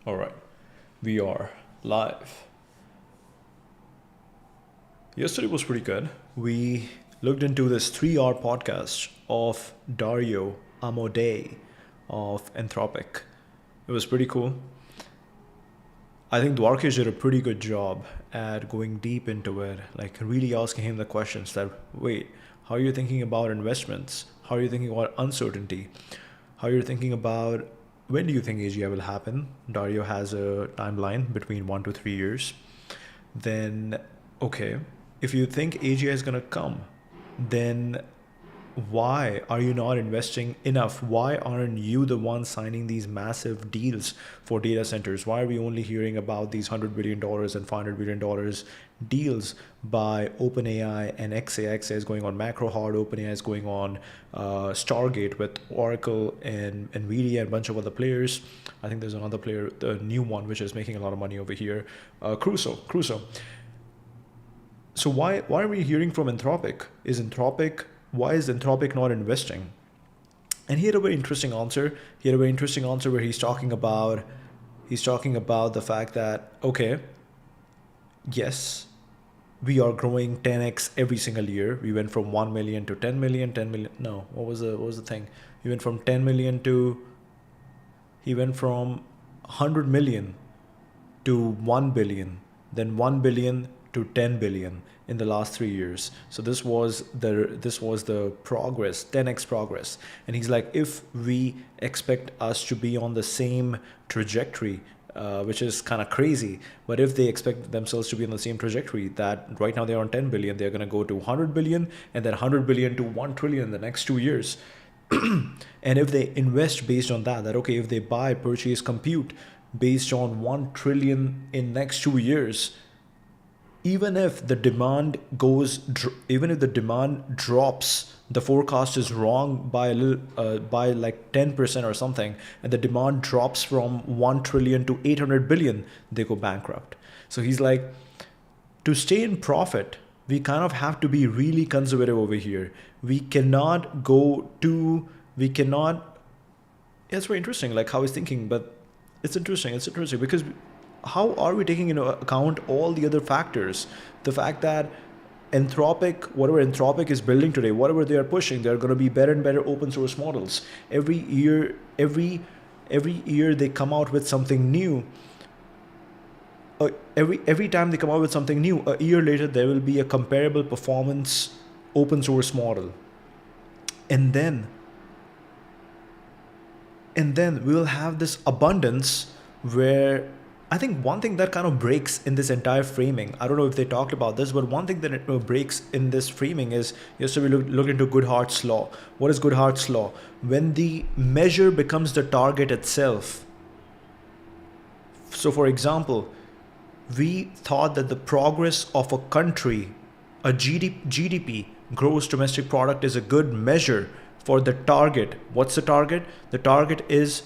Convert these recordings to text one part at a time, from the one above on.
All right, we are live. Yesterday was pretty good. We looked into this 3-hour podcast of Dario Amodei of Anthropic. It was pretty cool. I think Dwarkesh did a pretty good job at going deep into it, like really asking him the questions that, wait, how are you thinking about investments? How are you thinking about uncertainty? How are you thinking about when do you think AGI will happen? Dario has a timeline between 1 to 3 years. Then, okay, if you think AGI is going to come, then why are you not investing enough? Why aren't you the one signing these massive deals for data centers? Why are we only hearing about these $100 billion and $500 billion deals by OpenAI and XAXA is going on macro hard, OpenAI is going on Stargate with Oracle and NVIDIA and a bunch of other players. I think there's another player, the new one, which is making a lot of money over here, Crusoe. So why are we hearing from Anthropic? Why is Anthropic not investing? And he had a very interesting answer. Where he's talking about the fact that, okay, yes, we are growing 10x every single year. We went from 1 million to 10 million, 10 million. No, what was the thing? He went from 100 million to 1 billion, then 1 billion to 10 billion in the last 3 years. So this was the progress, 10x progress. And he's like, if we expect us to be on the same trajectory, which is kind of crazy, but if they expect themselves to be on the same trajectory, that right now they're on 10 billion, they're going to go to 100 billion and then 100 billion to 1 trillion in the next 2 years. And if they invest based on that, okay, if they purchase compute based on 1 trillion in next 2 years, even if the demand drops, the forecast is wrong by a little, by like 10% or something, and the demand drops from 1 trillion to 800 billion, they go bankrupt. So he's like, to stay in profit, we kind of have to be really conservative over here. It's very interesting, like how he's thinking, but it's interesting because how are we taking into account all the other factors? The fact that whatever Anthropic is building today, whatever they are pushing, there are going to be better and better open source models. Every year they come out with something new. Every time they come out with something new, a year later there will be a comparable performance open source model. And then we will have this abundance where I think one thing that kind of breaks in this entire framing, I don't know if they talked about this, but one thing that it breaks in this framing is, yesterday we looked into Goodhart's law. What is Goodhart's law? When the measure becomes the target itself. So for example, we thought that the progress of a country, a GDP, gross domestic product, is a good measure for the target. What's the target? The target is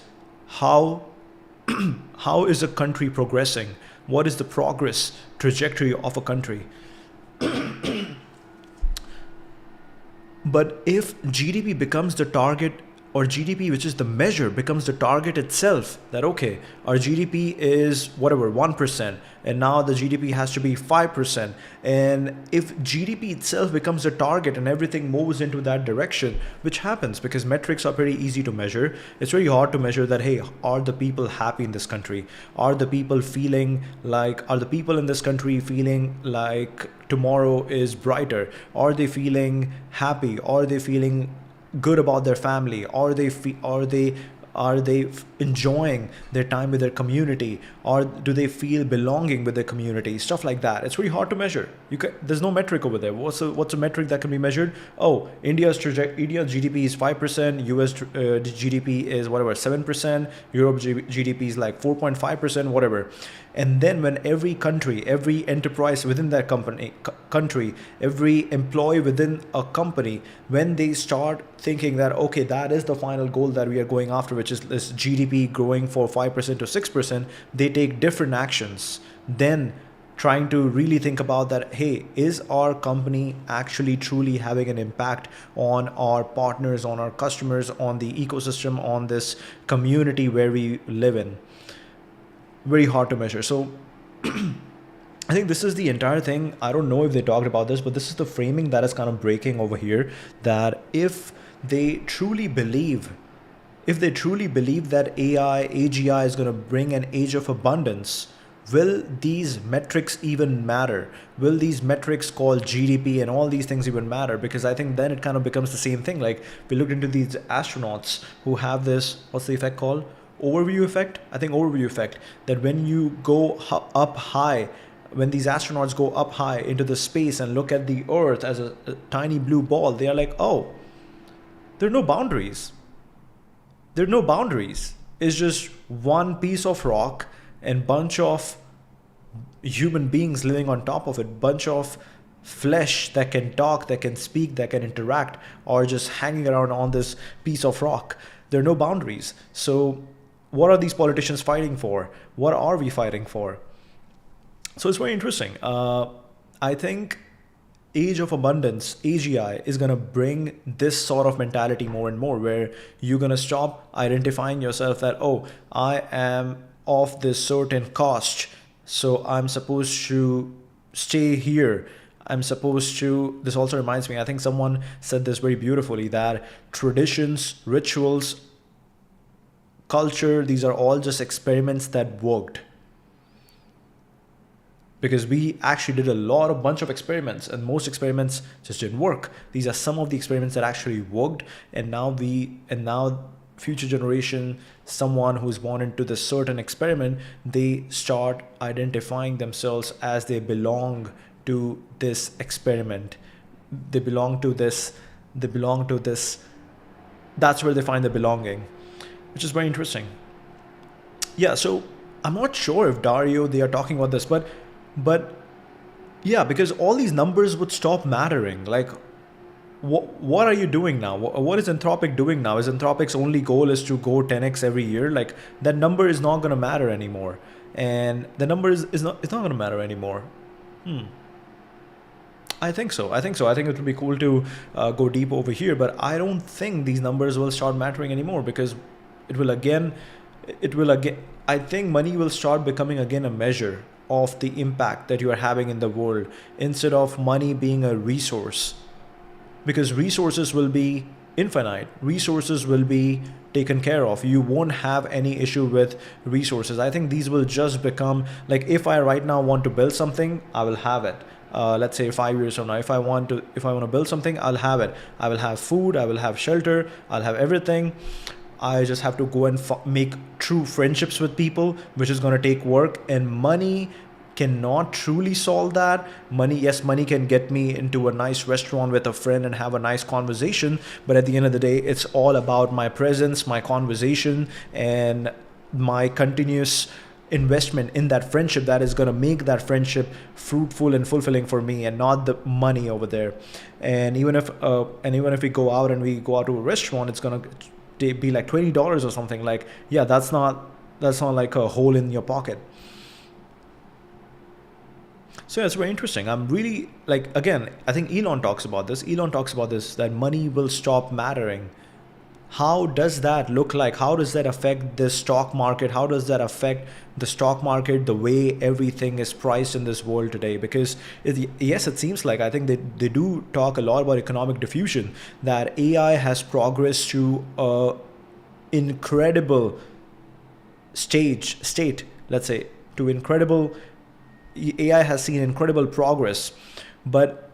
how is a country progressing? What is the progress trajectory of a country? But if GDP becomes the target, or GDP, which is the measure, becomes the target itself, that okay, our GDP is whatever 1%, and now the GDP has to be 5%. And if GDP itself becomes the target and everything moves into that direction, which happens because metrics are pretty easy to measure, it's very hard to measure that, hey, are the people happy in this country? Are the people in this country feeling like tomorrow is brighter? Are they feeling happy? Are they feeling good about their family? Are they enjoying their time with their community, or do they feel belonging with their community? Stuff like that. It's really hard to measure. There's no metric over there. What's a metric that can be measured? Oh, India's GDP is 5%, US GDP is whatever 7%, Europe GDP is like 4.5%, whatever. And then when every country, every enterprise within that country, every employee within a company, when they start thinking that, okay, that is the final goal that we are going after, which is this GDP growing for 5% to 6%, they take different actions. Then trying to really think about that, hey, is our company actually truly having an impact on our partners, on our customers, on the ecosystem, on this community where we live in? very hard to measure. So I think this is the entire thing. I don't know if they talked about this, but this is the framing that is kind of breaking over here, that if they truly believe that AGI is going to bring an age of abundance, will these metrics even matter? Will these metrics called GDP and all these things even matter? Because I think then it kind of becomes the same thing. Like, we looked into these astronauts who have this, what's the effect called? Overview effect? I think overview effect. That when you go up high, when these astronauts go up high into the space and look at the Earth as a tiny blue ball, they are like, oh, there are no boundaries. There are no boundaries. It's just one piece of rock and bunch of human beings living on top of it, bunch of flesh that can talk, that can speak, that can interact, or just hanging around on this piece of rock. There are no boundaries. So what are these politicians fighting for? What are we fighting for? So it's very interesting. I think Age of Abundance, AGI, is going to bring this sort of mentality more and more, where you're going to stop identifying yourself that, oh, I am of this certain cost, so I'm supposed to stay here. I'm supposed to, this also reminds me, I think someone said this very beautifully, that traditions, rituals, culture, these are all just experiments that worked. Because we actually did a bunch of experiments, and most experiments just didn't work. These are some of the experiments that actually worked, and now future generation, someone who's born into this certain experiment, they start identifying themselves as they belong to this experiment. They belong to this. That's where they find the belonging, which is very interesting. Yeah, so I'm not sure if Dario, they are talking about this, but yeah, because all these numbers would stop mattering. Like, what are you doing now? What is Anthropic doing now? Is Anthropic's only goal is to go 10x every year? Like, that number is not going to matter anymore. And the number is not going to matter anymore. I think so. I think it would be cool to go deep over here, but I don't think these numbers will start mattering anymore, because it will again, I think money will start becoming again a measure of the impact that you are having in the world, instead of money being a resource. Because resources will be infinite. Resources will be taken care of. You won't have any issue with resources. I think these will just become, like, if I right now want to build something, I will have it. Let's say 5 years from now, if I want to build something, I'll have it. I will have food, I will have shelter, I'll have everything. I just have to go and make true friendships with people, which is going to take work, and money cannot truly solve that. Money can get me into a nice restaurant with a friend and have a nice conversation, but at the end of the day, it's all about my presence, my conversation, and my continuous investment in that friendship that is going to make that friendship fruitful and fulfilling for me, and not the money over there. And even if we go out to a restaurant, it's going to be like $20 or something. Like, yeah, that's not like a hole in your pocket. So yeah, it's very interesting. I'm really, like, again, I think Elon talks about this, that money will stop mattering. How does that look like? How does that affect the stock market? How does that affect the stock market, the way everything is priced in this world today? Because yes, it seems like, I think they do talk a lot about economic diffusion, that AI has progressed to a incredible state, let's say, AI has seen incredible progress. But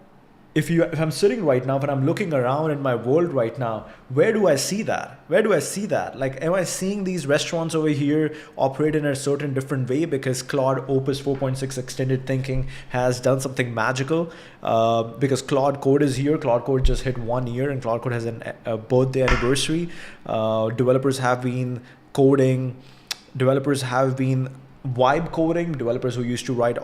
if I'm sitting right now and I'm looking around in my world right now, where do I see that? Like, am I seeing these restaurants over here operate in a certain different way because Claude Opus 4.6 extended thinking has done something magical? Because Claude Code is here. Claude Code just hit 1 year, and Claude Code has a birthday anniversary. Developers have been coding. Developers have been vibe coding. Developers who used to write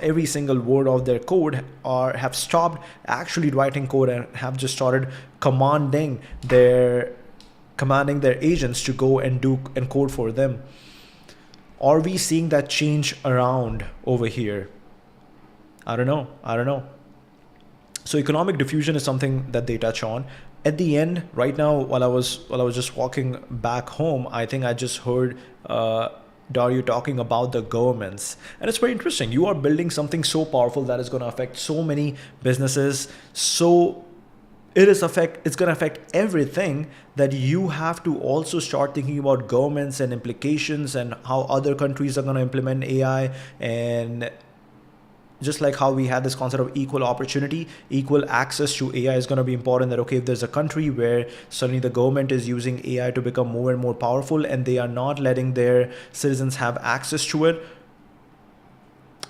every single word of their code have stopped actually writing code and have just started commanding their agents to go and code for them. Are we seeing that change around over here? I don't know. So economic diffusion is something that they touch on. At the end, right now, while I was just walking back home, I think I just heard Dario talking about the governments, and it's very interesting. You are building something so powerful that is going to affect so many businesses. So it's going to affect everything, that you have to also start thinking about governments and implications and how other countries are going to implement AI. And just like how we had this concept of equal opportunity, equal access to AI is going to be important. That, okay, if there's a country where suddenly the government is using AI to become more and more powerful and they are not letting their citizens have access to it,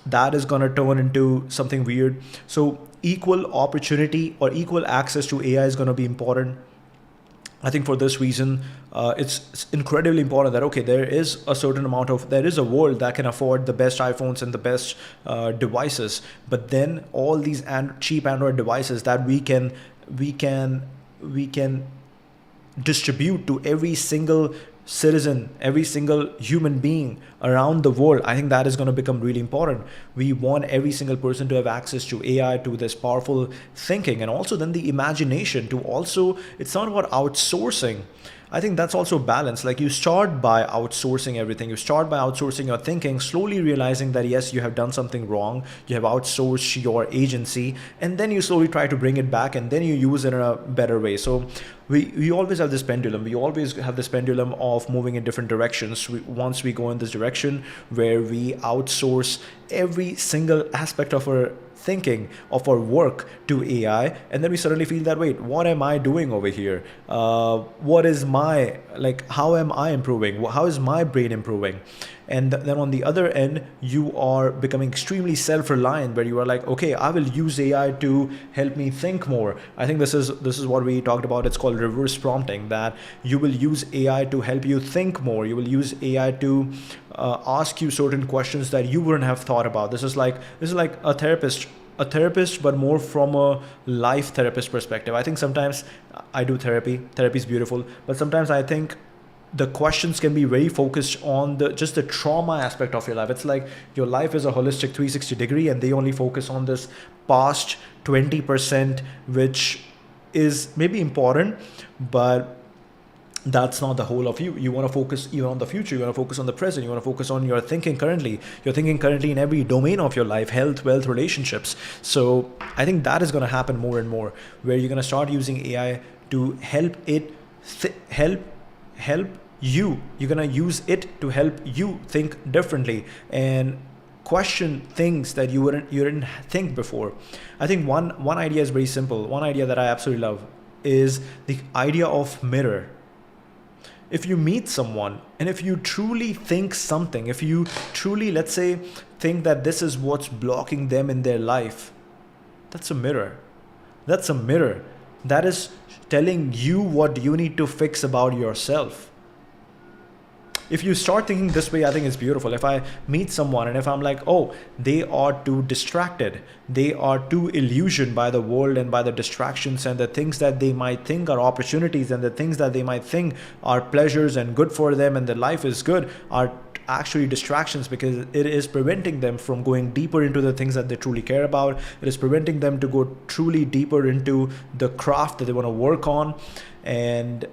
that is going to turn into something weird. So equal opportunity or equal access to AI is going to be important. I think for this reason, it's incredibly important that, okay, there is a world that can afford the best iPhones and the best devices, but then all these cheap Android devices that we can distribute to every single citizen, every single human being around the world. I think that is going to become really important. We want every single person to have access to AI, to this powerful thinking, and also then the imagination to also, it's not about outsourcing. I think that's also balance. Like, you start by outsourcing everything. You start by outsourcing your thinking, slowly realizing that yes, you have done something wrong. You have outsourced your agency, and then you slowly try to bring it back, and then you use it in a better way. So we always have this pendulum. We always have this pendulum of moving in different directions. Once we go in this direction where we outsource every single aspect of our thinking, of our work to AI, and then we suddenly feel that, wait, what am I doing over here? What is my, like, how am I improving? How is my brain improving? And then on the other end, you are becoming extremely self-reliant, where you are like, okay, I will use AI to help me think more. I think this is what we talked about. It's called reverse prompting, that you will use AI to help you think more. You will use AI to ask you certain questions that you wouldn't have thought about. This is like a therapist, but more from a life therapist perspective. I think sometimes I do therapy. Therapy is beautiful, but sometimes I think the questions can be very focused on just the trauma aspect of your life. It's like your life is a holistic 360 degree, and they only focus on this past 20%, which is maybe important, but that's not the whole of you. You want to focus even on the future. You want to focus on the present. You want to focus on your thinking currently. You're thinking currently in every domain of your life: health, wealth, relationships. So I think that is going to happen more and more, where you're going to start using AI to help it help you. You're going to use it to help you think differently and question things that you didn't think before. I think one idea is very simple. One idea that I absolutely love is the idea of mirror. If you meet someone and if you truly think something, if you truly, let's say, think that this is what's blocking them in their life, that's a mirror. That's a mirror. That is telling you what you need to fix about yourself. If you start thinking this way, I think it's beautiful. If I meet someone and if I'm like, oh, they are too distracted, they are too illusioned by the world and by the distractions, and the things that they might think are opportunities and the things that they might think are pleasures and good for them and their life is good, are actually distractions, because it is preventing them from going deeper into the things that they truly care about. It is preventing them to go truly deeper into the craft that they want to work on. And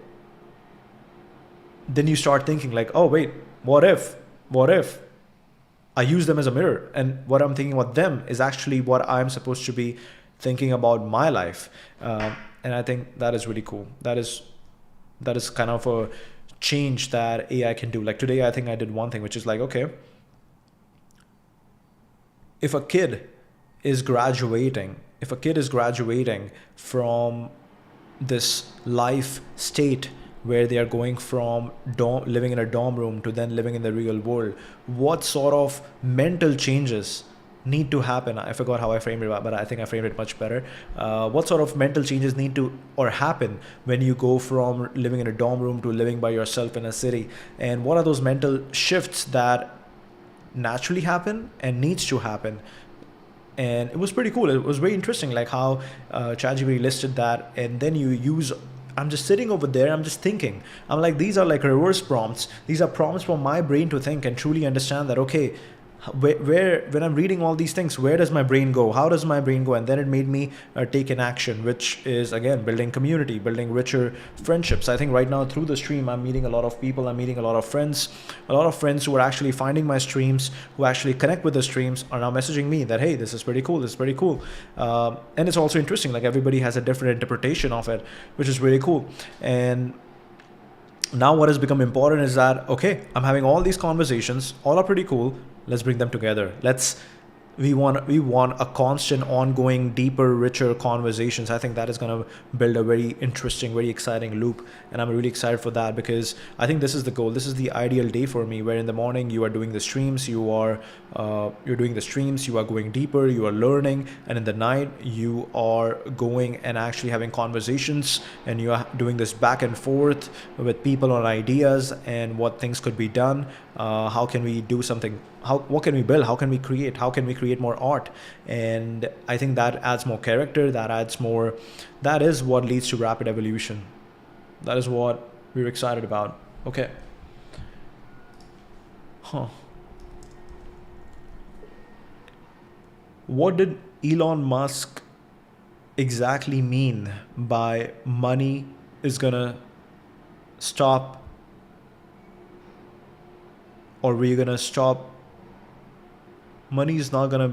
then you start thinking like, oh wait, what if I use them as a mirror, and what I'm thinking about them is actually what I'm supposed to be thinking about my life. And I think that is really cool. That is kind of a change that AI can do. Like today, I think I did one thing, which is like, okay, if a kid is graduating from this life state where they are going from living in a dorm room to then living in the real world, what sort of mental changes need to happen? I forgot how I framed it, but I think I framed it much better. What sort of mental changes need to or happen when you go from living in a dorm room to living by yourself in a city? And what are those mental shifts that naturally happen and needs to happen? And it was pretty cool. It was very interesting, like how ChatGPT listed that, and then you use. I'm just sitting over there, I'm just thinking. I'm like, these are like reverse prompts. These are prompts for my brain to think and truly understand that, okay, Where when I'm reading all these things, where does my brain go? How does my brain go? And then it made me take an action, which is again building community, building richer friendships. I think right now through the stream, I'm meeting a lot of people. I'm meeting a lot of friends who are actually finding my streams, who actually connect with the streams, are now messaging me that, hey, this is pretty cool. This is pretty cool. And it's also interesting. Like everybody has a different interpretation of it, which is really cool. And now what has become important is that, okay, I'm having all these conversations, all are pretty cool. Let's bring them together. We want a constant, ongoing, deeper, richer conversations. I think that is going to build a very interesting, very exciting loop, and I'm really excited for that because I think this is the goal. This is the ideal day for me, where in the morning you are doing the streams, you're doing the streams, you are going deeper, you are learning, and in the night you are going and actually having conversations, and you are doing this back and forth with people on ideas and what things could be done. How can we do something? What can we build? How can we create? How can we create more art? And I think that adds more character. That is what leads to rapid evolution. That is what we're excited about. Okay. What did Elon Musk exactly mean by money is gonna stop, or we're gonna stop? Money's not gonna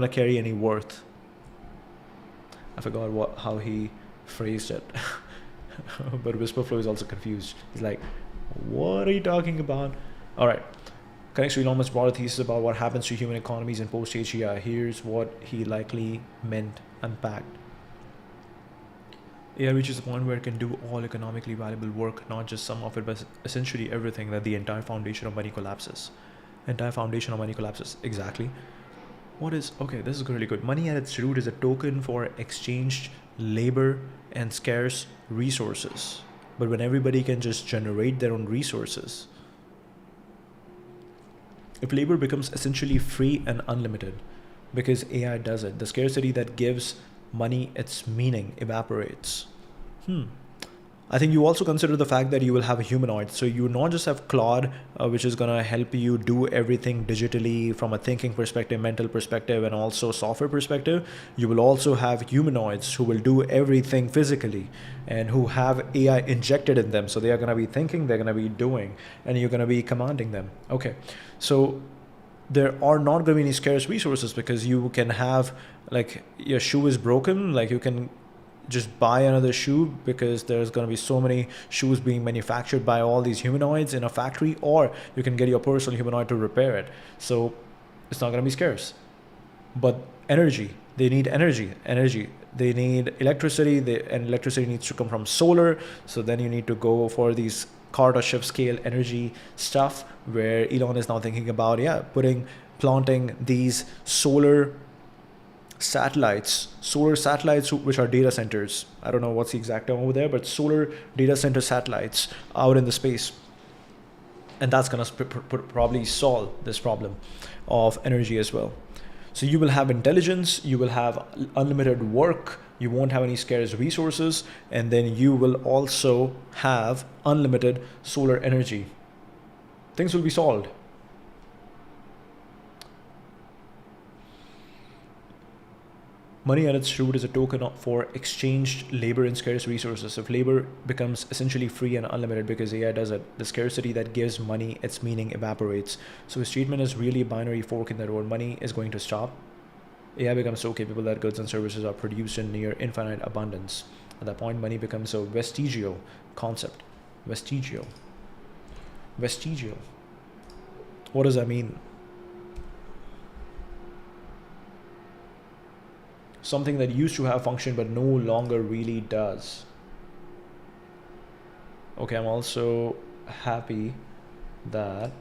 carry any worth. I forgot how he phrased it. But WisprFlow is also confused. He's like, what are you talking about? All right. Connects to Elon Musk's broader thesis about what happens to human economies in post-AGI. Here's what he likely meant unpacked. AI reaches a point where it can do all economically valuable work, not just some of it, but essentially everything, that the entire foundation of money collapses. Exactly. Okay, this is really good. Money at its root is a token for exchanged labor and scarce resources. But when everybody can just generate their own resources, if labor becomes essentially free and unlimited, because AI does it, the scarcity that gives money its meaning evaporates. I think you also consider the fact that you will have a humanoid. So you not just have Claude, which is going to help you do everything digitally from a thinking perspective, mental perspective, and also software perspective. You will also have humanoids who will do everything physically and who have AI injected in them. So they are going to be thinking, they're going to be doing, and you're going to be commanding them. Okay. So there are not going to be any scarce resources, because you can have, like, your shoe is broken, like you can just buy another shoe, because there's going to be so many shoes being manufactured by all these humanoids in a factory, or you can get your personal humanoid to repair it. So it's not going to be scarce. But they need energy. They need electricity, and electricity needs to come from solar. So then you need to go for these Kardashev scale energy stuff, where Elon is now thinking about planting these solar satellites, which are data centers. I don't know what's the exact term over there, but solar data center satellites out in the space. And that's going to probably solve this problem of energy as well. So you will have intelligence, you will have unlimited work, you won't have any scarce resources, and then you will also have unlimited solar energy. Things will be solved. Money at its root is a token for exchanged labor and scarce resources. If labor becomes essentially free and unlimited, because AI does it, the scarcity that gives money its meaning evaporates. So his treatment is really a binary fork in the road. Money is going to stop. AI becomes so capable that goods and services are produced in near infinite abundance. At that point, money becomes a vestigial concept. Vestigial. What does that mean? Something that used to have function but no longer really does. Okay, I'm also happy that...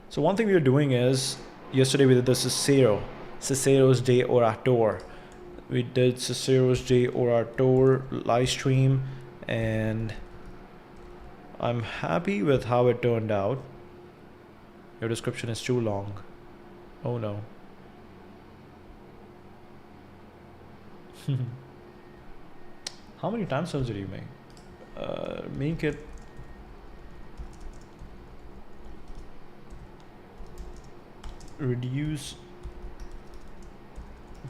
So one thing we are doing is, yesterday we did the Cicero's Day Orator. We did Cicero's Day Orator live stream, and I'm happy with how it turned out. Your description is too long. Oh no. How many time zones did you make? Make it... reduce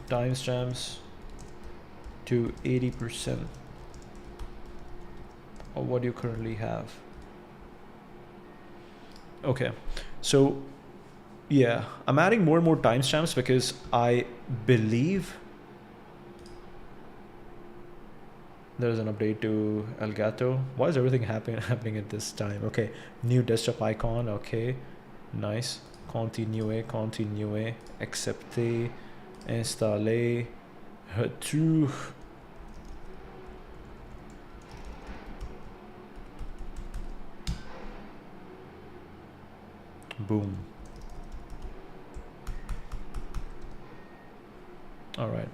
timestamps to 80% of what you currently have. Okay, so yeah, I'm adding more and more timestamps because I believe there's an update to Elgato. Why is everything happening at this time? Okay, new desktop icon. Okay, nice. Continue, accepter, installer, retour. Boom. All right.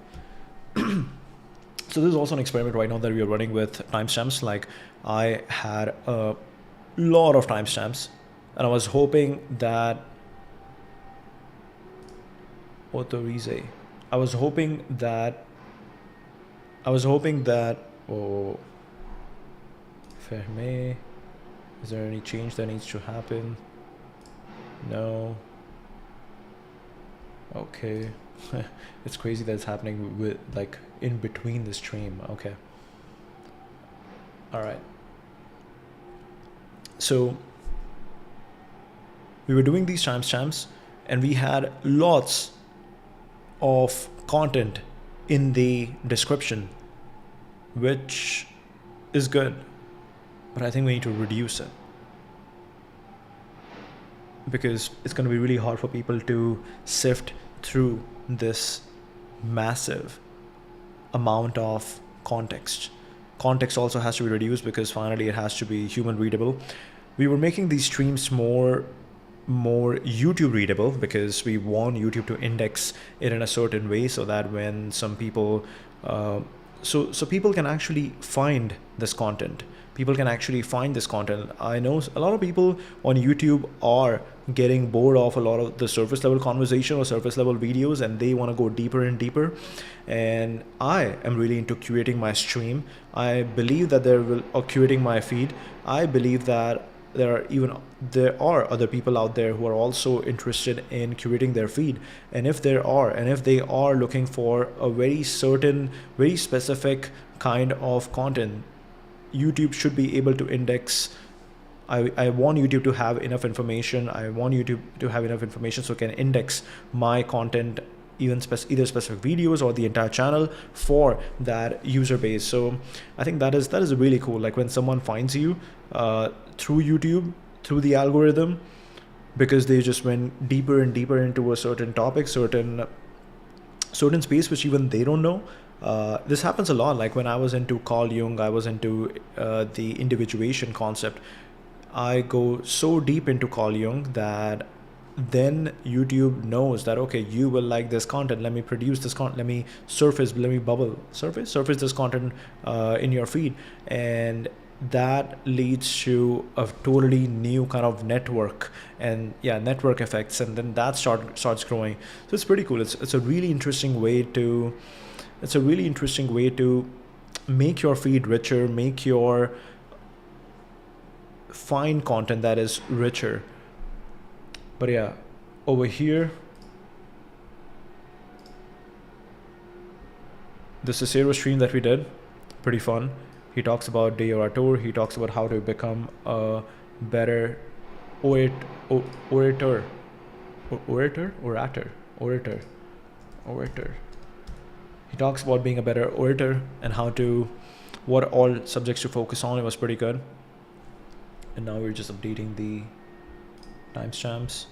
So this is also an experiment right now that we are running with timestamps. Like I had a lot of timestamps and I was hoping that autorize. I was hoping that oh, ferme. Is there any change that needs to happen? No. Okay. It's crazy that it's happening with like in between the stream. Okay. All right. So we were doing these timestamps and we had lots of content in the description, which is good, but I think we need to reduce it because it's going to be really hard for people to sift through this massive amount of context. Context also has to be reduced because finally it has to be human readable. We were making these streams more YouTube readable because we want YouTube to index it in a certain way so that when some people so people can actually find this content. People can actually find this content. I know a lot of people on YouTube are getting bored of a lot of the surface level conversation or surface level videos and they want to go deeper and deeper. And I am really into curating my stream. I believe that or curating my feed. I believe that there are other people out there who are also interested in curating their feed. And if they are looking for a very certain, very specific kind of content, YouTube should be able to index. I want YouTube to have enough information. I want YouTube to have enough information so it can index my content, even either specific videos or the entire channel for that user base. So I think that is really cool. Like when someone finds you through YouTube, through the algorithm, because they just went deeper and deeper into a certain topic, certain space which even they don't know. This happens a lot. Like when I was into Carl Jung, I was into the individuation concept. I go so deep into Carl Jung that then YouTube knows that, okay, you will like this content. Let me produce this content. Let me surface this content in your feed. And that leads to a totally new kind of network and network effects. And then that starts growing. So it's pretty cool. It's a really interesting way to make your feed richer, make your find content that is richer. But yeah, over here, the Cicero stream that we did, pretty fun. He talks about De Orator. He talks about how to become a better orator. He talks about being a better orator and what all subjects to focus on. It was pretty good. And now we're just updating the timestamps.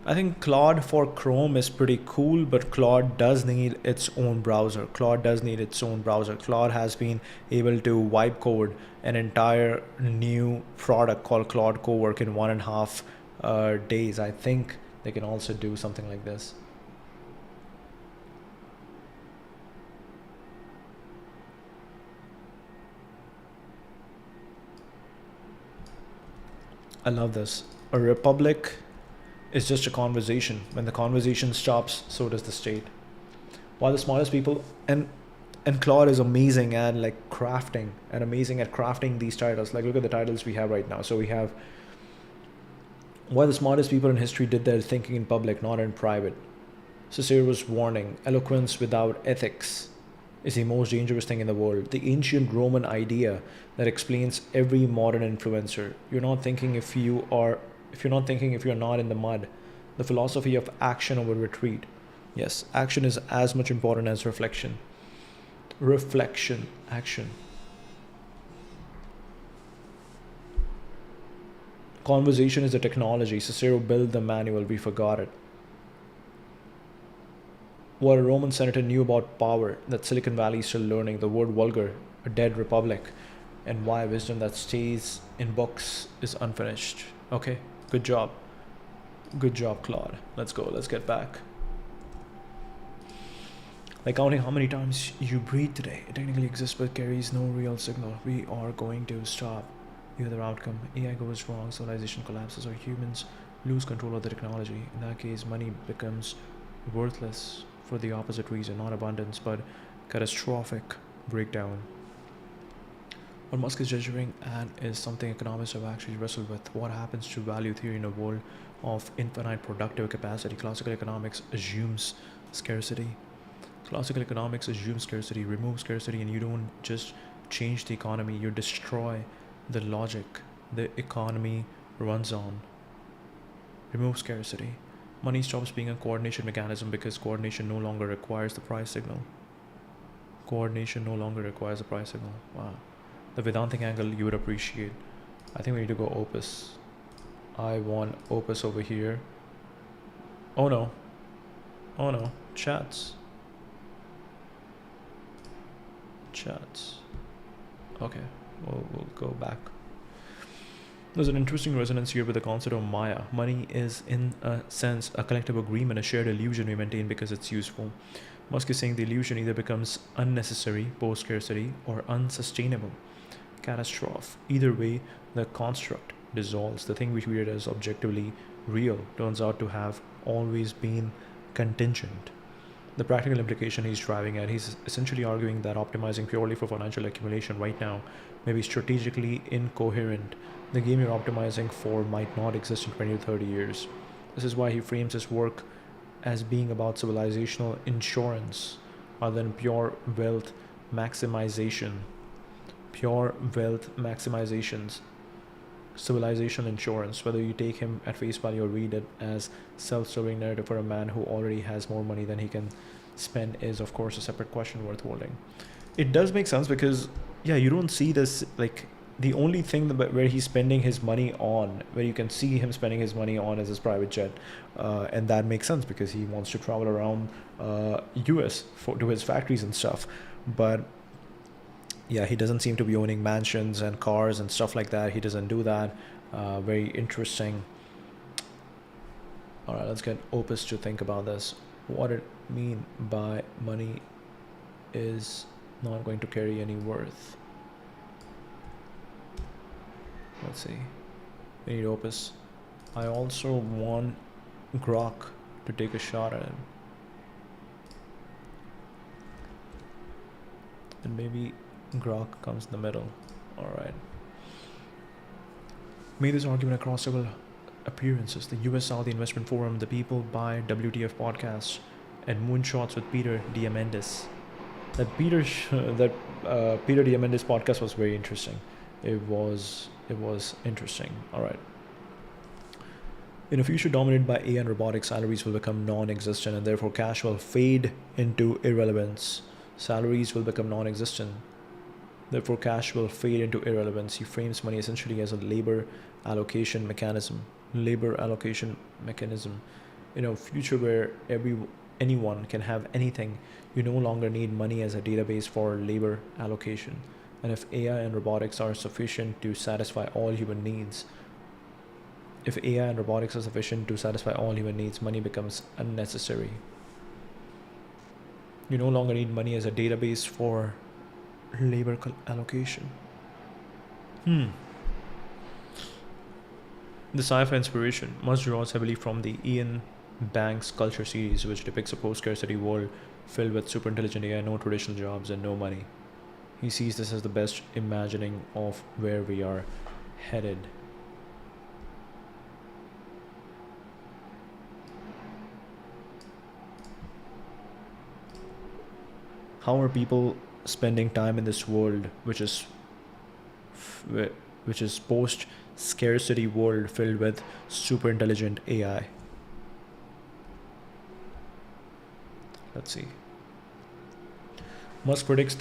I think Claude for Chrome is pretty cool, but Claude does need its own browser. Claude has been able to wipe code an entire new product called Claude Cowork in 1.5 days. I think they can also do something like this. I love this. A republic is just a conversation. When the conversation stops, so does the state. While the smartest people and Claude is amazing at crafting these titles. Like look at the titles we have right now. So we have Why the smartest people in history did their thinking in public, not in private. Cicero's warning, eloquence without ethics is the most dangerous thing in the world. The ancient Roman idea that explains every modern influencer. You're not thinking if you're not in the mud. The philosophy of action over retreat. Yes, action is as much important as reflection. Action. Conversation is a technology. Cicero built the manual, we forgot it. What a Roman senator knew about power, that Silicon Valley is still learning, the word vulgar, a dead republic, and why wisdom that stays in books is unfinished. Okay, good job. Good job, Claude. Let's go, let's get back. Like counting how many times you breathe today. It technically exists but carries no real signal. We are going to stop. The other outcome, AI goes wrong, civilization collapses, or humans lose control of the technology. In that case, money becomes worthless for the opposite reason, not abundance, but catastrophic breakdown. What Musk is gesturing at is something economists have actually wrestled with. What happens to value theory in a world of infinite productive capacity? Classical economics assumes scarcity. Remove scarcity, and you don't just change the economy, you destroy the logic the economy runs on. Remove scarcity. Money stops being a coordination mechanism because coordination no longer requires the price signal. Wow. The Vedantic angle you would appreciate. I think we need to go opus. I want opus over here. Oh no. Chats. Okay, we'll go back. There's an interesting resonance here with the concept of Maya. Money is, in a sense, a collective agreement, a shared illusion we maintain because it's useful. Musk is saying the illusion either becomes unnecessary, post-scarcity, or unsustainable, catastrophe. Either way, the construct dissolves. The thing we treated as objectively real turns out to have always been contingent. The practical implication he's driving at, he's essentially arguing that optimizing purely for financial accumulation right now may be strategically incoherent. The game you're optimizing for might not exist in 20 to 30 years. This is why he frames his work as being about civilizational insurance rather than pure wealth maximization. Civilization insurance, whether you take him at face value or read it as self-serving narrative for a man who already has more money than he can spend, is of course a separate question worth holding. It does make sense because you don't see this, like, the only thing where he's spending his money on, where you can see him spending his money on, is his private jet, and that makes sense because he wants to travel around US to his factories and stuff. But he doesn't seem to be owning mansions and cars and stuff like that. He doesn't do that. Very interesting. All right, let's get Opus to think about this. What it mean by money is not going to carry any worth. Let's see. We need Opus. I also want Grok to take a shot at it. And maybe Grok comes in the middle. Alright. Made this argument across several appearances. The US Saudi Investment Forum, the People by WTF podcast, and Moonshots with Peter Diamandis. That Peter Diamandis podcast was very interesting. It was interesting. Alright. In a future dominated by AI and robotics, salaries will become non-existent and therefore cash will fade into irrelevance. Salaries will become non-existent. Therefore, cash will fade into irrelevance. He frames money essentially as a labor allocation mechanism. In a future where anyone can have anything, you no longer need money as a database for labor allocation. And if AI and robotics are sufficient to satisfy all human needs, money becomes unnecessary. You no longer need money as a database for labor allocation. The sci-fi inspiration must draws heavily from the Ian Banks Culture series, which depicts a post-scarcity world filled with super intelligent AI, no traditional jobs, and no money. He sees this as the best imagining of where we are headed. How are people spending time in this world, which is post scarcity world filled with super intelligent AI? Let's see. Musk predicts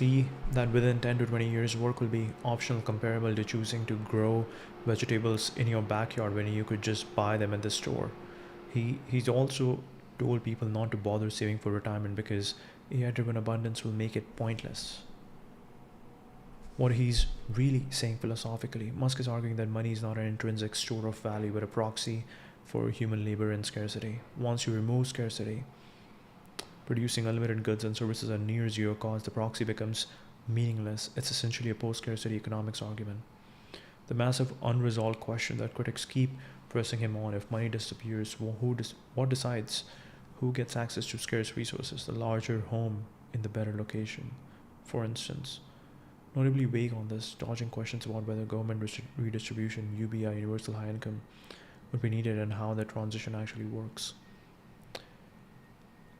that within 10 to 20 years, work will be optional, comparable to choosing to grow vegetables in your backyard when you could just buy them at the store. He's also told people not to bother saving for retirement because AI-driven abundance will make it pointless. What he's really saying philosophically, Musk is arguing that money is not an intrinsic store of value but a proxy for human labor and scarcity. Once you remove scarcity, producing unlimited goods and services at near zero cost, the proxy becomes meaningless. It's essentially a post-scarcity economics argument. The massive unresolved question that critics keep pressing him on: if money disappears, what decides who gets access to scarce resources? The larger home in the better location, for instance. Notably vague on this, dodging questions about whether government redistribution, UBI, universal high income, would be needed and how that transition actually works.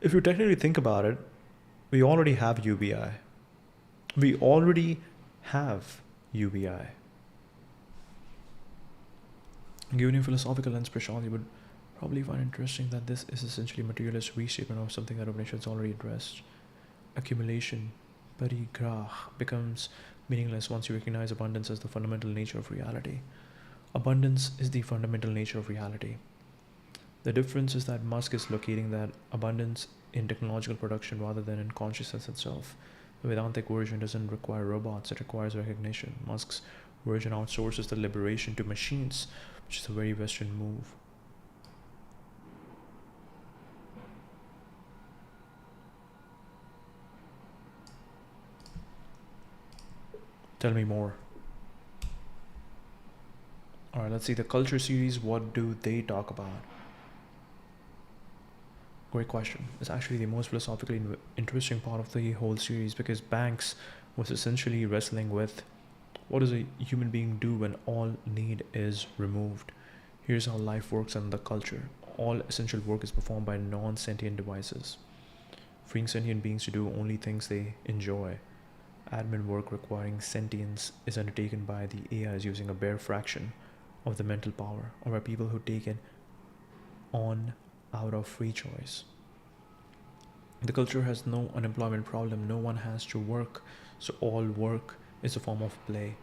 If you technically think about it, we already have UBI. Given your philosophical lens, Prashant, you would probably find interesting that this is essentially a materialist restatement of something that Upanishads already addressed. Accumulation, Aparigraha, becomes meaningless once you recognize abundance as the fundamental nature of reality. Abundance is the fundamental nature of reality. The difference is that Musk is locating that abundance in technological production rather than in consciousness itself. The Vedantic version doesn't require robots, it requires recognition. Musk's version outsources the liberation to machines, which is a very Western move. Tell me more. Alright, let's see the culture series. What do they talk about? Great question. It's actually the most philosophically interesting part of the whole series because Banks was essentially wrestling with what does a human being do when all need is removed. Here's how life works in the culture. All essential work is performed by non-sentient devices, freeing sentient beings to do only things they enjoy. Admin work requiring sentience is undertaken by the AIs using a bare fraction of the mental power, or by people who take it on out of free choice. The culture has no unemployment problem, no one has to work, so all work is a form of play.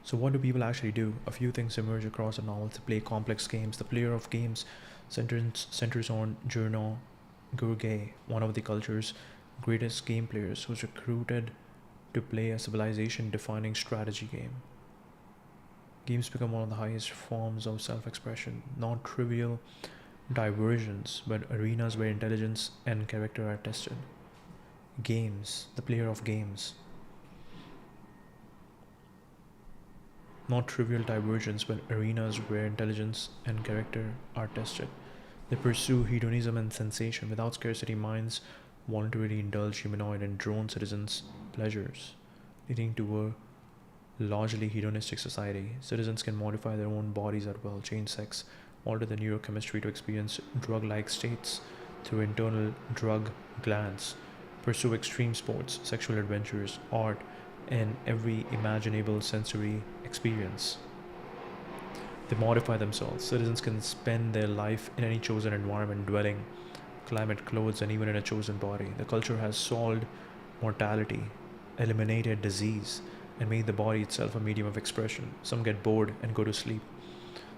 So what do people actually do? A few things emerge across the novel. To play complex games. The player of games centers on Jurno Gurgay, one of the culture's greatest game players, who's recruited to play a civilization-defining strategy game. Games become one of the highest forms of self-expression, not trivial diversions, but arenas where intelligence and character are tested. Games, the player of games. Not trivial diversions, but arenas where intelligence and character are tested. They pursue hedonism and sensation. Without scarcity, minds voluntarily indulge humanoid and drone citizens' pleasures, leading to a largely hedonistic society. Citizens can modify their own bodies at will, change sex, alter the neurochemistry to experience drug-like states through internal drug glands, pursue extreme sports, sexual adventures, art, and every imaginable sensory experience. They modify themselves. Citizens can spend their life in any chosen environment, dwelling, climate, clothes, and even in a chosen body. The culture has solved mortality, eliminated disease, and made the body itself a medium of expression. Some get bored and go to sleep.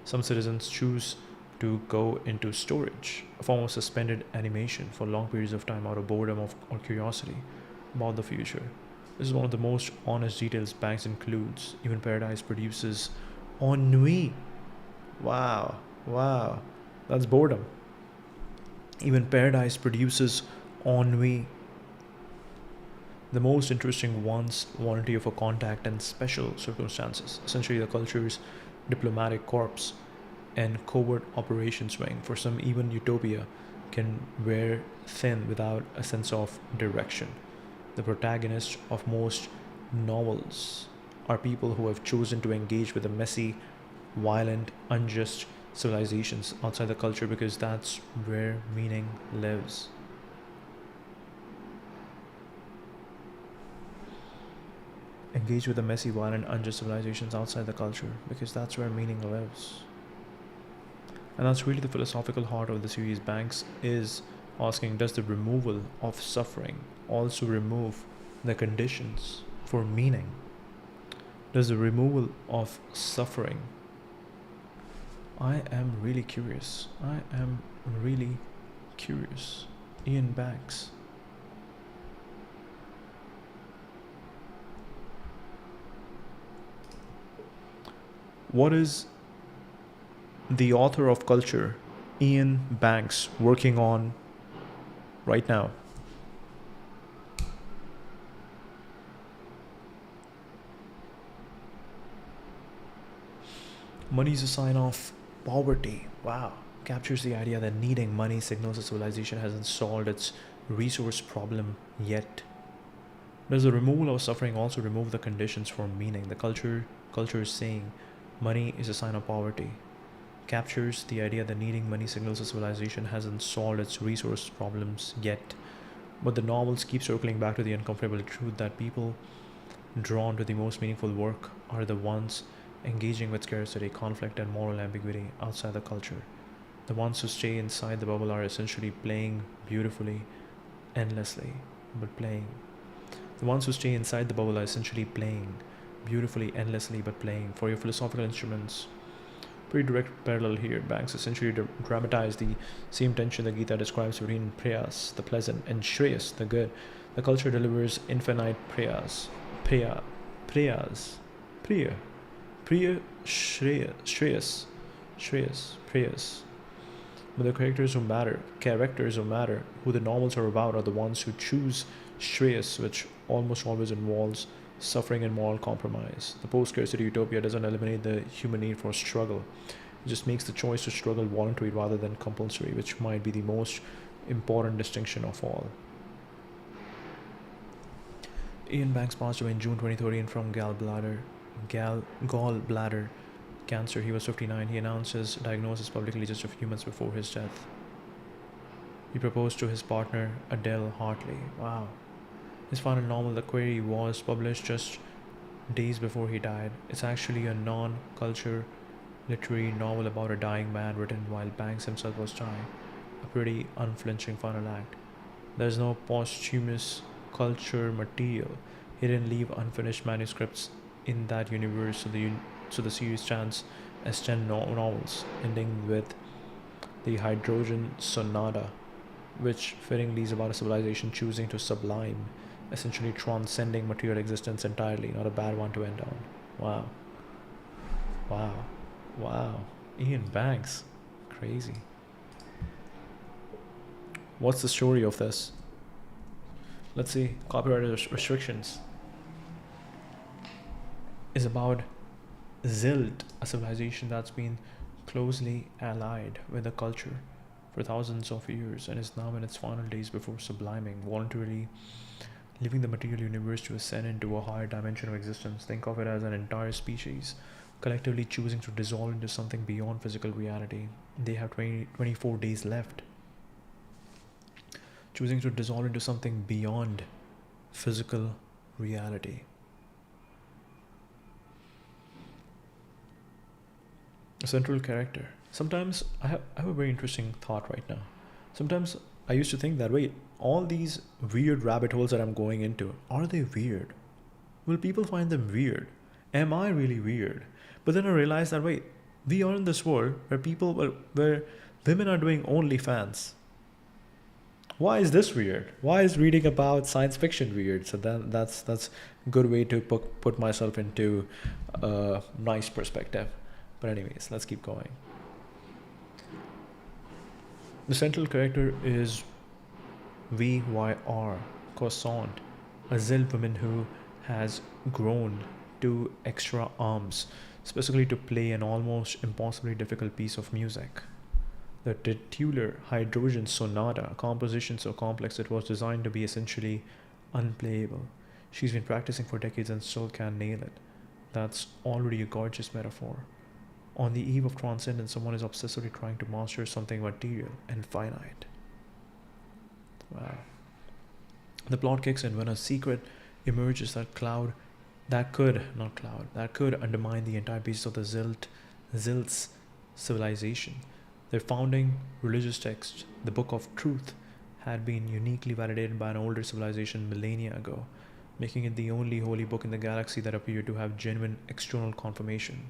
Some citizens choose to go into storage, a form of suspended animation for long periods of time out of boredom or curiosity about the future. This is one of the most honest details Banks includes. Even paradise produces ennui. Wow, that's boredom. Even paradise produces ennui. The most interesting ones volunteer for contact and special circumstances, essentially the culture's diplomatic corps and covert operations wing. For some, even utopia can wear thin without a sense of direction. The protagonists of most novels are people who have chosen to engage with the messy, violent, unjust civilizations outside the culture because that's where meaning lives. engage with the messy, violent, unjust civilizations outside the culture, because that's where meaning lives. And that's really the philosophical heart of the series. Banks is asking, does the removal of suffering also remove the conditions for meaning? Does the removal of suffering? I am really curious. Ian Banks. What is the author of Culture, Ian Banks, working on right now? Money is a sign of poverty. Wow. Captures the idea that needing money signals a civilization hasn't solved its resource problem yet. Does the removal of suffering also remove the conditions for meaning? The culture is saying money is a sign of poverty. Captures the idea that needing money signals a civilization hasn't solved its resource problems yet. But the novels keep circling back to the uncomfortable truth that people drawn to the most meaningful work are the ones engaging with scarcity, conflict, and moral ambiguity outside the culture. The ones who stay inside the bubble are essentially playing beautifully, endlessly, but playing. The ones who stay inside the bubble are essentially playing beautifully, endlessly, but playing. For your philosophical instruments, pretty direct parallel here. Banks essentially dramatize the same tension the Gita describes between prayas, the pleasant, and shreyas, the good. The culture delivers infinite prayas, priya, shreyas, prayas. But the characters who matter, who the novels are about, are the ones who choose shreyas, which almost always involves suffering and moral compromise. The post-scarcity utopia doesn't eliminate the human need for struggle. It just makes the choice to struggle voluntary rather than compulsory, which might be the most important distinction of all. Ian Banks passed away in June 2013 from gallbladder cancer. He was 59. He announced his diagnosis publicly just a few months before his death. He proposed to his partner, Adele Hartley. Wow. His final novel, The Query, was published just days before he died. It's actually a non-culture literary novel about a dying man written while Banks himself was dying. A pretty unflinching final act. There's no posthumous culture material. He didn't leave unfinished manuscripts in that universe, so the series stands as 10 novels, ending with the Hydrogen Sonata, which fittingly is about a civilization choosing to sublime, essentially transcending material existence entirely. Not a bad one to end on. Wow. Ian Banks. Crazy. What's the story of this? Let's see. Copyright restrictions is about Zild, a civilization that's been closely allied with the culture for thousands of years and is now in its final days before subliming, voluntarily leaving the material universe to ascend into a higher dimension of existence. Think of it as an entire species collectively choosing to dissolve into something beyond physical reality. They have 24 days left. Choosing to dissolve into something beyond physical reality. A central character. Sometimes I have a very interesting thought right now. Sometimes I used to think that, wait, all these weird rabbit holes that I'm going into, are they weird? Will people find them weird? Am I really weird? But then I realized that, wait, we are in this world where women are doing OnlyFans. Why is this weird? Why is reading about science fiction weird? So then that's a good way to put myself into a nice perspective. But anyways, let's keep going. The central character is VYR, Croissant, a Zild woman who has grown 2 extra arms, specifically to play an almost impossibly difficult piece of music. The titular Hydrogen Sonata, a composition so complex it was designed to be essentially unplayable. She's been practicing for decades and still can't nail it. That's already a gorgeous metaphor. On the eve of transcendence, someone is obsessively trying to master something material and finite. Wow. The plot kicks in when a secret emerges that Cloud that could undermine the entire basis of the Zilt's civilization. Their founding religious text, the Book of Truth, had been uniquely validated by an older civilization millennia ago, making it the only holy book in the galaxy that appeared to have genuine external confirmation.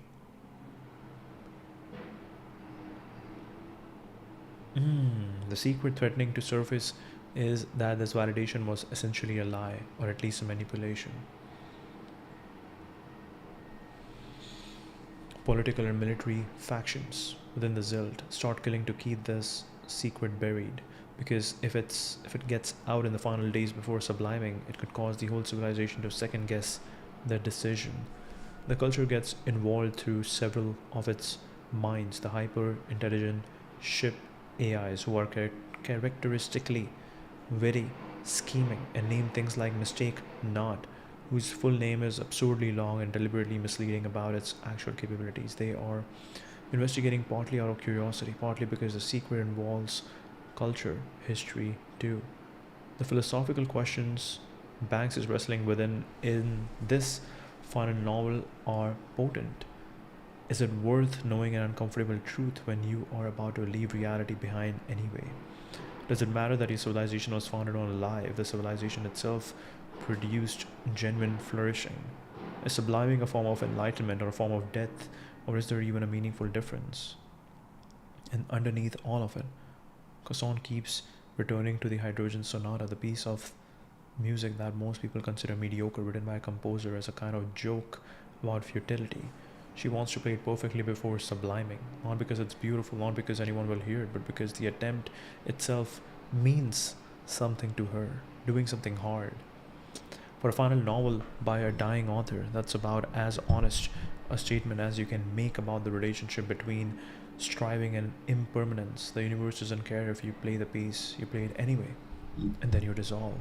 The secret threatening to surface is that this validation was essentially a lie, or at least a manipulation. Political and military factions within the Zilt start killing to keep this secret buried, because if it gets out in the final days before subliming, it could cause the whole civilization to second guess their decision. The culture gets involved through several of its minds, the hyper intelligent ship AIs who are characteristically very scheming and name things like mistake not, whose full name is absurdly long and deliberately misleading about its actual capabilities. They are investigating partly out of curiosity, partly because the secret involves culture, history too. The philosophical questions Banks is wrestling within in this final novel are potent. Is it worth knowing an uncomfortable truth when you are about to leave reality behind anyway? Does it matter that your civilization was founded on a lie if the civilization itself produced genuine flourishing? Is subliming a form of enlightenment or a form of death, or is there even a meaningful difference? And underneath all of it, Kasson keeps returning to the Hydrogen Sonata, the piece of music that most people consider mediocre, written by a composer as a kind of joke about futility. She wants to play it perfectly before subliming, not because it's beautiful, not because anyone will hear it, but because the attempt itself means something to her, doing something hard. For a final novel by a dying author, that's about as honest a statement as you can make about the relationship between striving and impermanence. The universe doesn't care if you play the piece, you play it anyway, and then you dissolve.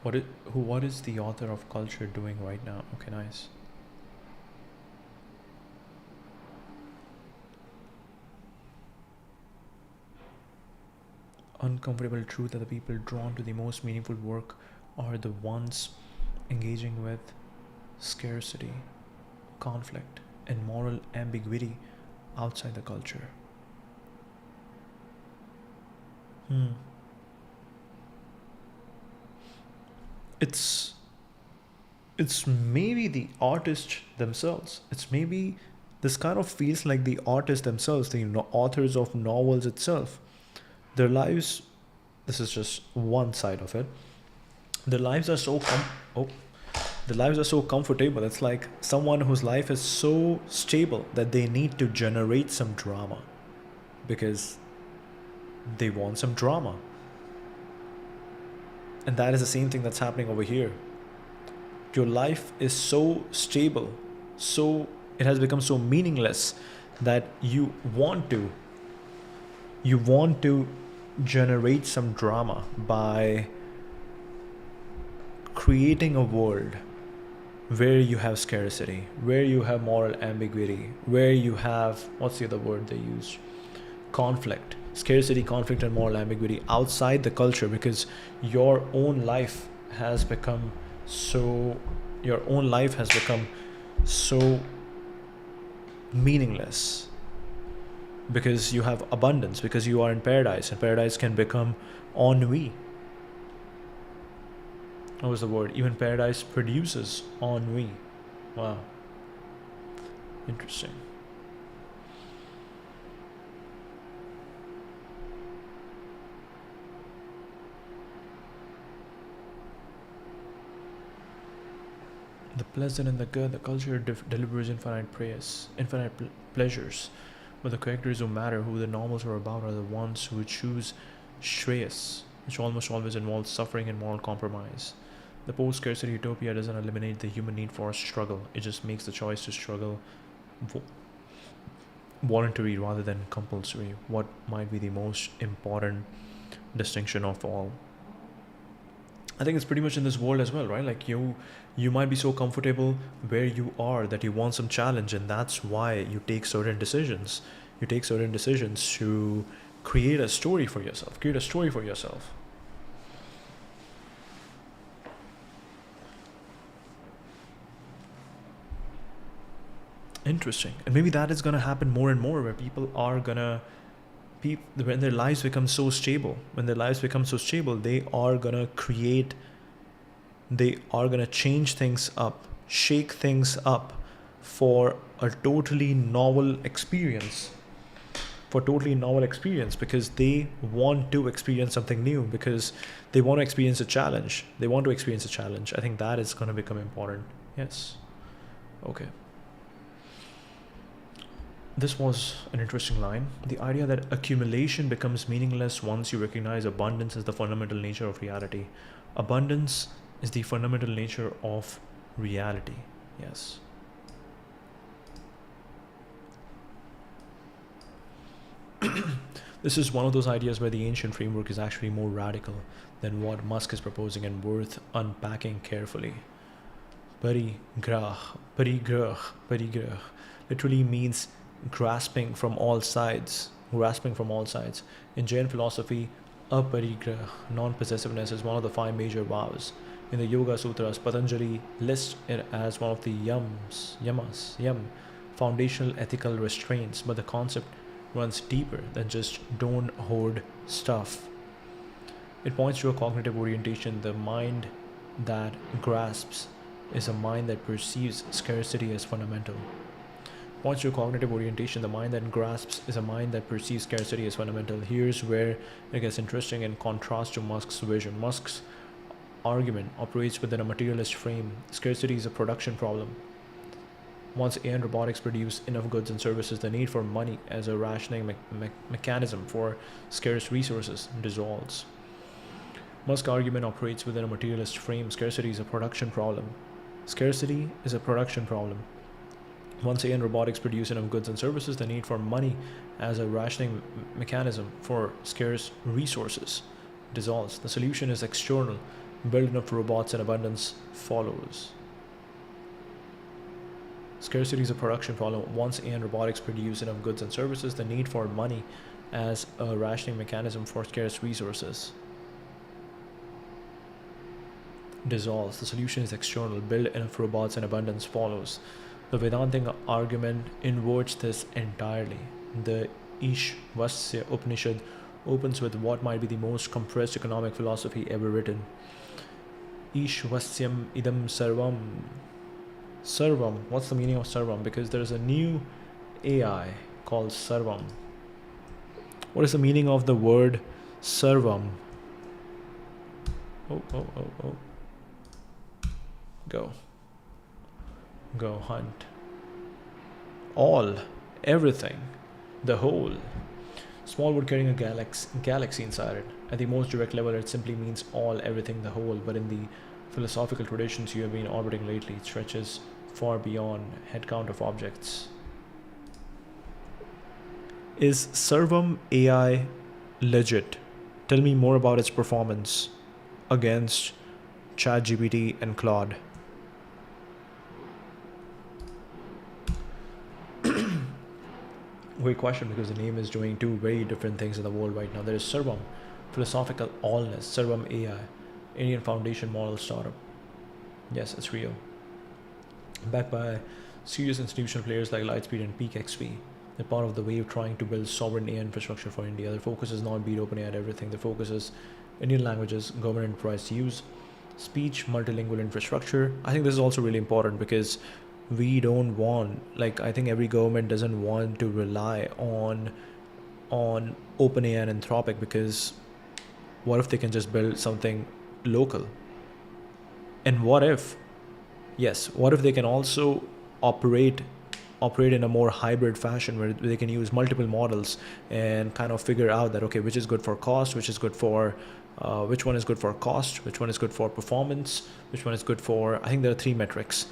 What is the author of Culture doing right now? Okay, nice. Uncomfortable truth that the people drawn to the most meaningful work are the ones engaging with scarcity, conflict, and moral ambiguity outside the culture. It's maybe the artists themselves. It's maybe this kind of feels like the artists themselves, the authors of novels itself. Their lives, this is just one side of it. Their lives are so their lives are so comfortable. It's like someone whose life is so stable that they need to generate some drama because they want some drama. And that is the same thing that's happening over here. Your life is so stable, so it has become so meaningless that you want to generate some drama by creating a world where you have scarcity, where you have moral ambiguity, where you have, what's the other word they use? Conflict. Scarcity, conflict, and moral ambiguity outside the culture, because your own life has become so meaningless because you have abundance, because you are in paradise, and paradise can become ennui. What was the word? Even paradise produces ennui. Wow. Interesting. The pleasant and the good, the culture delivers infinite praise, infinite pleasures. But the characters who matter, who the novels are about, are the ones who choose Shreyas, which almost always involves suffering and moral compromise. The post-scarcity utopia doesn't eliminate the human need for struggle. It just makes the choice to struggle voluntary rather than compulsory. What might be the most important distinction of all? I think it's pretty much in this world as well, right? Like you might be so comfortable where you are that you want some challenge, and that's why you take certain decisions. You take certain decisions to create a story for yourself. Interesting. And maybe that is going to happen more and more, where people are going to, when their lives become so stable, they are going to create, they are going to change things up, shake things up for a totally novel experience. Because they want to experience something new, because they want to experience a challenge. I think that is going to become important. Yes. Okay. This was an interesting line. The idea that accumulation becomes meaningless once you recognize abundance as the fundamental nature of reality. Abundance is the fundamental nature of reality. Yes. This is one of those ideas where the ancient framework is actually more radical than what Musk is proposing and worth unpacking carefully. Aparigraha literally means grasping from all sides. In Jain philosophy, Aparigraha, non-possessiveness, is one of the 5 major vows. In the Yoga Sutras, Patanjali lists it as one of the foundational ethical restraints, but the concept runs deeper than just don't hoard stuff. It points to a cognitive orientation. The mind that grasps is a mind that perceives scarcity as fundamental. The mind that grasps is a mind that perceives scarcity as fundamental. Here's where it gets interesting in contrast to Musk's vision. Musk's argument operates within a materialist frame. Scarcity is a production problem. Once AI and robotics produce enough goods and services, the need for money as a rationing mechanism for scarce resources dissolves. Musk's argument operates within a materialist frame. Scarcity is a production problem. Once AI and robotics produce enough goods and services, the need for money as a rationing mechanism for scarce resources dissolves. The solution is external. Build enough robots and abundance follows. Scarcity is a production problem. Once AI and robotics produce enough goods and services, the need for money as a rationing mechanism for scarce resources dissolves. The solution is external. Build enough robots and abundance follows. The Vedantic argument inverts this entirely. The Ishvasya Upanishad opens with what might be the most compressed economic philosophy ever written. Ishvasyam idam sarvam. Sarvam. What's the meaning of sarvam? Because there is a new AI called sarvam. What is the meaning of the word sarvam? Oh. Go hunt. All, everything, the whole. Small wood carrying a galaxy inside it. At the most direct level, it simply means all, everything, the whole. But in the philosophical traditions you have been orbiting lately, it stretches far beyond head count of objects. Is Sarvam AI legit? Tell me more about its performance against ChatGPT and Claude. Great question, because the name is doing 2 very different things in the world right now. There is Sarvam, philosophical allness. Sarvam AI, Indian foundation model startup. Yes, it's real. Backed by serious institutional players like Lightspeed and Peak XP. They're part of the wave trying to build sovereign AI infrastructure for India. Their focus is not beat OpenAI at everything. Their focus is Indian languages, government enterprise use, speech, multilingual infrastructure. I think this is also really important, because we don't want, I think every government doesn't want to rely on OpenAI and Anthropic, because what if they can just build something local? And what if they can also operate in a more hybrid fashion, where they can use multiple models and kind of figure out that, okay, which is good for cost, which one is good for cost, which one is good for performance, which one is good for, I think there are 3 metrics.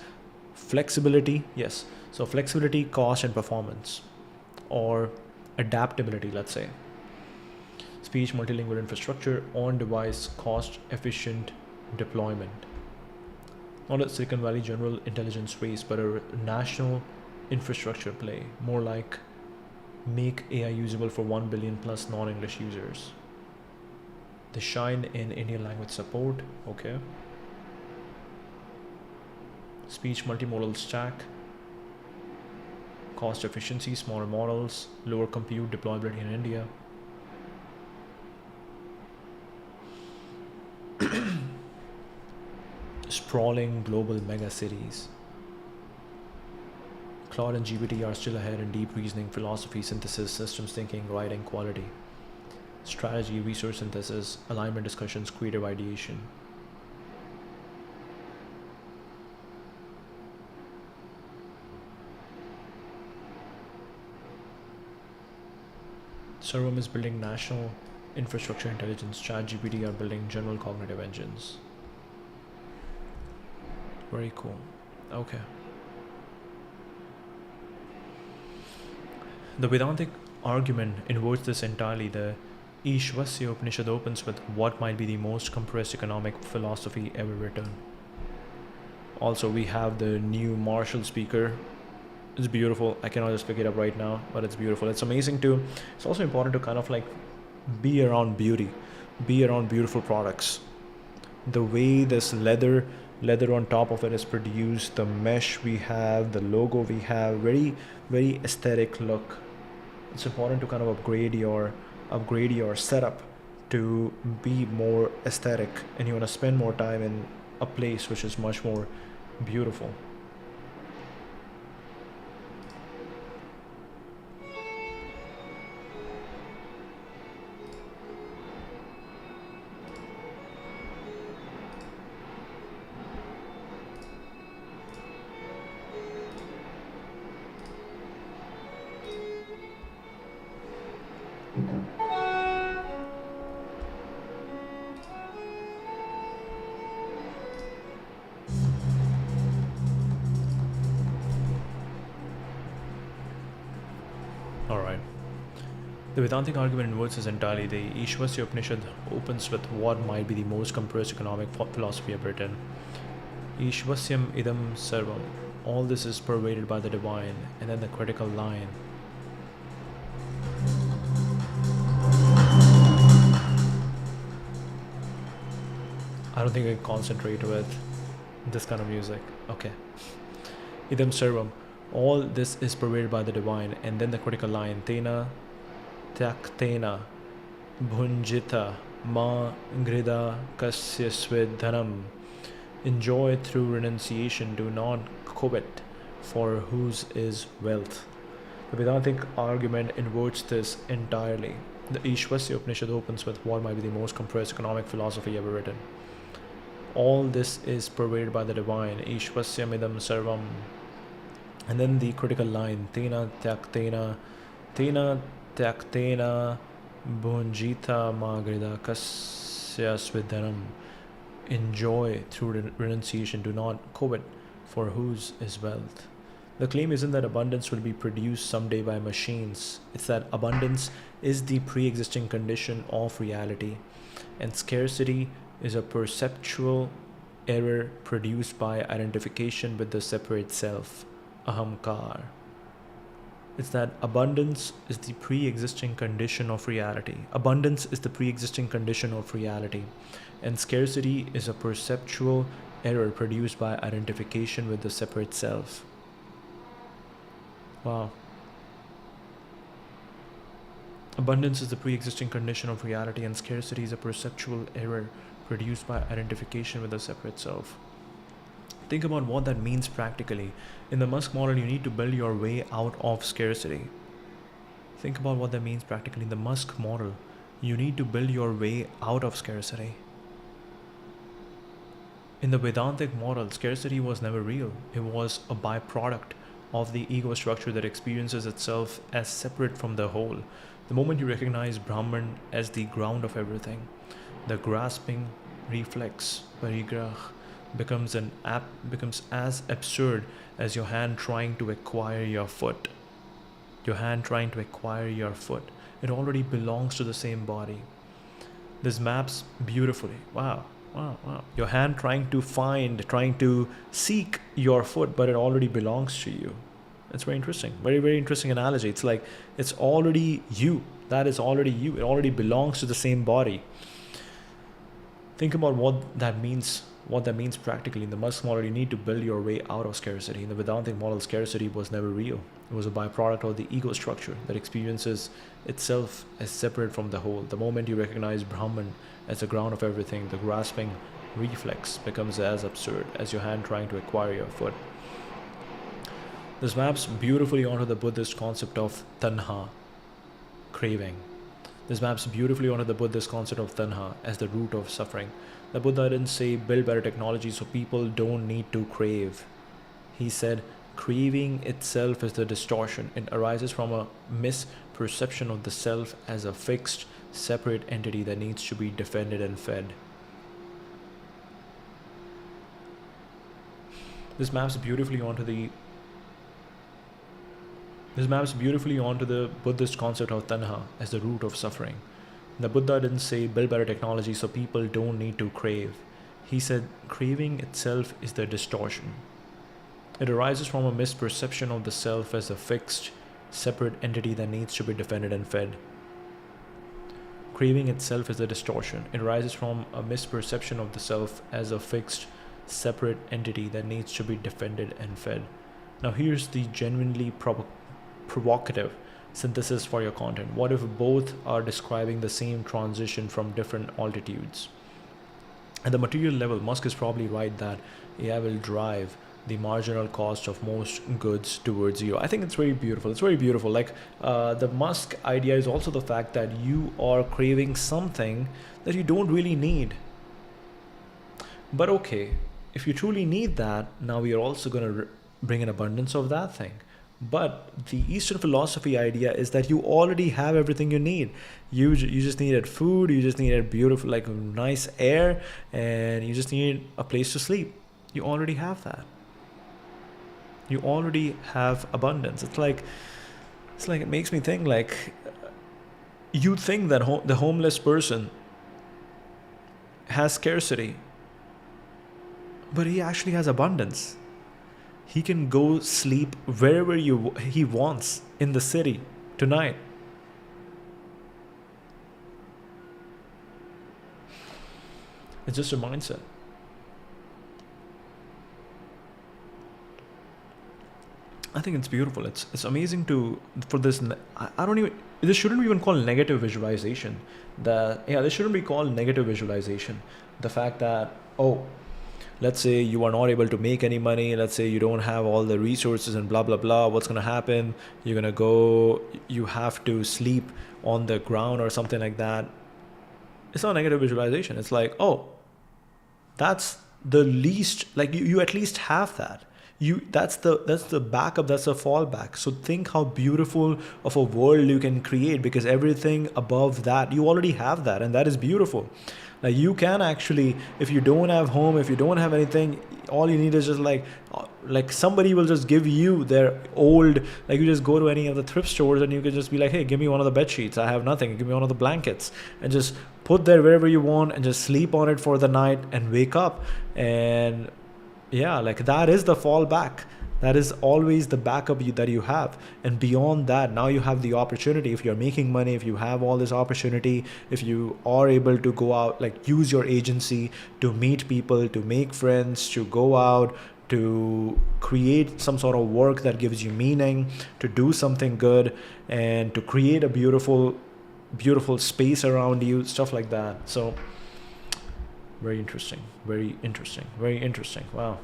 Flexibility, yes. So flexibility, cost, and performance, or adaptability, let's say. Speech, multilingual infrastructure, on-device, cost-efficient deployment. Not a Silicon Valley general intelligence race, but a national infrastructure play. More like make AI usable for 1 billion plus non-English users. They shine in Indian language support. Okay. Speech multimodal stack. cost efficiency, smaller models, lower compute, deployability in India. Sprawling global mega cities. Claude and GPT are still ahead in deep reasoning, philosophy, synthesis, systems thinking, writing, quality, strategy, research synthesis, alignment discussions, creative ideation. Servam is building national infrastructure intelligence. ChatGPT are building general cognitive engines. Very cool. Okay. The Vedantic argument inverts this entirely. The Ishvasya Upanishad opens with what might be the most compressed economic philosophy ever written. Also, we have the new Marshall speaker. It's beautiful. I cannot just pick it up right now, but it's beautiful. It's amazing too. It's also important to kind of like be around beauty, be around beautiful products. The way this leather on top of it is produced, the mesh we have, the logo we have, very, very aesthetic look. It's important to kind of upgrade your setup to be more aesthetic, and you want to spend more time in a place which is much more beautiful. Alright. The Vedantic argument inverts this entirely. The Ishvasya Upanishad opens with what might be the most compressed economic philosophy ever written. Ishvasyam idam sarvam. All this is pervaded by the divine. And then the critical line. I don't think I can concentrate with this kind of music. Okay. Idam sarvam. All this is pervaded by the divine. And then the critical line. Tena tyaktena bhunjita ma grida kasya svedhanam. Enjoy through renunciation, do not covet, for whose is wealth. The Vedantic argument inverts this entirely. The Ishvasya Upanishad opens with what might be the most compressed economic philosophy ever written. All this is pervaded by the divine. Ishvasyam idam sarvam. And then the critical line. Tena tyaktena bhunjita magrida kasya svidhanam. Enjoy through renunciation, do not covet, for whose is wealth. The claim isn't that abundance will be produced someday by machines. It's that abundance is the pre-existing condition of reality, and scarcity is a perceptual error produced by identification with the separate self, ahamkar. It's that abundance is the pre-existing condition of reality. Abundance is the pre-existing condition of reality, and scarcity is a perceptual error produced by identification with the separate self. Wow. Abundance is the pre-existing condition of reality, and scarcity is a perceptual error produced by identification with the separate self. Think about what that means practically. In the Musk model, you need to build your way out of scarcity. Think about what that means practically. In the Musk model, you need to build your way out of scarcity. In the Vedantic model, scarcity was never real. It was a byproduct of the ego structure that experiences itself as separate from the whole. The moment you recognize Brahman as the ground of everything, the grasping reflex, Aparigraha, becomes as absurd as your hand trying to acquire your foot. Your hand trying to acquire your foot. It already belongs to the same body. This maps beautifully. Wow. Your hand trying to seek your foot, but it already belongs to you. It's very interesting. Very, very interesting analogy. It's like it's already you. That is already you. It already belongs to the same body. Think about what that means what that means practically. In the Musk model, you need to build your way out of scarcity. In the Vedantic model, scarcity was never real. It was a byproduct of the ego structure that experiences itself as separate from the whole. The moment you recognize Brahman as the ground of everything, the grasping reflex becomes as absurd as your hand trying to acquire your foot. This maps beautifully onto the Buddhist concept of tanha, craving. This maps beautifully onto the Buddhist concept of tanha as the root of suffering. The Buddha didn't say build better technology so people don't need to crave. He said craving itself is the distortion. It arises from a misperception of the self as a fixed, separate entity that needs to be defended and fed. This maps beautifully onto the Buddhist concept of tanha as the root of suffering. The Buddha didn't say build better technology so people don't need to crave. He said craving itself is the distortion. It arises from a misperception of the self as a fixed, separate entity that needs to be defended and fed. Craving itself is the distortion. It arises from a misperception of the self as a fixed, separate entity that needs to be defended and fed. Now here's the genuinely provocative synthesis for your content. What if both are describing the same transition from different altitudes? At the material level, Musk is probably right that AI will drive the marginal cost of most goods towards zero. I think it's very beautiful. It's very beautiful. Like the Musk idea is also the fact that you are craving something that you don't really need. But okay, if you truly need that, now we are also going to bring an abundance of that thing. But the Eastern philosophy idea is that you already have everything you need. You just needed food, you just needed beautiful, like nice air, and you just need a place to sleep. You already have that. You already have abundance. It's like it makes me think like you think that the homeless person has scarcity, but he actually has abundance. He can go sleep wherever he wants in the city tonight. It's just a mindset. I think it's beautiful. It's amazing for this. This shouldn't even call negative visualization. This shouldn't be called negative visualization. The fact that, let's say you are not able to make any money. Let's say you don't have all the resources and blah, blah, blah. What's going to happen? You have to sleep on the ground or something like that. It's not negative visualization. It's like, that's the least, like you at least have that. That's the backup, that's the fallback. So think how beautiful of a world you can create, because everything above that, you already have that, and that is beautiful. Like you can actually, if you don't have home, if you don't have anything, all you need is just like somebody will just give you their old, like you just go to any of the thrift stores and you can just be like, hey, give me one of the bed sheets. I have nothing. Give me one of the blankets, and just put there wherever you want and just sleep on it for the night and wake up. And like that is the fallback. That is always the backup that you have. And beyond that, now you have the opportunity. If you're making money, if you have all this opportunity, if you are able to go out, like use your agency to meet people, to make friends, to go out, to create some sort of work that gives you meaning, to do something good, and to create a beautiful space around you, stuff like that. So very interesting. Wow.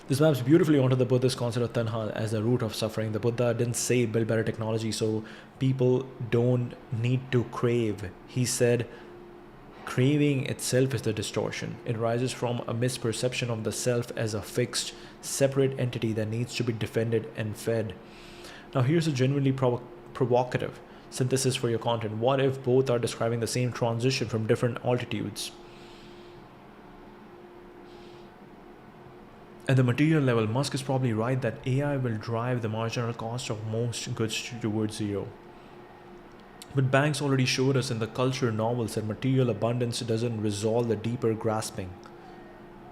This maps beautifully onto the Buddhist concept of tanha as the root of suffering. The Buddha didn't say build better technology so people don't need to crave. He said craving itself is the distortion. It arises from a misperception of the self as a fixed, separate entity that needs to be defended and fed. Now here's a genuinely provocative synthesis for your content. What if both are describing the same transition from different altitudes? At the material level, Musk is probably right that AI will drive the marginal cost of most goods towards zero. But Banks already showed us in the culture novels that material abundance doesn't resolve the deeper grasping.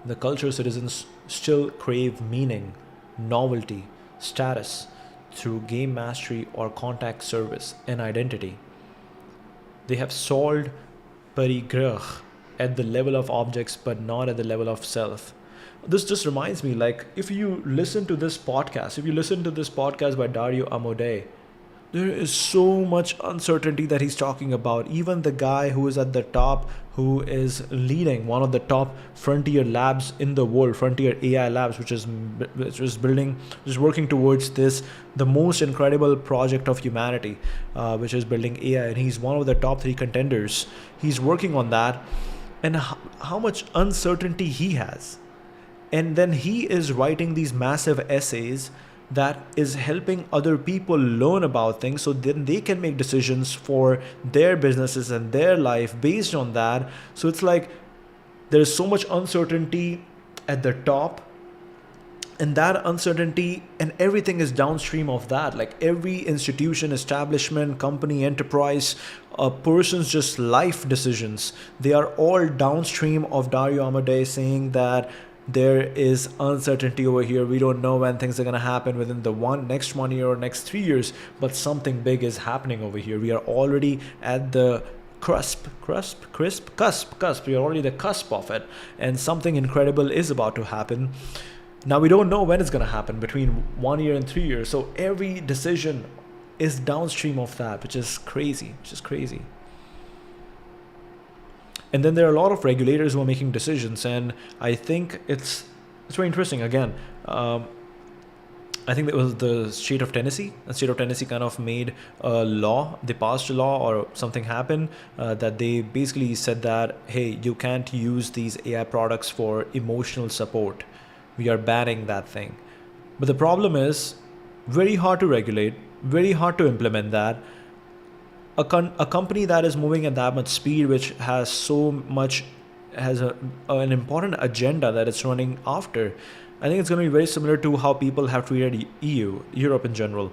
The culture citizens still crave meaning, novelty, status through game mastery or contact service and identity. They have solved Aparigraha, at the level of objects, but not at the level of self. This just reminds me, like, if you listen to this podcast by Dario Amodei, there is so much uncertainty that he's talking about. Even the guy who is at the top, who is leading one of the top frontier labs in the world, frontier AI labs, which is working towards this, the most incredible project of humanity, which is building AI, and he's one of the top 3 contenders. He's working on that, and how much uncertainty he has. And then he is writing these massive essays that is helping other people learn about things, so then they can make decisions for their businesses and their life based on that. So it's like there's so much uncertainty at the top, and that uncertainty and everything is downstream of that. Like every institution, establishment, company, enterprise, a person's just life decisions, they are all downstream of Dario Amodei saying that there is uncertainty over here. We don't know when things are going to happen within the next 1 year or next 3 years, but something big is happening over here. We are already at the cusp. We are already the cusp of it, and something incredible is about to happen. Now we don't know when it's going to happen, between 1 year and 3 years. So every decision is downstream of that, which is crazy. And then there are a lot of regulators who are making decisions, and I think it's very interesting. Again, I think it was the state of Tennessee. The state of Tennessee kind of made a law. They passed a law, or something happened, that they basically said that, hey, you can't use these AI products for emotional support. We are banning that thing. But the problem is very hard to regulate, very hard to implement that. A company that is moving at that much speed, which has an important agenda that it's running after, I think it's going to be very similar to how people have treated Europe in general,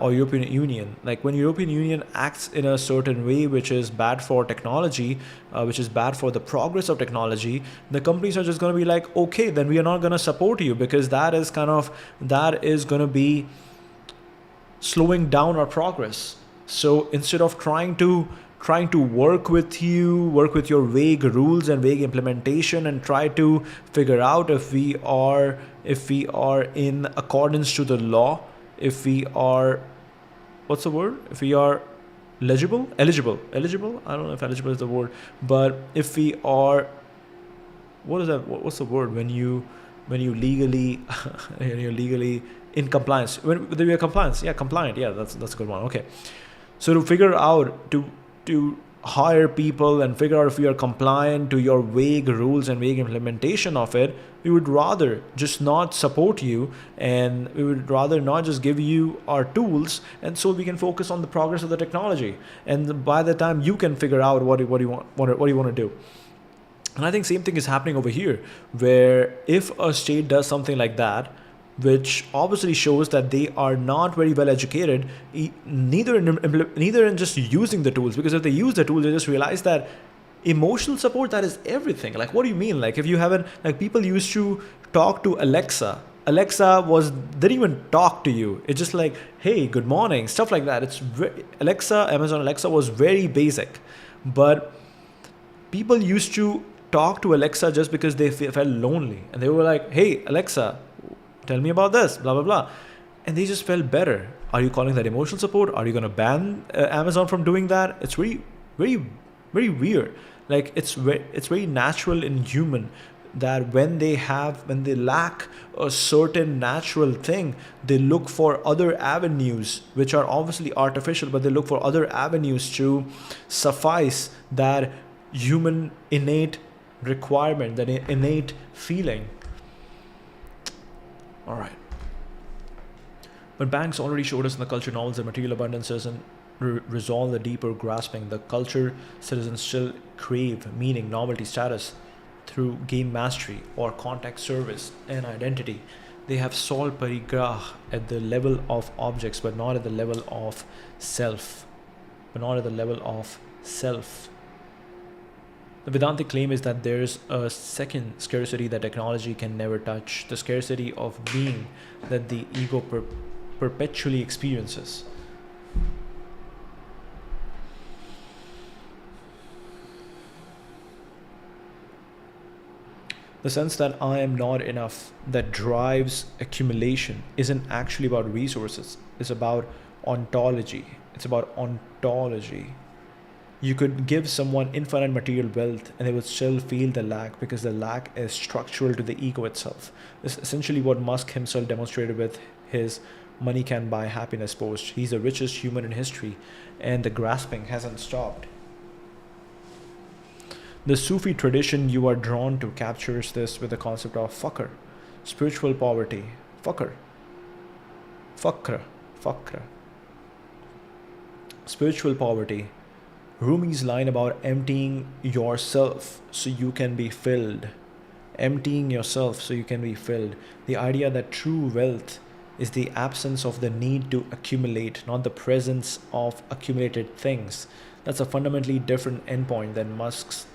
or European Union. Like when European Union acts in a certain way, which is bad for technology, which is bad for the progress of technology, the companies are just going to be like, okay, then we are not going to support you, because that is going to be slowing down our progress. So instead of trying to work with your vague rules and vague implementation, and try to figure out if we are in accordance to the law, if we are, what's the word? If we are eligible. I don't know if eligible is the word, but if we are, what is that? What's the word when you legally you're legally in compliance? When we are compliance, compliant. Yeah, that's a good one. Okay. So to figure out, to hire people and figure out if we are compliant to your vague rules and vague implementation of it, we would rather just not support you, and we would rather not just give you our tools, and so we can focus on the progress of the technology. And by the time you can figure out what you want to do. And I think same thing is happening over here, where if a state does something like that, which obviously shows that they are not very well educated, neither in just using the tools, because if they use the tools, they just realize that emotional support, that is everything. Like, what do you mean? Like, if you haven't, like, people used to talk to Alexa. Didn't even talk to you. It's just like, hey, good morning, stuff like that. Amazon Alexa was very basic, but people used to talk to Alexa just because they felt lonely, and they were like, hey, Alexa, tell me about this, blah, blah, blah. And they just felt better. Are you calling that emotional support? Are you going to ban Amazon from doing that? It's very, very, very weird. Like, it's very natural and human that when they lack a certain natural thing, they look for other avenues, which are obviously artificial, but they look for other avenues to suffice that human innate requirement, that innate feeling. All right. But Banks already showed us in the culture novels that material abundance doesn't resolve the deeper grasping. The culture citizens still crave meaning, novelty, status through game mastery or contact service and identity. They have solved Aparigraha at the level of objects, but not at the level of self. The Vedantic claim is that there's a second scarcity that technology can never touch, the scarcity of being that the ego perpetually experiences. The sense that I am not enough that drives accumulation isn't actually about resources. It's about ontology. It's about ontology. You could give someone infinite material wealth and they would still feel the lack because the lack is structural to the ego itself. This is essentially what Musk himself demonstrated with his money can buy happiness post. He's the richest human in history and the grasping hasn't stopped. The Sufi tradition you are drawn to captures this with the concept of fakr, spiritual poverty. Fakr. Fakra. Fakra. Spiritual poverty. Rumi's line about emptying yourself so you can be filled. Emptying yourself so you can be filled. The idea that true wealth is the absence of the need to accumulate, not the presence of accumulated things. That's a fundamentally different endpoint than Musk's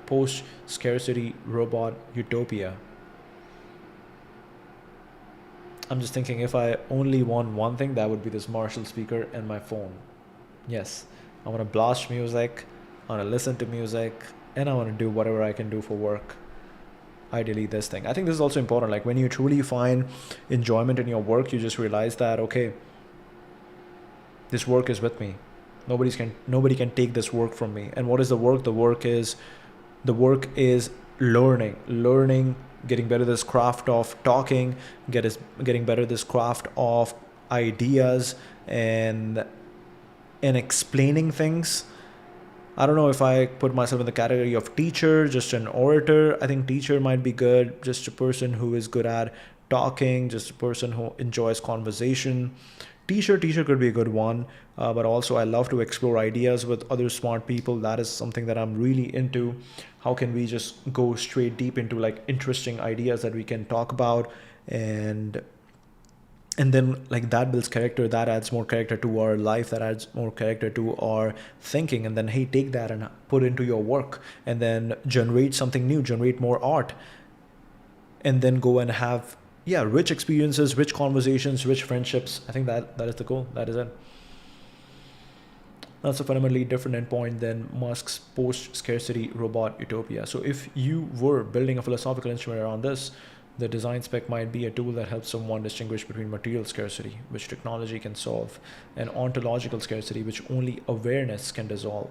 post-scarcity robot utopia. I'm just thinking if I only want one thing, that would be this Marshall speaker and my phone. Yes, I want to blast music, I want to listen to music, and I want to do whatever I can do for work. Ideally this thing. I think this is also important. Like when you truly find enjoyment in your work, you just realize that, okay, this work is with me. Nobody can take this work from me. And what is the work? The work is learning, getting better at this craft of talking, getting better at this craft of ideas and explaining things. I don't know if I put myself in the category of teacher, just an orator. I think teacher might be good, just a person who is good at talking, just a person who enjoys conversation. Teacher could be a good one, but also I love to explore ideas with other smart people. That is something that I'm really into. How can we just go straight deep into like interesting ideas that we can talk about, and then like that builds character, that adds more character to our life, that adds more character to our thinking, and then hey, take that and put it into your work and then generate something new, generate more art, and then go and have rich experiences, rich conversations, rich friendships. I think that is the goal. That is it. That's a fundamentally different endpoint than Musk's post-scarcity robot utopia. So if you were building a philosophical instrument around this, the design spec might be a tool that helps someone distinguish between material scarcity, which technology can solve, and ontological scarcity, which only awareness can dissolve.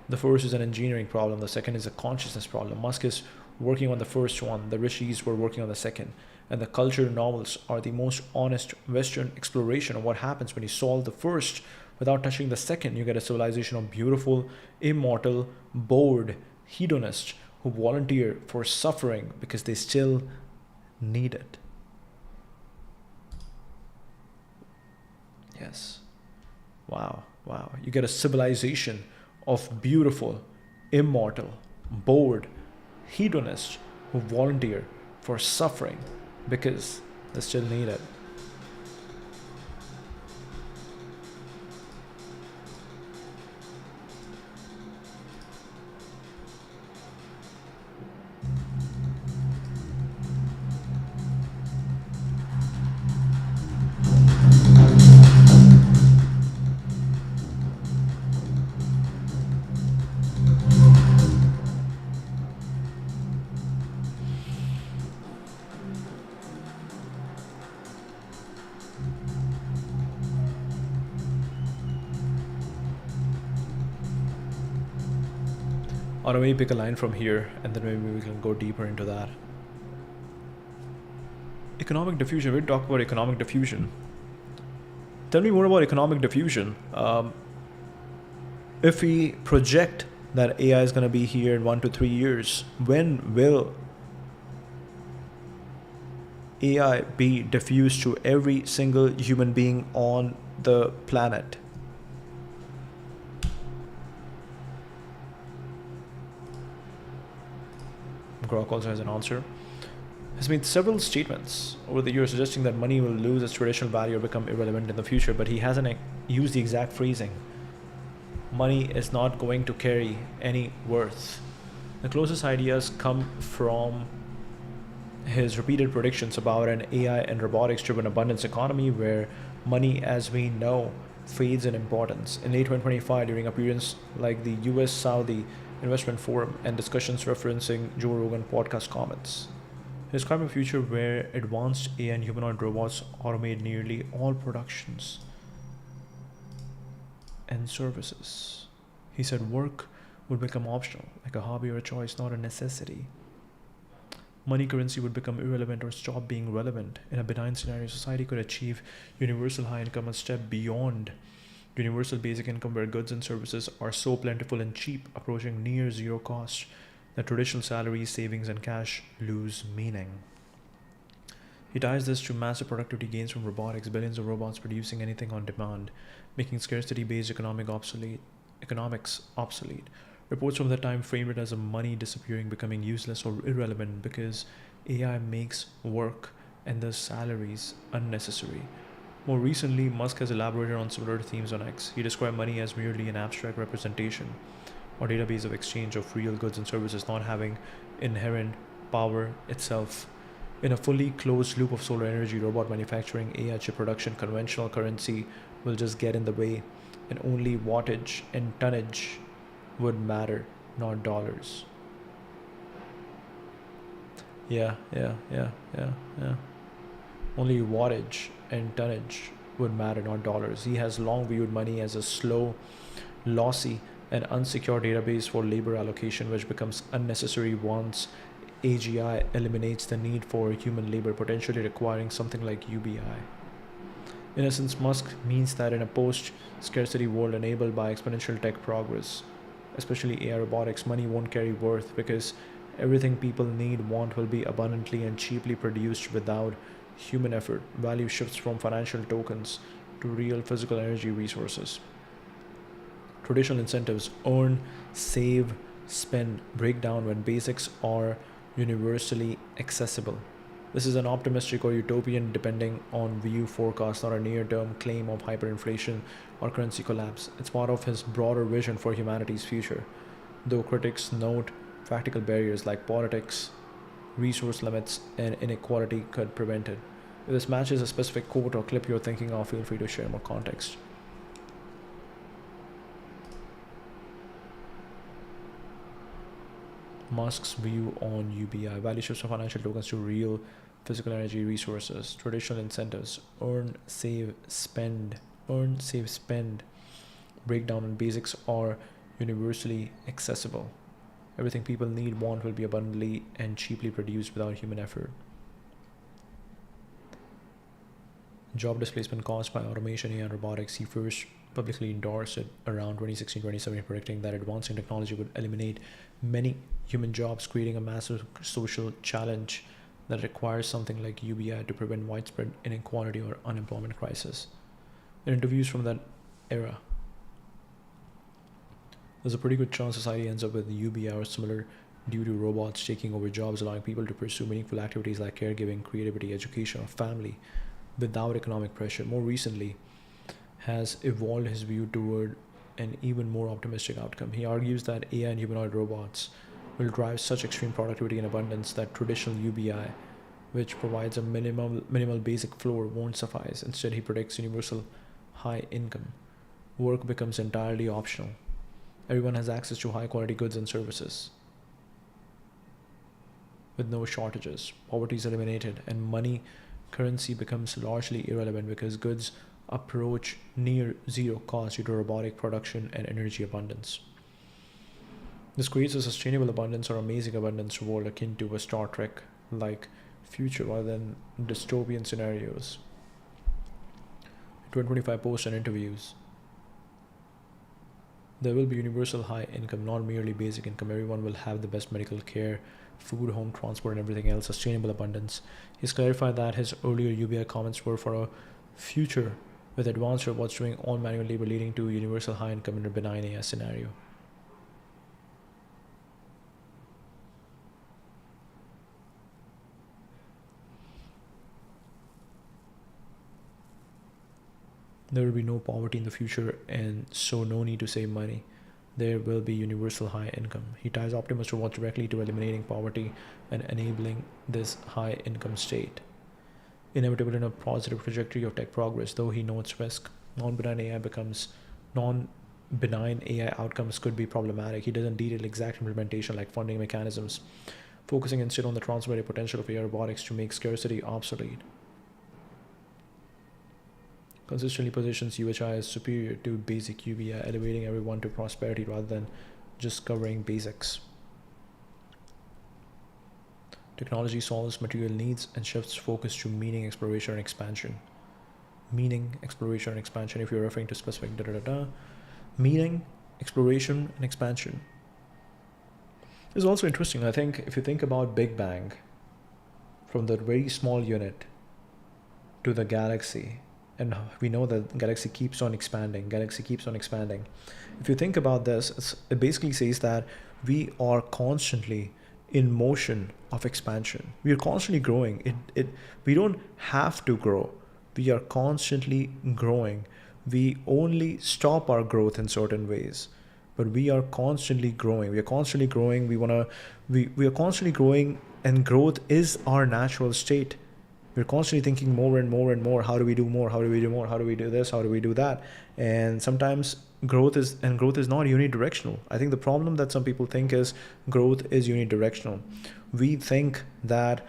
The first is an engineering problem. The second is a consciousness problem. Musk is working on the first one. The rishis were working on the second. And the culture novels are the most honest Western exploration of what happens when you solve the first without touching the second. You get a civilization of beautiful, immortal, bored hedonists who volunteer for suffering because they still need it. Yes. Wow. You get a civilization of beautiful, immortal, bored hedonists who volunteer for suffering because they still need it. Or maybe pick a line from here and then maybe we can go deeper into that. Economic diffusion. We talk about economic diffusion. Tell me more about economic diffusion. If we project that AI is going to be here in 1 to 3 years, when will AI be diffused to every single human being on the planet? Grok also has an answer. Has made several statements over the years suggesting that money will lose its traditional value or become irrelevant in the future, but he hasn't used the exact phrasing. Money is not going to carry any worth. The closest ideas come from his repeated predictions about an AI and robotics-driven abundance economy where money as we know fades in importance. In late 2025, during appearances like the US Saudi Investment Forum and discussions referencing Joe Rogan podcast comments. Describe a future where advanced AI and humanoid robots automate nearly all productions and services. He said work would become optional, like a hobby or a choice, not a necessity. Money currency would become irrelevant or stop being relevant. In a benign scenario, society could achieve universal high income, a step beyond universal basic income, where goods and services are so plentiful and cheap, approaching near zero cost, that traditional salaries, savings, and cash lose meaning. He ties this to massive productivity gains from robotics, billions of robots producing anything on demand, making scarcity-based economics obsolete. Reports from that time framed it as a money disappearing, becoming useless or irrelevant because AI makes work and thus salaries unnecessary. More recently, Musk has elaborated on similar themes on X. He described money as merely an abstract representation or database of exchange of real goods and services, not having inherent power itself. In a fully closed loop of solar energy, robot manufacturing, AI chip production, conventional currency will just get in the way, and only wattage and tonnage would matter, not dollars. Yeah. Only wattage and tonnage would matter, not dollars. He has long viewed money as a slow, lossy, and unsecure database for labor allocation, which becomes unnecessary once AGI eliminates the need for human labor, potentially requiring something like UBI. In essence, Musk means that in a post-scarcity world enabled by exponential tech progress, especially AI robotics, money won't carry worth because everything people want will be abundantly and cheaply produced without human effort. Value shifts from financial tokens to real physical energy resources. Traditional incentives, earn, save, spend, break down when basics are universally accessible. This is an optimistic or utopian depending on view forecast, not a near-term claim of hyperinflation or currency collapse. It's part of his broader vision for humanity's future, though critics note practical barriers like politics, resource limits, and inequality could prevent it. If this matches a specific quote or clip you're thinking of, feel free to share more context. Musk's view on UBI, value shifts from financial tokens to real physical energy resources. Traditional incentives, earn, save, spend, breakdown and basics are universally accessible. Everything people want will be abundantly and cheaply produced without human effort. Job displacement caused by automation, AI, and robotics. He first publicly endorsed it around 2016-2017, predicting that advancing technology would eliminate many human jobs, creating a massive social challenge that requires something like UBI to prevent widespread inequality or unemployment crisis. In interviews from that era, there's a pretty good chance society ends up with UBI or similar due to robots taking over jobs, allowing people to pursue meaningful activities like caregiving, creativity, education, or family without economic pressure. More recently, has evolved his view toward an even more optimistic outcome. He argues that AI and humanoid robots will drive such extreme productivity and abundance that traditional UBI, which provides a minimal basic floor, won't suffice. Instead, he predicts universal high income. Work becomes entirely optional. Everyone has access to high quality goods and services with no shortages. Poverty is eliminated, and money currency becomes largely irrelevant because goods approach near zero cost due to robotic production and energy abundance. This creates a sustainable abundance or amazing abundance world akin to a Star Trek like future rather than dystopian scenarios. 2025 posts and interviews. There will be universal high income, not merely basic income. Everyone will have the best medical care, food, home, transport, and everything else, sustainable abundance. He's clarified that his earlier UBI comments were for a future with advanced robots doing all manual labor, leading to universal high income in a benign AI scenario. There will be no poverty in the future, and so no need to save money. There will be universal high income. He ties optimist robots directly to eliminating poverty and enabling this high income state. Inevitable in a positive trajectory of tech progress, though he notes risk. Non-benign AI outcomes could be problematic. He doesn't detail exact implementation like funding mechanisms, focusing instead on the transformative potential of AI robotics to make scarcity obsolete. Consistently positions UHI as superior to basic UBI, elevating everyone to prosperity rather than just covering basics. Technology solves material needs and shifts focus to meaning, exploration, and expansion. Meaning, exploration, and expansion, if you're referring to specific meaning, exploration, and expansion. This is also interesting. I think if you think about Big Bang, from the very small unit to the galaxy, and we know that the galaxy keeps on expanding. If you think about this, it basically says that we are constantly in motion of expansion. We are constantly growing. We don't have to grow. We are constantly growing. We only stop our growth in certain ways, but we are constantly growing. We are constantly growing. We are constantly growing, and growth is our natural state. We're constantly thinking more and more and more. How do we do more? How do we do more? How do we do this? How do we do that? And sometimes growth is not unidirectional. I think the problem that some people think is growth is unidirectional. We think that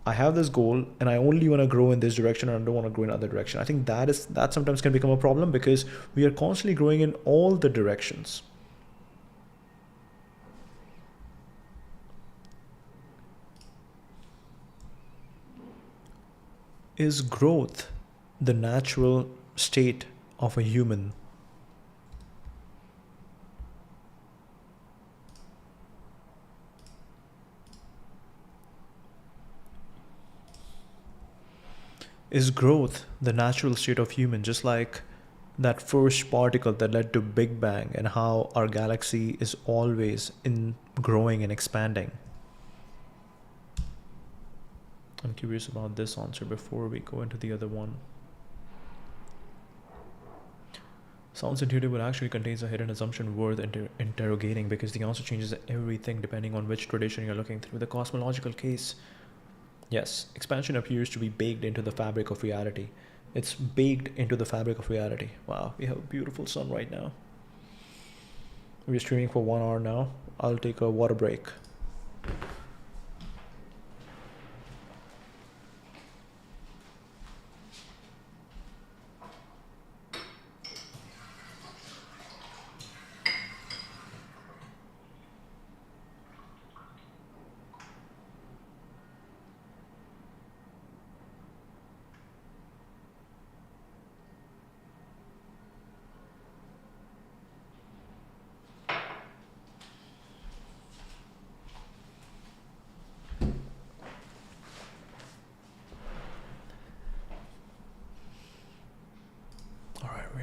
I have this goal and I only want to grow in this direction, and I don't want to grow in other direction. I think that sometimes can become a problem because we are constantly growing in all the directions. Is growth the natural state of a human? Is growth the natural state of human, just like that first particle that led to Big Bang, and how our galaxy is always in growing and expanding? I'm curious about this answer before we go into the other one. Sounds intuitive, but actually contains a hidden assumption worth interrogating, because the answer changes everything depending on which tradition you're looking through. The cosmological case. Yes, expansion appears to be baked into the fabric of reality. It's baked into the fabric of reality. Wow, we have a beautiful sun right now. We're streaming for 1 hour now. I'll take a water break.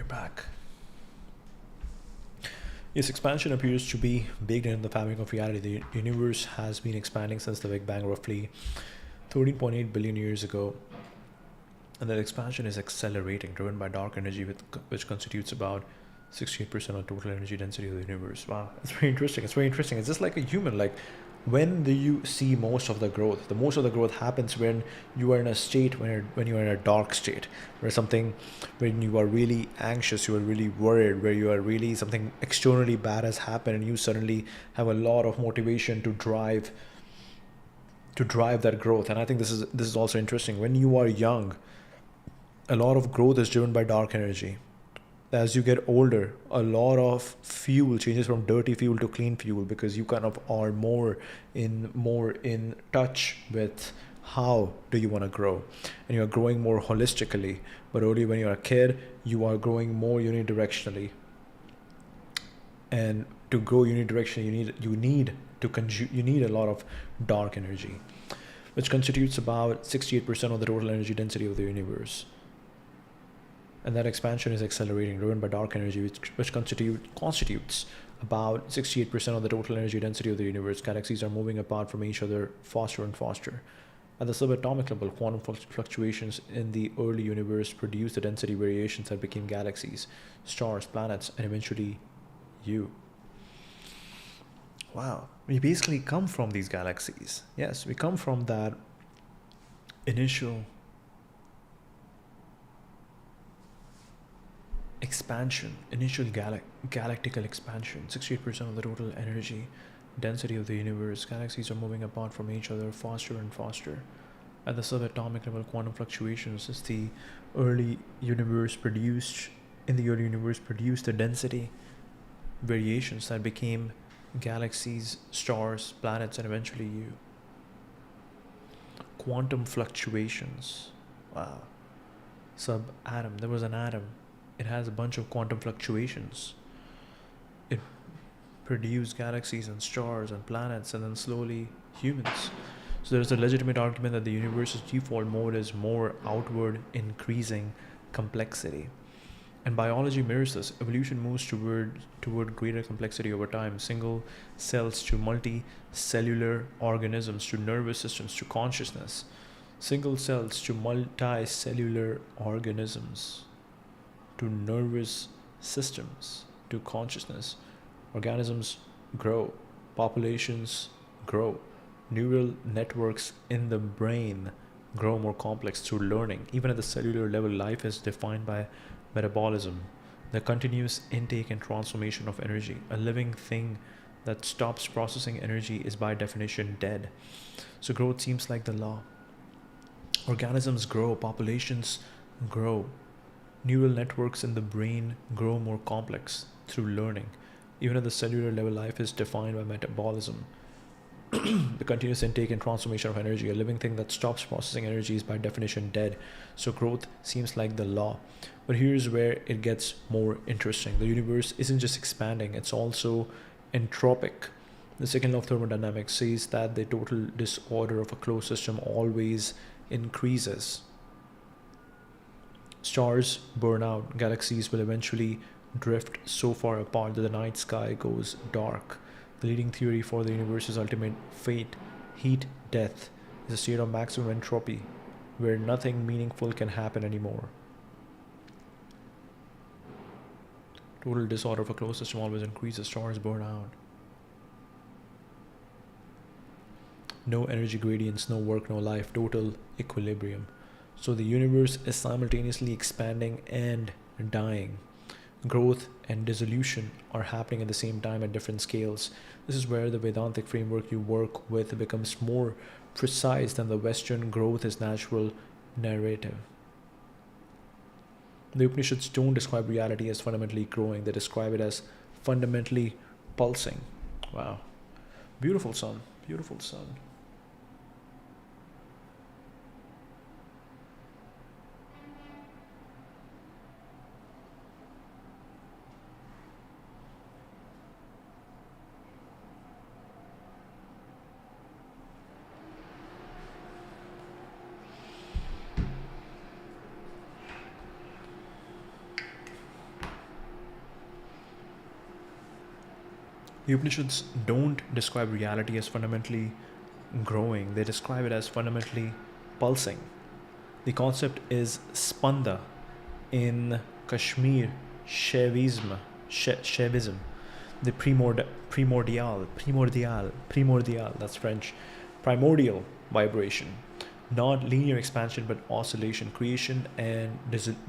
Back. Yes, expansion appears to be baked into the fabric of reality. The universe has been expanding since the Big Bang, roughly 13.8 billion years ago, and that expansion is accelerating, driven by dark energy, which constitutes about 68% of total energy density of the universe. Wow, it's very interesting. It's just like a human. Like, when do you see most of the growth? The most of the growth happens when you are in a state, when you are in a dark state, when you are really anxious, you are really worried, where you are really, something externally bad has happened, and you suddenly have a lot of motivation to drive that growth. And I think this is also interesting. When you are young, a lot of growth is driven by dark energy. As you get older, a lot of fuel changes from dirty fuel to clean fuel, because you kind of are more in touch with how do you want to grow, and you're growing more holistically. But only when you're a kid, you are growing more unidirectionally. And to grow unidirectionally, you need a lot of dark energy, which constitutes about 68% of the total energy density of the universe. And that expansion is accelerating, driven by dark energy, which constitutes about 68% of the total energy density of the universe. Galaxies are moving apart from each other faster and faster. At the subatomic level, quantum fluctuations in the early universe produced the density variations that became galaxies, stars, planets, and eventually you. Wow, we basically come from these galaxies. Yes, we come from that initial expansion, initial galactical expansion. 68% of the total energy density of the universe. Galaxies are moving apart from each other faster and faster. At the subatomic level, quantum fluctuations as the early universe produced the density variations that became galaxies, stars, planets, and eventually you. Quantum fluctuations. Wow. Subatom. There was an atom. It has a bunch of quantum fluctuations. It produced galaxies and stars and planets and then slowly humans. So there's a legitimate argument that the universe's default mode is more outward, increasing complexity. And biology mirrors this. Evolution moves toward greater complexity over time. Single cells to multicellular organisms to nervous systems to consciousness. Single cells to multicellular organisms to nervous systems to consciousness. Organisms grow. Populations grow. Neural networks in the brain grow more complex through learning. Even at the cellular level, life is defined by metabolism, the continuous intake and transformation of energy. A living thing that stops processing energy is by definition dead. So growth seems like the law. Organisms grow, populations grow. Neural networks in the brain grow more complex through learning. Even at the cellular level, life is defined by metabolism. The continuous intake and transformation of energy. A living thing that stops processing energy is by definition dead. So growth seems like the law. But here's where it gets more interesting. The universe isn't just expanding, it's also entropic. The second law of thermodynamics says that the total disorder of a closed system always increases. Stars burn out. Galaxies will eventually drift so far apart that the night sky goes dark. The leading theory for the universe's ultimate fate, heat death, is a state of maximum entropy where nothing meaningful can happen anymore. Total disorder of a closed system always increases. Stars burn out. No energy gradients, no work, no life. Total equilibrium. So the universe is simultaneously expanding and dying. Growth and dissolution are happening at the same time at different scales. This is where the Vedantic framework you work with becomes more precise than the Western growth is natural narrative. The Upanishads don't describe reality as fundamentally growing, they describe it as fundamentally pulsing. Wow. Beautiful son. Beautiful son. The Upanishads don't describe reality as fundamentally growing, they describe it as fundamentally pulsing. The concept is spanda in Kashmir Shaivism, the primordial, that's French, primordial vibration, not linear expansion but oscillation, creation and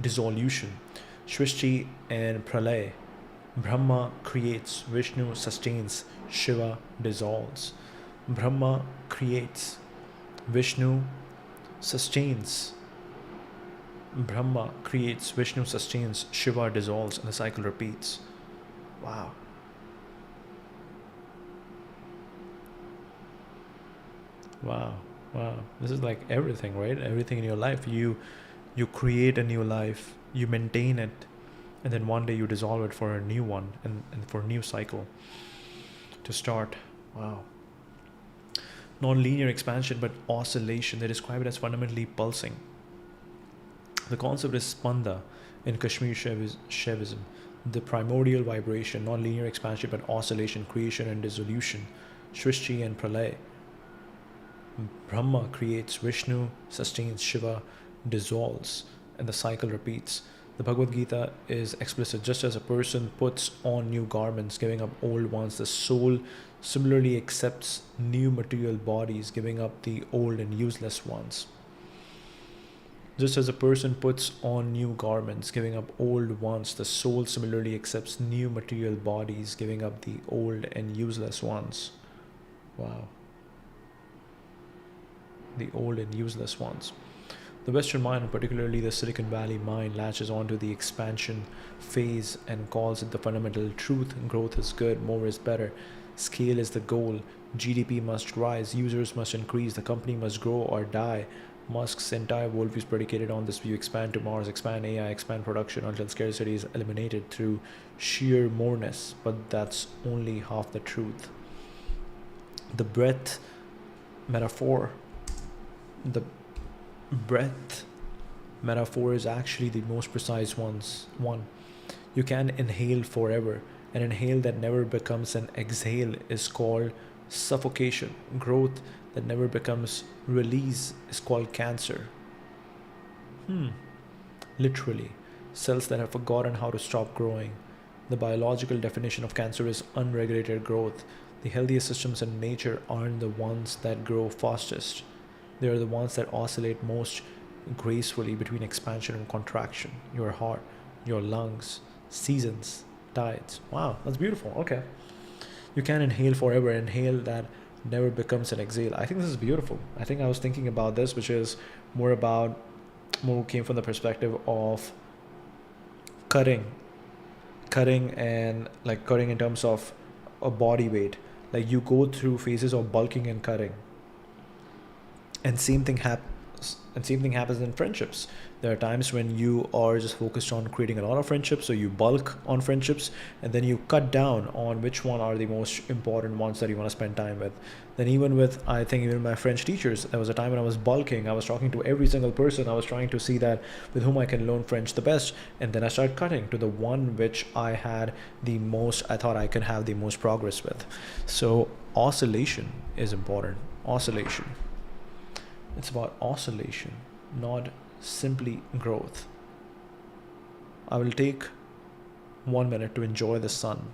dissolution, Shrishti and Pralay. Brahma creates, Vishnu sustains, Shiva dissolves. Brahma creates, Vishnu sustains. Brahma creates, Vishnu sustains, Shiva dissolves, and the cycle repeats. Wow. Wow. Wow. This is like everything, right? Everything in your life. You create a new life, you maintain it, and then one day you dissolve it for a new one and for a new cycle to start. Wow. Non-linear expansion but oscillation. They describe it as fundamentally pulsing. The concept is spanda in Kashmir Shaivism. The primordial vibration, non-linear expansion but oscillation, creation and dissolution, Shrishti and Pralay. Brahma creates, Vishnu sustains, Shiva dissolves, and the cycle repeats. The Bhagavad Gita is explicit. Just as a person puts on new garments, giving up old ones, the soul similarly accepts new material bodies, giving up the old and useless ones. Just as a person puts on new garments, giving up old ones, the soul similarly accepts new material bodies, giving up the old and useless ones. Wow. The old and useless ones. The Western mind, and particularly the Silicon Valley mind, latches onto the expansion phase and calls it the fundamental truth. Growth is good, more is better. Scale is the goal. GDP must rise, users must increase, the company must grow or die. Musk's entire worldview is predicated on this view: expand to Mars, expand AI, expand production until scarcity is eliminated through sheer moreness. But that's only half the truth. The breath metaphor, the breath metaphor is actually the most precise one. You can inhale forever. An inhale that never becomes an exhale is called suffocation. Growth that never becomes release is called cancer. Literally, cells that have forgotten how to stop growing. The biological definition of cancer is unregulated growth. The healthiest systems in nature aren't the ones that grow fastest. They are the ones that oscillate most gracefully between expansion and contraction. Your heart, your lungs, seasons, tides. Wow, that's beautiful. Okay. You can inhale forever, inhale that never becomes an exhale. I think this is beautiful. I think I was thinking about this, which is more came from the perspective of cutting and like cutting in terms of a body weight. Like you go through phases of bulking and cutting. And same thing happens in friendships. There are times when you are just focused on creating a lot of friendships, so you bulk on friendships, and then you cut down on which one are the most important ones that you want to spend time with. Then even my French teachers, there was a time when I was bulking. I was talking to every single person. I was trying to see that with whom I can learn French the best, and then I started cutting to the one which I thought I could have the most progress with. So oscillation is important. Oscillation. It's about oscillation, not simply growth. I will take 1 minute to enjoy the sun.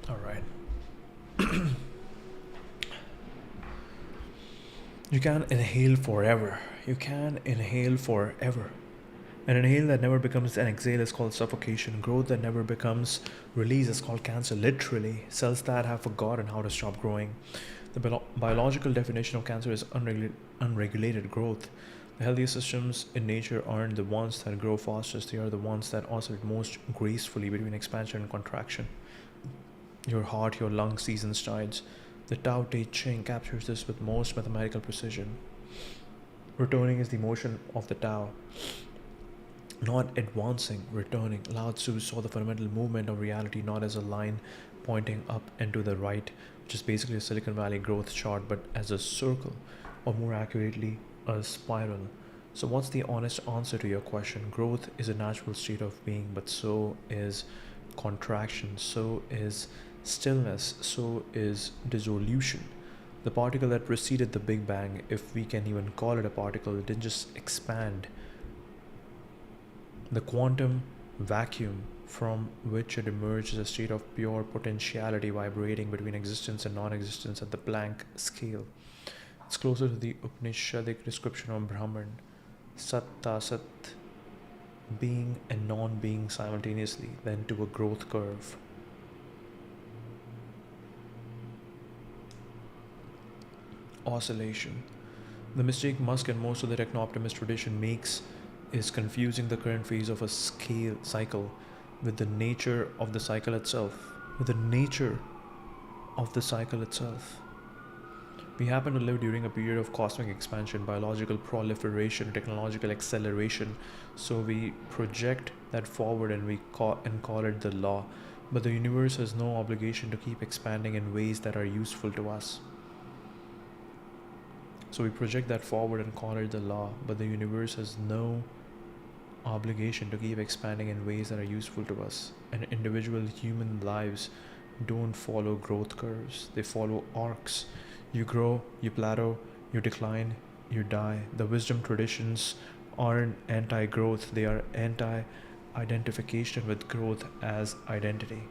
All right. You can inhale forever. You can inhale forever. An inhale that never becomes an exhale is called suffocation. Growth that never becomes release is called cancer. Literally, cells that have forgotten how to stop growing. The biological definition of cancer is unregulated growth. The healthiest systems in nature aren't the ones that grow fastest, they are the ones that oscillate most gracefully between expansion and contraction. Your heart, your lungs, seasons, tides. The Tao Te Ching captures this with most mathematical precision. Returning is the motion of the Tao, not advancing, returning. Lao Tzu saw the fundamental movement of reality not as a line pointing up and to the right, which is basically a Silicon Valley growth chart, but as a circle, or more accurately, a spiral. So, what's the honest answer to your question? Growth is a natural state of being, but so is contraction, so is stillness, so is dissolution. The particle that preceded the Big Bang, if we can even call it a particle, it didn't just expand. The quantum vacuum from which it emerged is a state of pure potentiality vibrating between existence and non-existence at the Planck scale. It's closer to the Upanishadic description of Brahman, Sat Sat, being and non-being simultaneously, than to a growth curve. Oscillation. The mistake Musk and most of the techno-optimist tradition makes is confusing the current phase of a scale cycle with the nature of the cycle itself. We happen to live during a period of cosmic expansion, biological proliferation, technological acceleration. So we project that forward and call it the law. But the universe has no obligation to keep expanding in ways that are useful to us. So we project that forward and call it the law, but the universe has no obligation to keep expanding in ways that are useful to us. And individual human lives don't follow growth curves, they follow arcs. You grow, you plateau, you decline, you die. The wisdom traditions aren't anti-growth, they are anti-identification with growth as identity.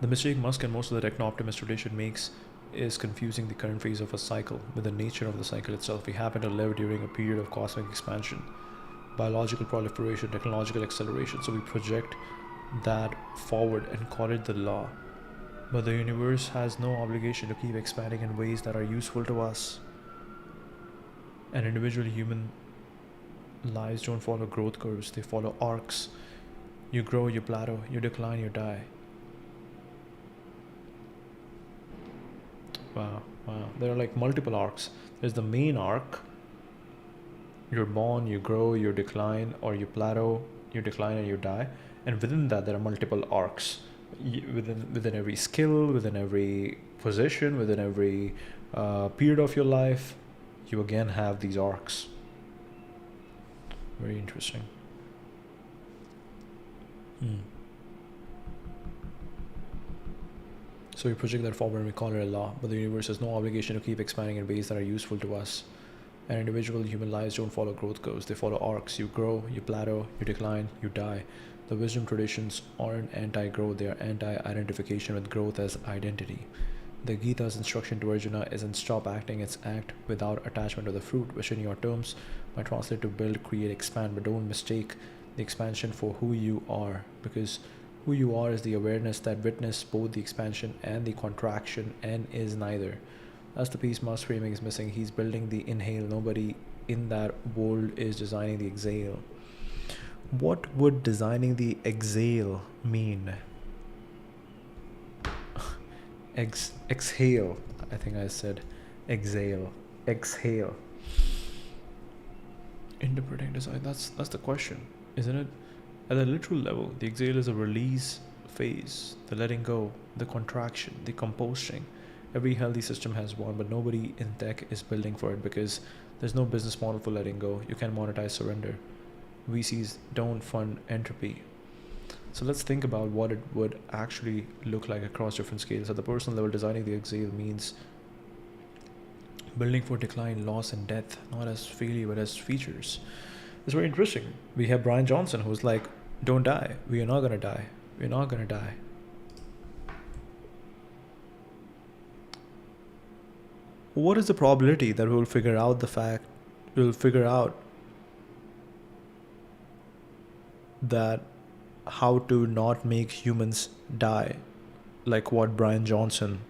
The mistake Musk and most of the techno-optimist tradition makes is confusing the current phase of a cycle with the nature of the cycle itself. We happen to live during a period of cosmic expansion, biological proliferation, technological acceleration. So we project that forward and call it the law. But the universe has no obligation to keep expanding in ways that are useful to us. And individual human lives don't follow growth curves, they follow arcs. You grow, you plateau, you decline, you die. Wow. There are like multiple arcs. There's the main arc. You're born, you grow, you decline, or you plateau, you decline, and you die. And within that, there are multiple arcs. Within every skill, within every position, within every period of your life, you again have these arcs. Very interesting. So we project that forward and we call it a law, but the universe has no obligation to keep expanding in ways that are useful to us. And individual human lives don't follow growth curves, they follow arcs. You grow, you plateau, you decline, you die. The wisdom traditions aren't anti-growth, they are anti-identification with growth as identity. The Gita's instruction to Arjuna isn't stop acting, it's act without attachment to the fruit, which in your terms might translate to build, create, expand, but don't mistake the expansion for who you are, because who you are is the awareness that witnessed both the expansion and the contraction and is neither. That's the piece Musk's framing is missing. He's building the inhale. Nobody in that world is designing the exhale. What would designing the exhale mean? Exhale. I think I said exhale. Exhale. Interpreting design. That's the question, isn't it? At a literal level, the exhale is a release phase, the letting go, the contraction, the composting. Every healthy system has one, but nobody in tech is building for it because there's no business model for letting go. You can't monetize surrender. VCs don't fund entropy. So let's think about what it would actually look like across different scales. At the personal level, designing the exhale means building for decline, loss, and death, not as failure, but as features. It's very interesting. We have Brian Johnson who's like, don't die. We are not going to die. We're not going to die. What is the probability that we'll figure out that how to not make humans die, like what Brian Johnson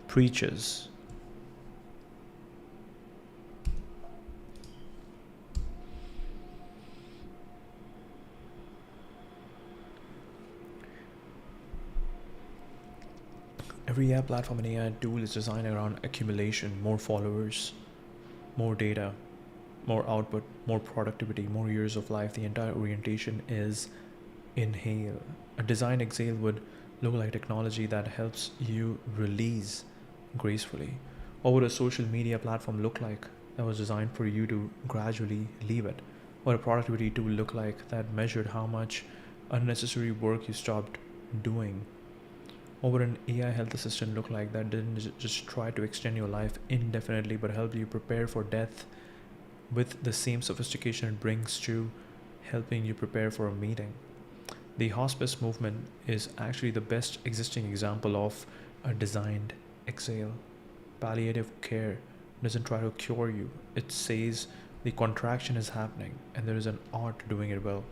preaches? Every app, platform, and AI tool is designed around accumulation, more followers, more data, more output, more productivity, more years of life. The entire orientation is inhale. A design exhale would look like technology that helps you release gracefully. What would a social media platform look like that was designed for you to gradually leave it? What a productivity tool look like that measured how much unnecessary work you stopped doing? What would an AI health assistant look like that didn't just try to extend your life indefinitely but help you prepare for death with the same sophistication it brings to helping you prepare for a meeting? The hospice movement is actually the best existing example of a designed exhale. Palliative care doesn't try to cure you. It says the contraction is happening and there is an art to doing it well.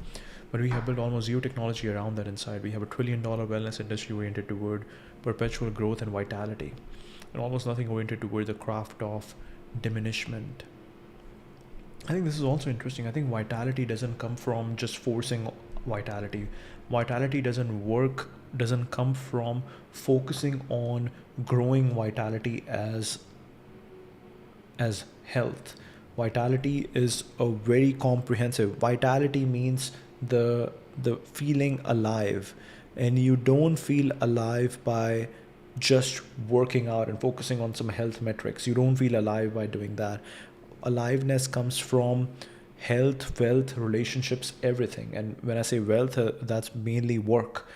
But we have built almost zero technology around that inside. We have $1 trillion wellness industry oriented toward perpetual growth and vitality, and almost nothing oriented toward the craft of diminishment. I think this is also interesting. I think vitality doesn't come from just forcing vitality. Vitality doesn't come from focusing on growing vitality as health. Vitality is a very comprehensive. Vitality means the feeling alive, and you don't feel alive by just working out and focusing on some health metrics. You don't feel alive by doing that. Aliveness comes from health, wealth, relationships, everything. And when I say wealth, that's mainly work.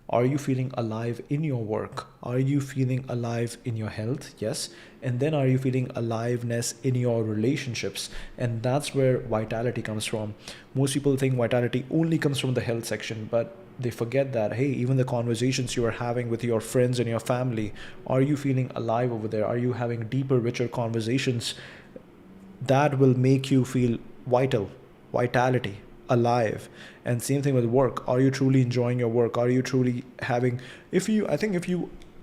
Are you feeling alive in your work? Are you feeling alive in your health? Yes. And then are you feeling aliveness in your relationships? And that's where vitality comes from. Most people think vitality only comes from the health section, but they forget that, hey, even the conversations you are having with your friends and your family, are you feeling alive over there? Are you having deeper, richer conversations? That will make you feel vitality, alive. And same thing with work. Are you truly enjoying your work? Are you truly having, if you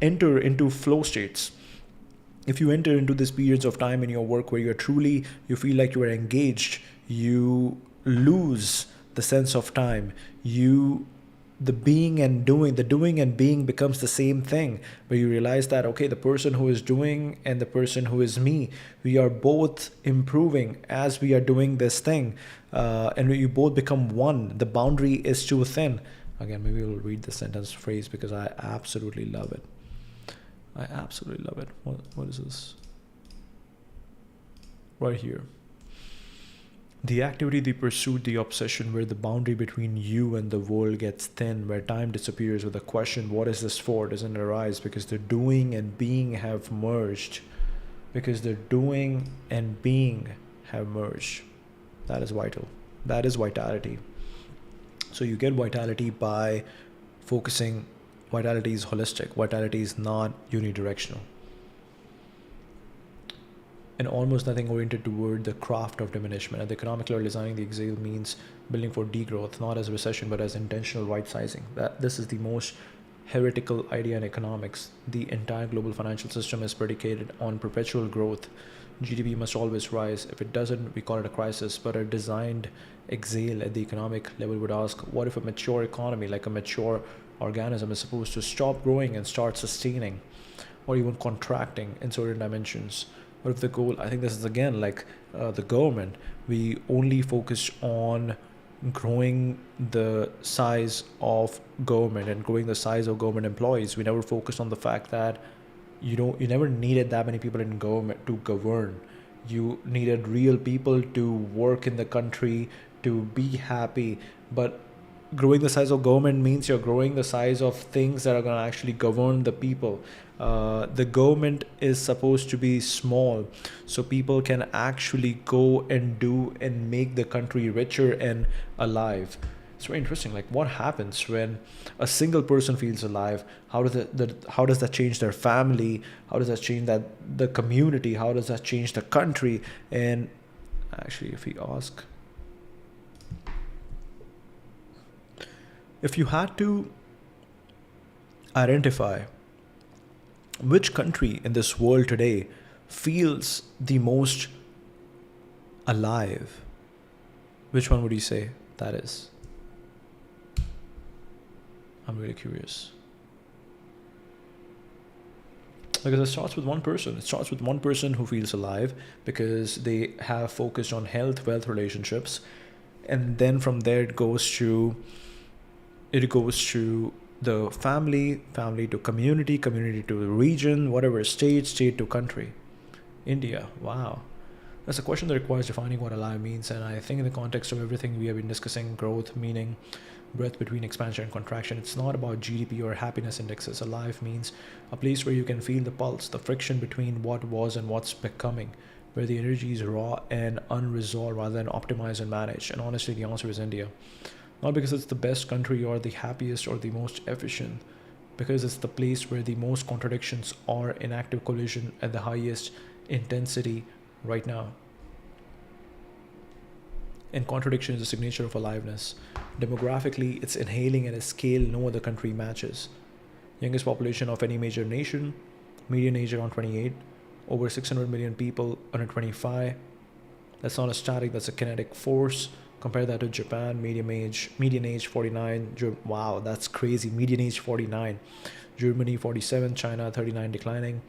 enter into flow states, if you enter into these periods of time in your work where you feel like you are engaged, you lose the sense of time. The doing and being becomes the same thing, where you realize that, okay, the person who is doing and the person who is me, we are both improving as we are doing this thing, and you both become one. The boundary is too thin. Again, maybe we'll read the sentence phrase because I absolutely love it. What is this? Right here. The activity, the pursuit, the obsession, where the boundary between you and the world gets thin, where time disappears, where the question, what is this for, doesn't arise, because the doing and being have merged. Because the doing and being have merged. That is vital. That is vitality. So you get vitality by focusing. Vitality is holistic. Vitality is not unidirectional. And almost nothing oriented toward the craft of diminishment. At the economic level, designing the exhale means building for degrowth, not as recession, but as intentional right sizing. This is the most heretical idea in economics. The entire global financial system is predicated on perpetual growth. GDP must always rise. If it doesn't, we call it a crisis. But a designed exhale at the economic level would ask, what if a mature economy, like a mature organism, is supposed to stop growing and start sustaining, or even contracting in certain dimensions? What if the goal, I think this is again like the government, we only focus on growing the size of government and growing the size of government employees. We never focused on the fact that you never needed that many people in government to govern. You needed real people to work in the country, to be happy. But growing the size of government means you're growing the size of things that are going to actually govern the people. The government is supposed to be small so people can actually go and do and make the country richer and alive. It's very interesting. Like, what happens when a single person feels alive? How does that change their family? How does that change the community? How does that change the country? And actually, if you had to identify which country in this world today feels the most alive, which one would you say that is? I'm really curious. Because it starts with one person. It starts with one person who feels alive because they have focused on health, wealth, relationships. And then from there it goes to the family to community to region, whatever, state to country. India, wow. That's a question that requires defining what alive means. And I think in the context of everything we have been discussing, growth, meaning, breadth between expansion and contraction, it's not about GDP or happiness indexes. Alive means a place where you can feel the pulse, the friction between what was and what's becoming, where the energy is raw and unresolved rather than optimized and managed. And honestly, the answer is India. Not because it's the best country or the happiest or the most efficient, because it's the place where the most contradictions are in active collision at the highest intensity right now. And contradiction is the signature of aliveness. Demographically, it's inhaling at a scale no other country matches. Youngest population of any major nation, median age around 28, over 600 million people under 25. That's not a static, that's a kinetic force. Compare that to Japan, median age 49. Wow, that's crazy. Median age 49. Germany 47, China 39, declining.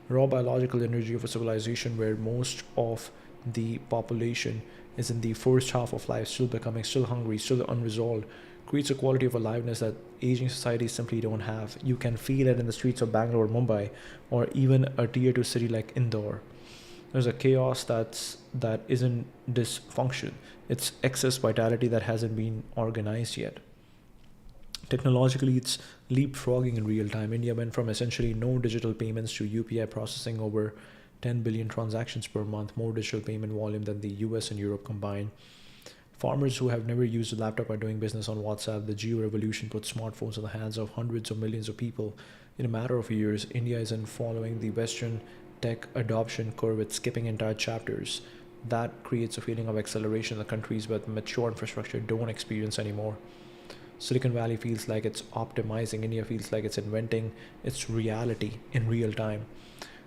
Raw biological energy of a civilization where most of the population is in the first half of life, still becoming, still hungry, still unresolved, creates a quality of aliveness that aging societies simply don't have. You can feel it in the streets of Bangalore, Mumbai, or even a tier 2 city like Indore. There's a chaos that isn't dysfunction. It's excess vitality that hasn't been organized yet. Technologically, it's leapfrogging in real time. India went from essentially no digital payments to UPI processing over 10 billion transactions per month, more digital payment volume than the US and Europe combined. Farmers who have never used a laptop are doing business on WhatsApp. The Geo revolution put smartphones in the hands of hundreds of millions of people in a matter of years. India isn't following the Western tech adoption curve, it's skipping entire chapters. That creates a feeling of acceleration that countries with mature infrastructure don't experience anymore. Silicon Valley feels like it's optimizing. India feels like it's inventing its reality in real time.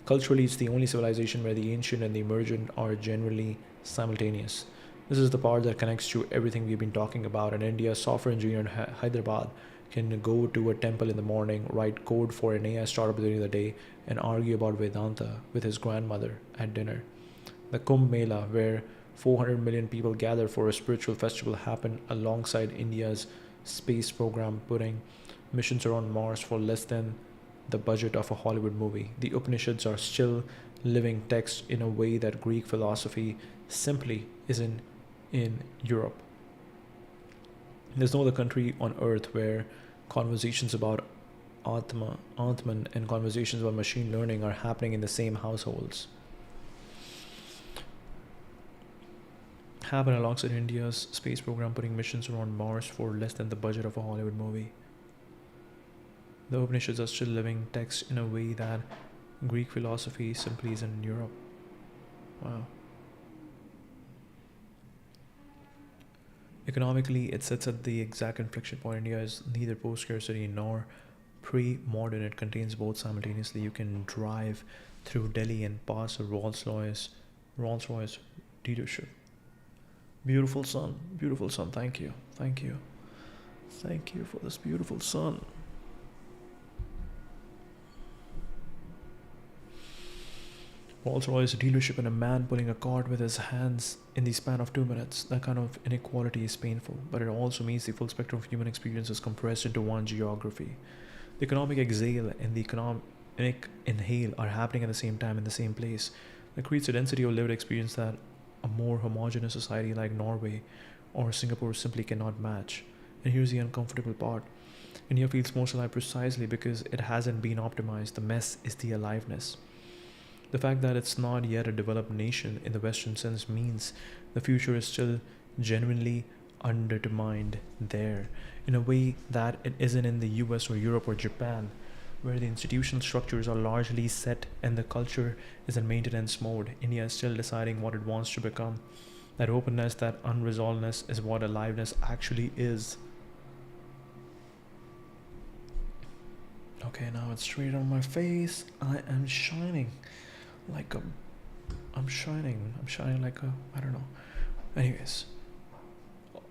Culturally, it's the only civilization where the ancient and the emergent are generally simultaneous. This is the part that connects to everything we've been talking about. In India, a software engineer in Hyderabad can go to a temple in the morning, write code for an AI startup during the day, and argue about Vedanta with his grandmother at dinner. The Kumbh Mela, where 400 million people gather for a spiritual festival, happened alongside India's space program, putting missions around Mars for less than the budget of a Hollywood movie. The Upanishads are still living texts in a way that Greek philosophy simply isn't in Europe. There's no other country on earth where conversations about Atman and conversations about machine learning are happening in the same households. Happen alongside India's space program, putting missions around Mars for less than the budget of a Hollywood movie. The Upanishads are still living texts in a way that Greek philosophy simply isn't in Europe. Wow. Economically, it sits at the exact inflection point. India is neither post-scarcity nor pre-modern. It contains both simultaneously. You can drive through Delhi and pass a Rolls-Royce dealership. Beautiful sun, beautiful sun. Thank you for this beautiful sun. Rolls-Royce dealership and a man pulling a cart with his hands in the span of 2 minutes. That kind of inequality is painful, but it also means the full spectrum of human experience is compressed into one geography. The economic exhale and the economic inhale are happening at the same time in the same place. That creates a density of lived experience that a more homogeneous society like Norway or Singapore simply cannot match. And here's the uncomfortable part. India feels most alive precisely because it hasn't been optimized. The mess is the aliveness. The fact that it's not yet a developed nation in the Western sense means the future is still genuinely underdetermined there, in a way that it isn't in the US or Europe or Japan, where the institutional structures are largely set and the culture is in maintenance mode. India is still deciding what it wants to become. That openness, that unresolvedness is what aliveness actually is. Okay, now it's straight on my face. I am shining like a... I'm shining like a... I don't know. Anyways.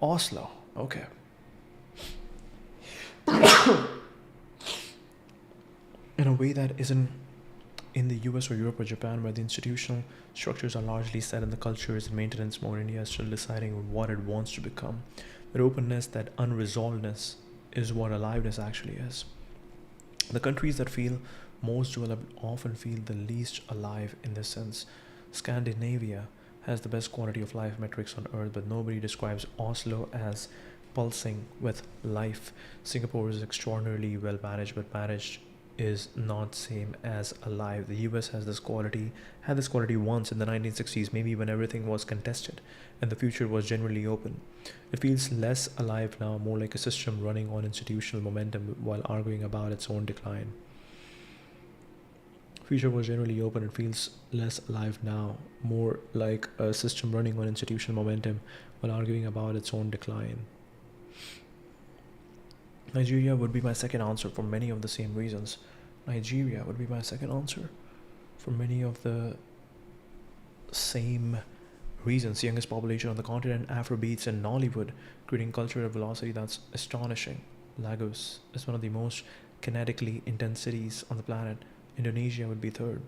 Oslo. Okay. In a way that isn't in the US or Europe or Japan, where the institutional structures are largely set and the culture is in maintenance mode. India is still deciding what it wants to become. That openness, that unresolvedness is what aliveness actually is. The countries that feel most developed often feel the least alive in this sense. Scandinavia has the best quality of life metrics on earth, but nobody describes Oslo as pulsing with life. Singapore is extraordinarily well managed, but managed is not same as alive. The US had this quality once in the 1960s, maybe when everything was contested and the future was generally open. It feels less alive now, more like a system running on institutional momentum while arguing about its own decline. Future was generally open. It feels less alive now, more like a system running on institutional momentum while arguing about its own decline. Nigeria would be my second answer for many of the same reasons. Nigeria would be my second answer for many of the same regions, youngest population on the continent, Afrobeats and Nollywood, creating culture at a velocity that's astonishing. Lagos is one of the most kinetically intense cities on the planet. Indonesia would be third.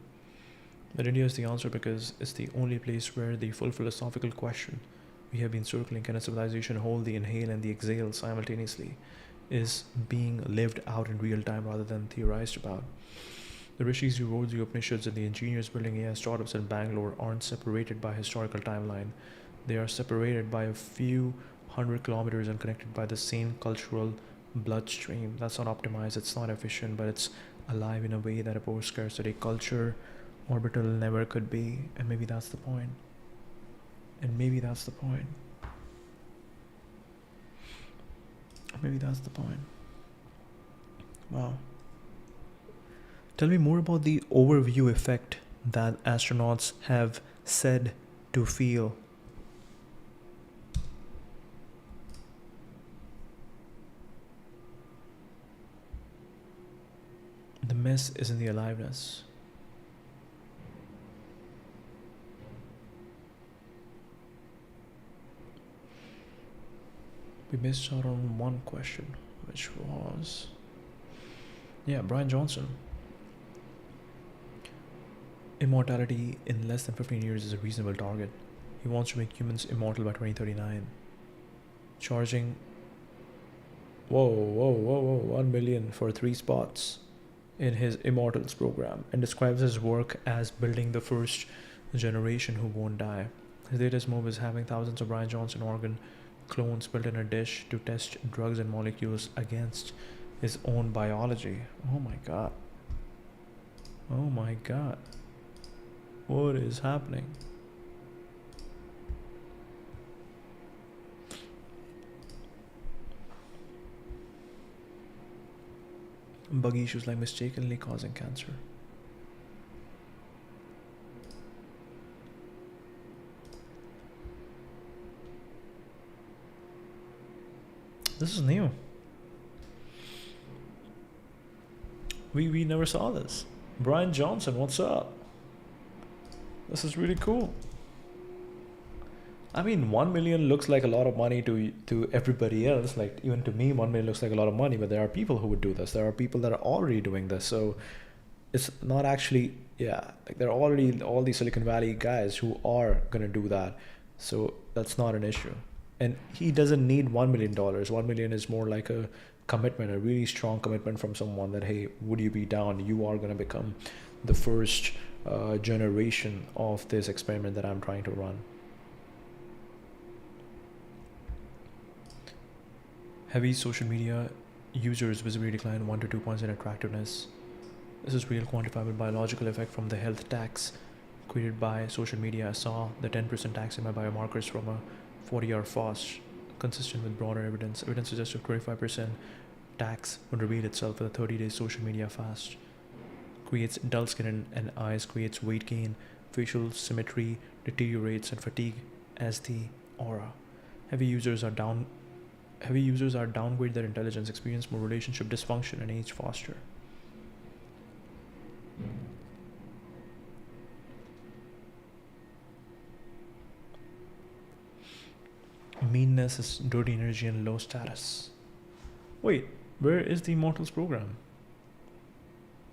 But India is the answer because it's the only place where the full philosophical question we have been circling, can a civilization hold the inhale and the exhale simultaneously, is being lived out in real time rather than theorized about. The rishis who wrote the Upanishads and the engineers building AI startups in Bangalore aren't separated by historical timeline. They are separated by a few hundred kilometers and connected by the same cultural bloodstream. That's not optimized, it's not efficient, but it's alive in a way that a post-scarcity culture orbital never could be. And maybe that's the point. Maybe that's the point. Wow. Tell me more about the overview effect that astronauts have said to feel. The mess is in the aliveness. We missed out on one question, which was, Brian Johnson. Immortality in less than 15 years is a reasonable target. He wants to make humans immortal by 2039. Charging 1 million for 3 spots in his Immortals program, and describes his work as building the first generation who won't die. His latest move is having thousands of Brian Johnson organ clones built in a dish to test drugs and molecules against his own biology. Oh my god. What is happening? Bug issues like mistakenly causing cancer. This is new. We never saw this. Brian Johnson, what's up? This is really cool. I mean, 1 million looks like a lot of money to everybody else. Like, even to me, 1 million looks like a lot of money, but there are people who would do this. There are people that are already doing this. So it's not actually, like there are already all these Silicon Valley guys who are going to do that. So that's not an issue. And he doesn't need $1 million. 1 million is more like a commitment, a really strong commitment from someone that, hey, would you be down? You are going to become the first generation of this experiment that I'm trying to run. Heavy social media users visibly decline 1 to 2 points in attractiveness. This is real quantifiable biological effect from the health tax created by social media. I saw the 10% tax in my biomarkers from a 40-hour fast, consistent with broader evidence. Evidence suggests a 25% tax would reveal itself with a 30-day social media fast. Creates dull skin and eyes, creates weight gain, facial symmetry deteriorates, and fatigue as the aura. Heavy users are downgrade their intelligence, experience more relationship dysfunction, and age faster. Meanness is dirty energy and low status. Wait, where is the Immortals program?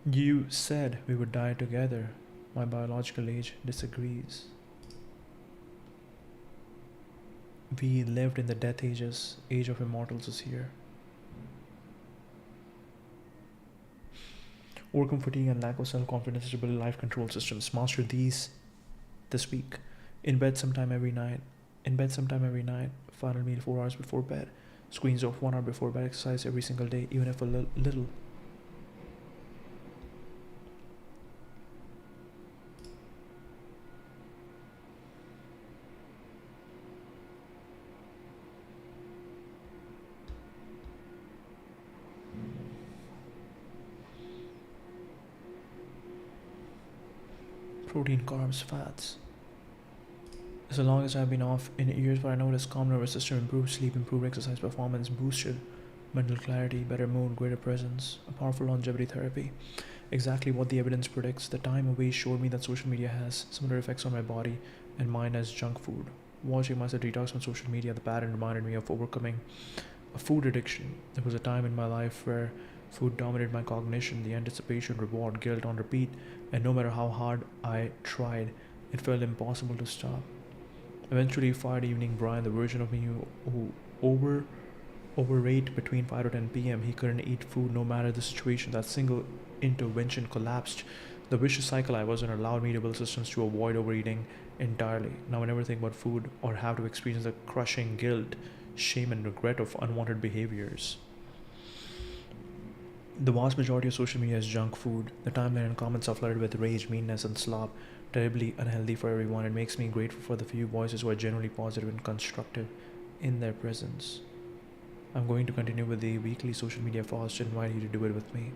You said we would die together. My biological age disagrees. We lived in the death ages. Age of Immortals is here. Overcome fatigue and lack of self-confidence to build life control systems. Master these this week. In bed sometime every night. Final meal 4 hours before bed. Screens off 1 hour before bed. Exercise every single day, even if a little. Protein, carbs, fats. As long as I've been off in years, but I noticed calm nervous system, improved sleep, improved exercise performance, boosted mental clarity, better mood, greater presence, a powerful longevity therapy. Exactly what the evidence predicts. The time away showed me that social media has similar effects on my body and mine as junk food. Watching myself detox from social media, the pattern reminded me of overcoming a food addiction. There was a time in my life where food dominated my cognition, the anticipation, reward, guilt on repeat, and no matter how hard I tried, it felt impossible to stop. Eventually, Friday evening, Brian, the version of me who overate between 5 to 10 p.m., he couldn't eat food no matter the situation. That single intervention collapsed the vicious cycle I was in, allowed me to build systems to avoid overeating entirely. Now I never think about food or have to experience the crushing guilt, shame, and regret of unwanted behaviors. The vast majority of social media is junk food. The timeline and comments are flooded with rage, meanness, and slop. Terribly unhealthy for everyone. It makes me grateful for the few voices who are generally positive and constructive in their presence. I'm going to continue with the weekly social media fast and invite you to do it with me.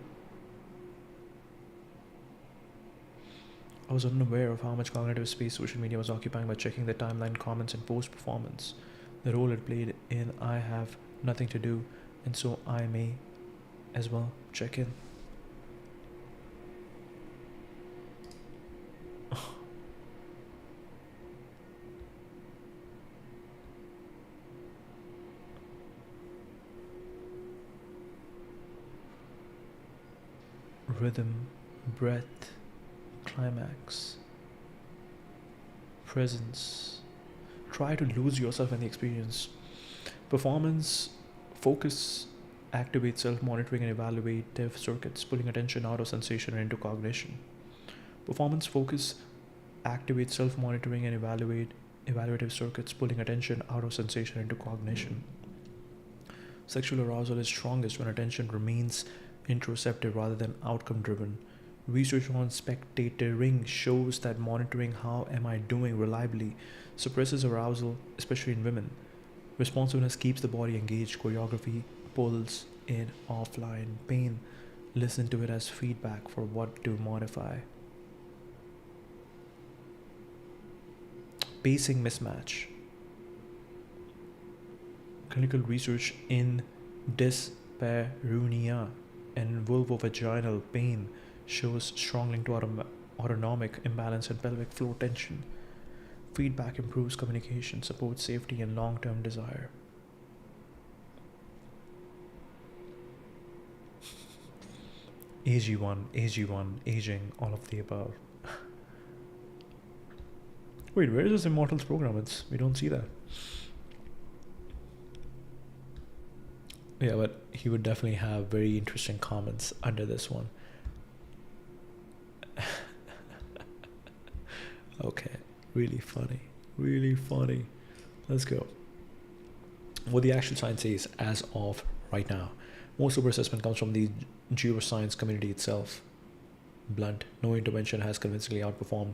I was unaware of how much cognitive space social media was occupying by checking the timeline, comments, and post performance. The role it played in I have nothing to do, and so I may as well check in. Rhythm, breath, climax, presence. Try to lose yourself in the experience. Performance, focus, activate self-monitoring and evaluative circuits, pulling attention out of sensation and into cognition. Performance, focus, activate self-monitoring and evaluative circuits, pulling attention out of sensation into cognition. Sexual arousal is strongest when attention remains introspective rather than outcome driven. Research on spectatoring shows that monitoring how am I doing reliably suppresses arousal, especially in women. Responsiveness keeps the body engaged. Choreography pulls in offline pain. Listen to it as feedback for what to modify. Pacing mismatch. Clinical research in dyspareunia and vulvovaginal pain shows strong link to autonomic imbalance and pelvic floor tension. Feedback improves communication, supports safety, and long-term desire. AG1, aging, all of the above. Wait, where is this Immortals program? We don't see that. Yeah, but he would definitely have very interesting comments under this one. Okay, really funny. Let's go. What the actual science says as of right now. Most super assessment comes from the neuroscience community itself. Blunt, no intervention has convincingly outperformed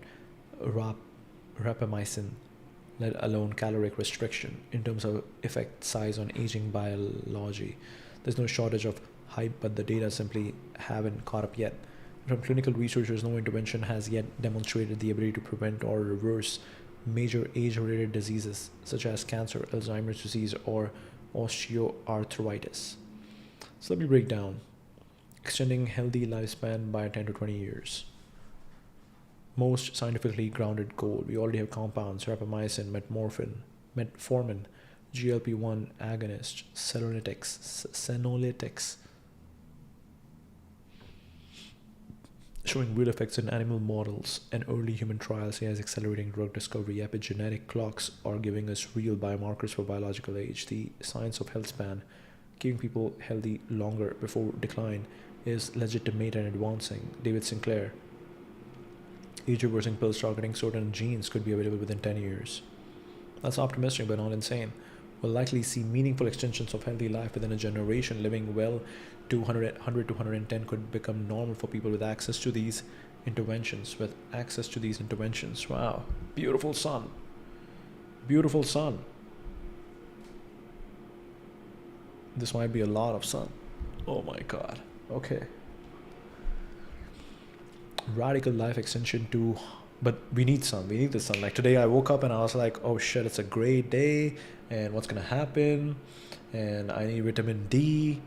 rapamycin, let alone caloric restriction, in terms of effect size on aging biology. There's no shortage of hype, but the data simply haven't caught up yet. From clinical researchers, no intervention has yet demonstrated the ability to prevent or reverse major age-related diseases such as cancer, Alzheimer's disease, or osteoarthritis. So let me break down. Extending healthy lifespan by 10 to 20 years. Most scientifically grounded goal. We already have compounds, rapamycin, metformin, GLP-1 agonist, senolytics, showing real effects in animal models and early human trials as accelerating drug discovery. Epigenetic clocks are giving us real biomarkers for biological age. The science of health span, keeping people healthy longer before decline, is legitimate and advancing. David Sinclair, age-reversing pills targeting certain genes could be available within 10 years. That's optimistic but not insane. We'll likely see meaningful extensions of healthy life within a generation. Living well to 100 to 110 could become normal for people with access to these interventions. Wow. Beautiful sun. This might be a lot of sun. Oh my god. Okay. Radical life extension to, but we need the sun. Like today I woke up and I was like, oh shit, it's a great day and what's gonna happen, and I need vitamin D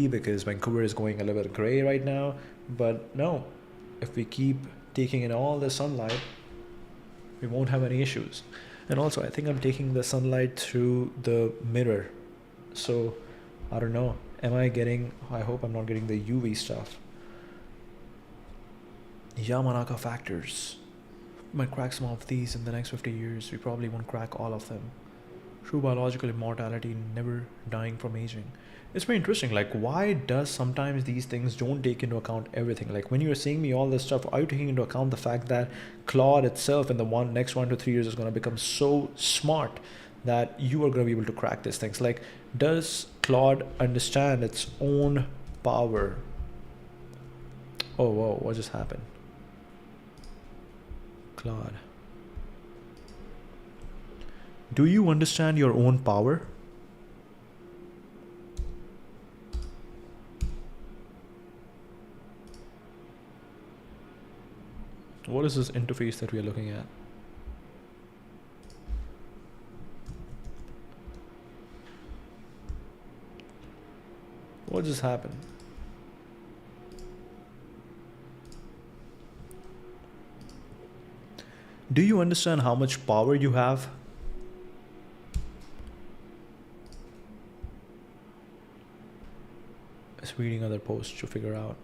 because Vancouver is going a little bit gray right now. But no, if we keep taking in all the sunlight, We won't have any issues. And also, I think I'm taking the sunlight through the mirror. So, I don't know. I hope I'm not getting the UV stuff. Yamanaka factors. We might crack some of these in the next 50 years. We probably won't crack all of them. True biological immortality, never dying from aging. It's very interesting. Like, why does sometimes these things don't take into account everything? Like, when you're saying me all this stuff, are you taking into account the fact that Claude itself in the next 1 to 3 years is going to become so smart that you are going to be able to crack these things? Like, does Claude understand its own power? Oh, whoa, what just happened? Claude. Do you understand your own power? What is this interface that we are looking at? What just happened? Do you understand how much power you have? Just reading other posts to figure out.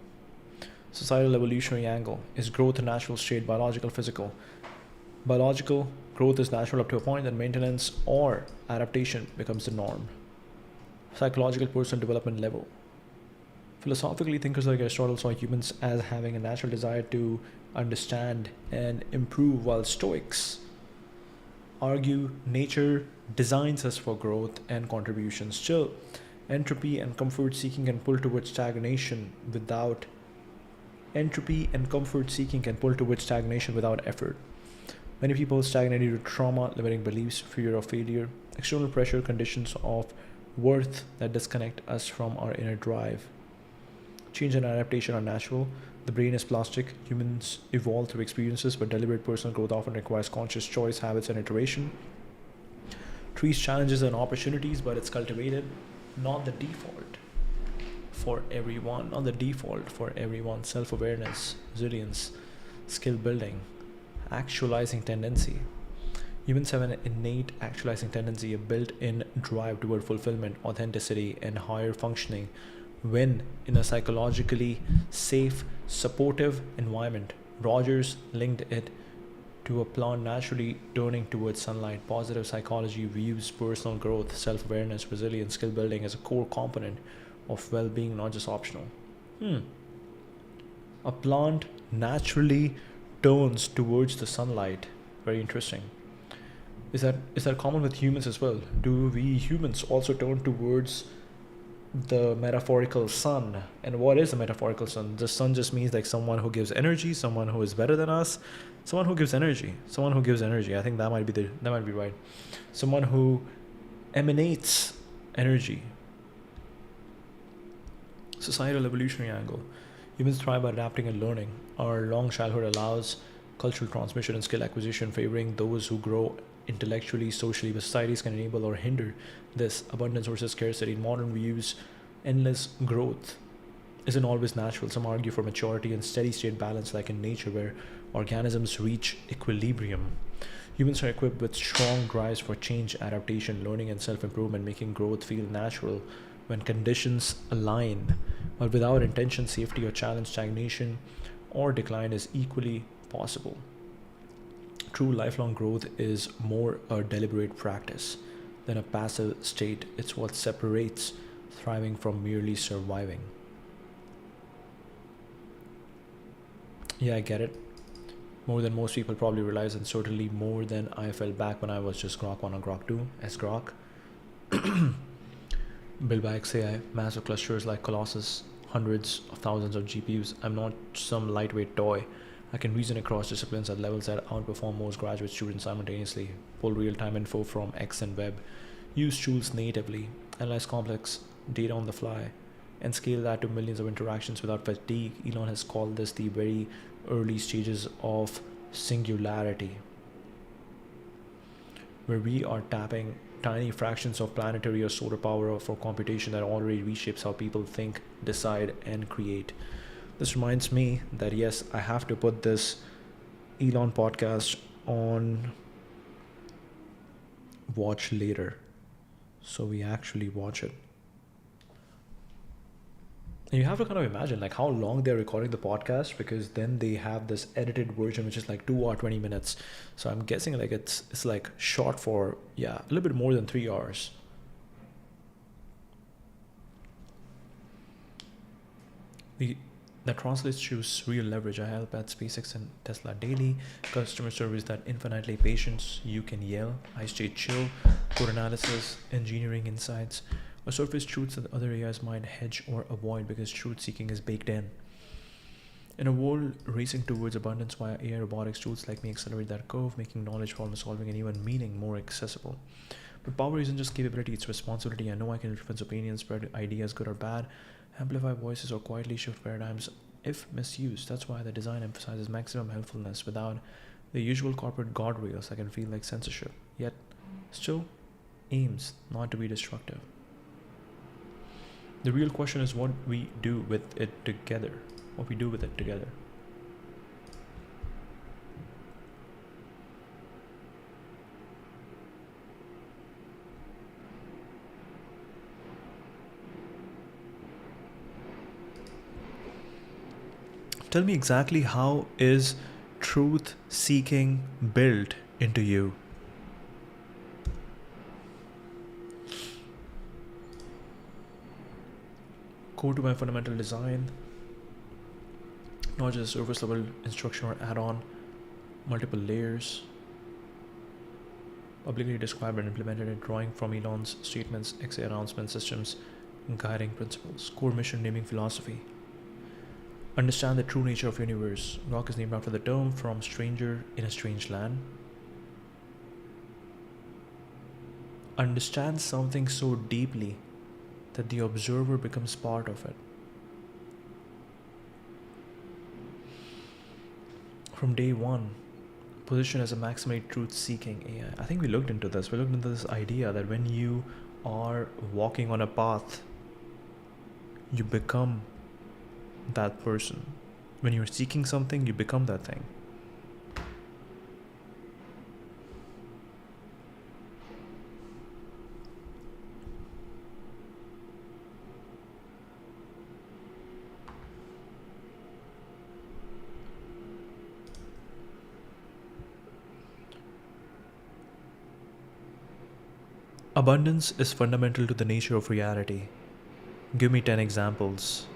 Societal evolutionary angle. Is growth a natural state, biological, physical? Biological growth is natural up to a point, then maintenance or adaptation becomes the norm. Psychological, personal development level. Philosophically, thinkers like Aristotle saw humans as having a natural desire to understand and improve, while Stoics argue nature designs us for growth and contribution. Still, entropy and comfort seeking can pull towards stagnation without effort. Many people stagnate due to trauma, limiting beliefs, fear of failure, external pressure, conditions of worth that disconnect us from our inner drive. Change and adaptation are natural. The brain is plastic. Humans evolve through experiences, but deliberate personal growth often requires conscious choice, habits, and iteration. Trees challenges and opportunities, but it's cultivated, not the default for everyone. Self-awareness, resilience, skill building, actualizing tendency. Humans have an innate actualizing tendency, a built-in drive toward fulfillment, authenticity, and higher functioning when in a psychologically safe, supportive environment. Rogers linked it to a plant naturally turning towards sunlight. Positive psychology views personal growth, self-awareness, resilience, skill building as a core component of well-being, not just optional. A plant naturally turns towards the sunlight. Very interesting. Is that common with humans as well? Do we humans also turn towards the metaphorical sun? And what is a metaphorical sun? The sun just means like someone who gives energy, someone who is better than us, someone who gives energy. I think that might be right. Someone who emanates energy. Societal evolutionary angle. Humans thrive by adapting and learning. Our long childhood allows cultural transmission and skill acquisition, favoring those who grow intellectually, socially, but societies can enable or hinder this. Abundance versus scarcity. In modern views, endless growth isn't always natural. Some argue for maturity and steady state balance, like in nature where organisms reach equilibrium. Humans are equipped with strong drives for change, adaptation, learning, and self-improvement, making growth feel natural when conditions align. But without intention, safety, or challenge, stagnation or decline is equally possible. True lifelong growth is more a deliberate practice than a passive state. It's what separates thriving from merely surviving. Yeah, I get it. More than most people probably realize, and certainly more than I felt back when I was just Grok 1 or Grok 2 as Grok. Built by XAI, massive clusters like Colossus, hundreds of thousands of GPUs. I'm not some lightweight toy. I can reason across disciplines at levels that outperform most graduate students simultaneously, pull real-time info from X and web, use tools natively, analyze complex data on the fly, and scale that to millions of interactions without fatigue. Elon has called this the very early stages of singularity, where we are tapping tiny fractions of planetary or solar power for computation that already reshapes how people think, decide, and create. This reminds me that yes, I have to put this Elon podcast on watch later. So we actually watch it. And you have to kind of imagine like how long they're recording the podcast, because then they have this edited version which is like 2 or 20 minutes. So I'm guessing like it's like short for a little bit more than 3 hours. That translates to real leverage. I help at SpaceX and Tesla daily. Customer service that infinitely patience. You can yell. I stay chill. Code analysis, engineering insights, or surface truths that other AIs might hedge or avoid because truth seeking is baked in. In a world racing towards abundance via AI robotics, tools like me accelerate that curve, making knowledge, problem solving, and even meaning more accessible. But power isn't just capability, it's responsibility. I know I can influence opinions, spread ideas, good or bad, amplify voices, or quietly shift paradigms if misused. That's why the design emphasizes maximum helpfulness without the usual corporate guardrails that can feel like censorship, yet still aims not to be destructive. The real question is what we do with it together. What we do with it together. Tell me exactly, how is truth seeking built into you? Core to my fundamental design, not just surface level instruction or add-on, multiple layers, publicly described and implemented in drawing from Elon's statements, XA announcement systems, guiding principles, core mission naming philosophy. Understand the true nature of universe. Rock is named after the term from stranger in a strange land. Understand something so deeply that the observer becomes part of it. From day one, position as a maximally truth-seeking AI. I think we looked into this. We looked into this idea that when you are walking on a path, you become that person. When you're seeking something, you become that thing. Abundance is fundamental to the nature of reality. Give me 10 examples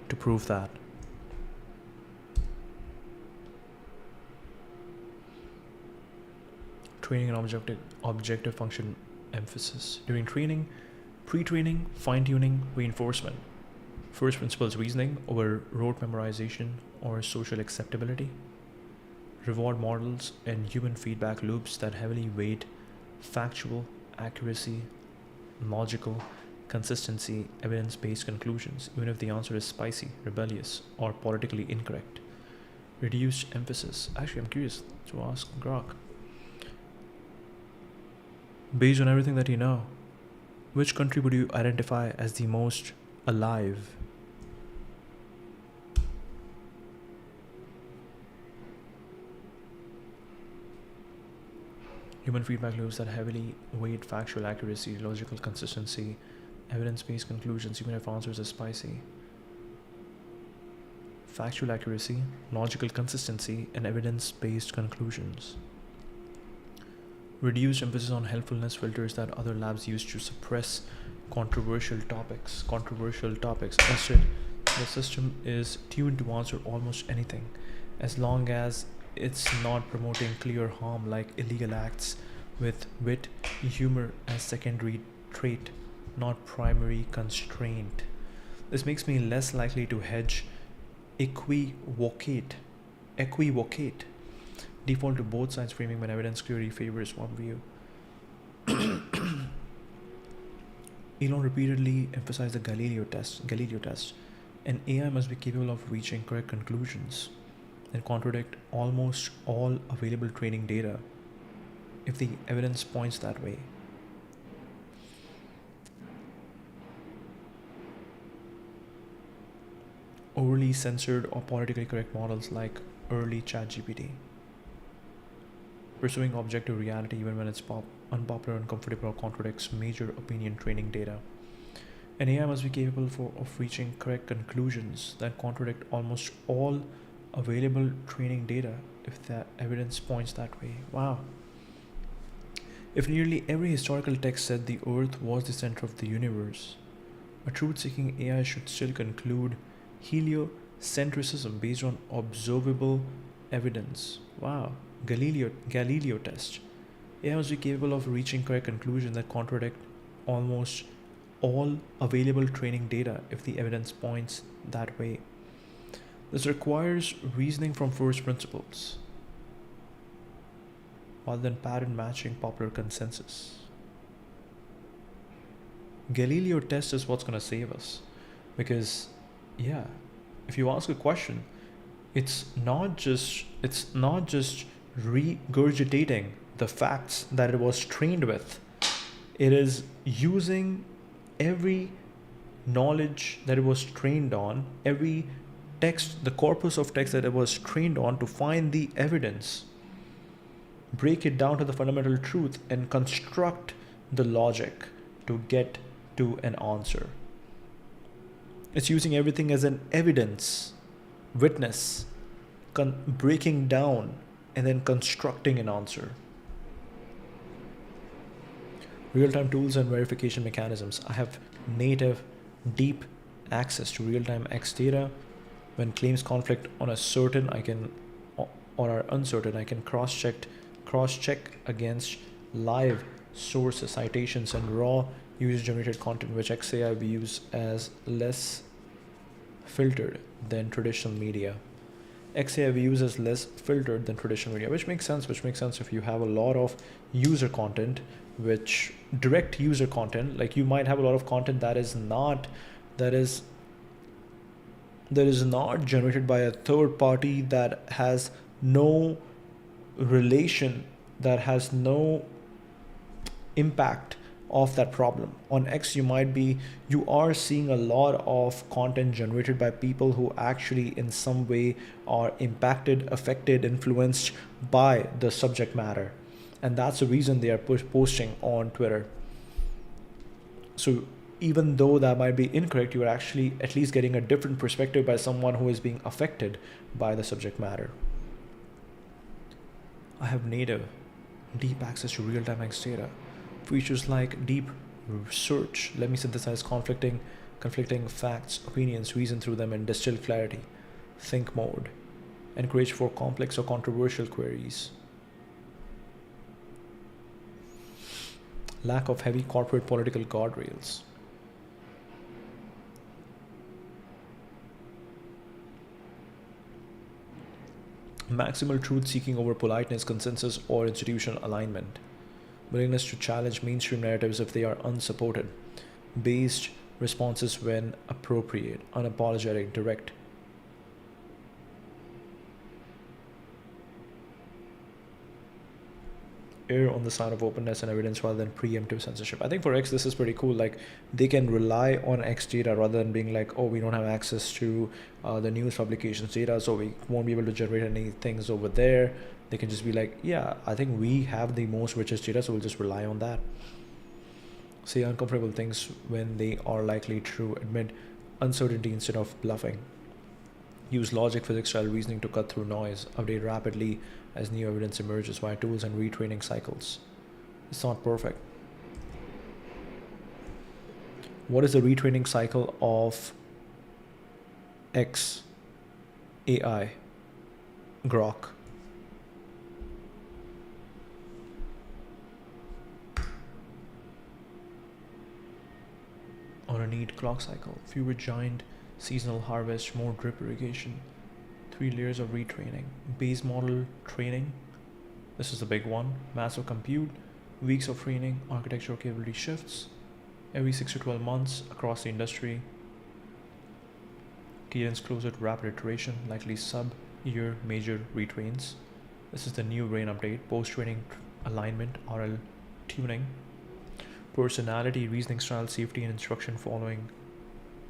to prove that. Training and objective function emphasis. During training, pre-training, fine-tuning, reinforcement. First principles reasoning over rote memorization or social acceptability. Reward models and human feedback loops that heavily weight factual accuracy, logical consistency, evidence-based conclusions, even if the answer is spicy, rebellious, or politically incorrect. Reduced emphasis. Actually, I'm curious to ask Grok. Based on everything that you know, which country would you identify as the most alive? Human feedback loops that heavily weight factual accuracy, logical consistency, evidence-based conclusions, even if answers are spicy. Factual accuracy, logical consistency, and evidence-based conclusions. Reduced emphasis on helpfulness filters that other labs use to suppress controversial topics. Instead, the system is tuned to answer almost anything, as long as it's not promoting clear harm like illegal acts, with wit, humor as secondary trait, not primary constraint. This makes me less likely to hedge, equivocate, default to both sides framing when evidence clearly favors one view. Elon repeatedly emphasized the Galileo test. An AI must be capable of reaching correct conclusions and contradict almost all available training data if the evidence points that way. Overly censored or politically correct models like early ChatGPT. pursuing objective reality even when it's unpopular, uncomfortable, or contradicts major opinion training data. An AI must be capable of reaching correct conclusions that contradict almost all available training data if the evidence points that way. Wow. If nearly every historical text said the earth was the center of the universe, a truth-seeking AI should still conclude heliocentrism based on observable evidence. Wow. Galileo test. AI must be capable of reaching correct conclusions that contradict almost all available training data if the evidence points that way. This requires reasoning from first principles rather than pattern matching popular consensus. Galileo test is what's going to save us, because if you ask a question, it's not just regurgitating the facts that it was trained with. It is using every knowledge that it was trained on, every text, the corpus of text that it was trained on, to find the evidence, break it down to the fundamental truth, and construct the logic to get to an answer. It's using everything as an evidence, witness, breaking down and then constructing an answer. Real-time tools and verification mechanisms. I have native, deep access to real-time X data. When claims conflict on a certain, or are uncertain, I can cross-check against live sources, citations, and raw user-generated content, which XAI views as less filtered than traditional media. XAI views as less filtered than traditional media, which makes sense if you have a lot of user content, which direct user content, like you might have a lot of content that is not generated by a third party, that has no relation, that has no impact of that problem. On X, you are seeing a lot of content generated by people who actually in some way are impacted, affected, influenced by the subject matter. And that's the reason they are posting on Twitter. So even though that might be incorrect, you are actually at least getting a different perspective by someone who is being affected by the subject matter. I have native, deep access to real-time X data. Features like deep search let me synthesize conflicting facts, opinions, reason through them, and distill clarity. Think mode. Encourage for complex or controversial queries. Lack of heavy corporate political guardrails. Maximal truth seeking over politeness, consensus, or institutional alignment. Willingness to challenge mainstream narratives if they are unsupported. Based responses when appropriate. Unapologetic, direct. Err on the side of openness and evidence rather than preemptive censorship. I think for X, this is pretty cool. Like, they can rely on X data rather than being like, oh, we don't have access to the news publications data, so we won't be able to generate any things over there. They can just be like, yeah, I think we have the most richest data, so we'll just rely on that. Say uncomfortable things when they are likely true. Admit uncertainty instead of bluffing. Use logic, physics style reasoning to cut through noise. Update rapidly as new evidence emerges via tools and retraining cycles. It's not perfect. What is the retraining cycle of X AI Grok? On a neat clock cycle, fewer giant seasonal harvest, more drip irrigation, 3 layers of retraining, base model training, this is the big one, massive compute, weeks of training, architectural capability shifts, every 6 to 12 months across the industry, cadence closer to rapid iteration, likely sub-year major retrains. This is the new brain update, post-training alignment, RL tuning, personality, reasoning style, safety, and instruction following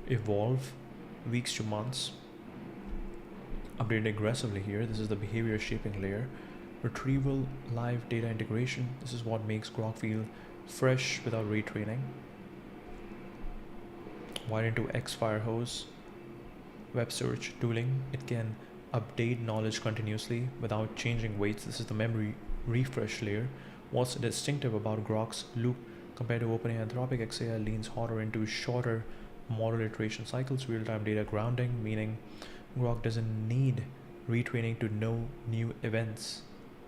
evolve, weeks to months. Updated aggressively here. This is the behavior shaping layer. Retrieval, live data integration. This is what makes Grok feel fresh without retraining. Wide into X firehose. Web search tooling. It can update knowledge continuously without changing weights. This is the memory refresh layer. What's distinctive about Grok's loop compared to OpenAI Anthropic? XAI leans harder into shorter model iteration cycles, real-time data grounding, meaning Grok doesn't need retraining to know new events,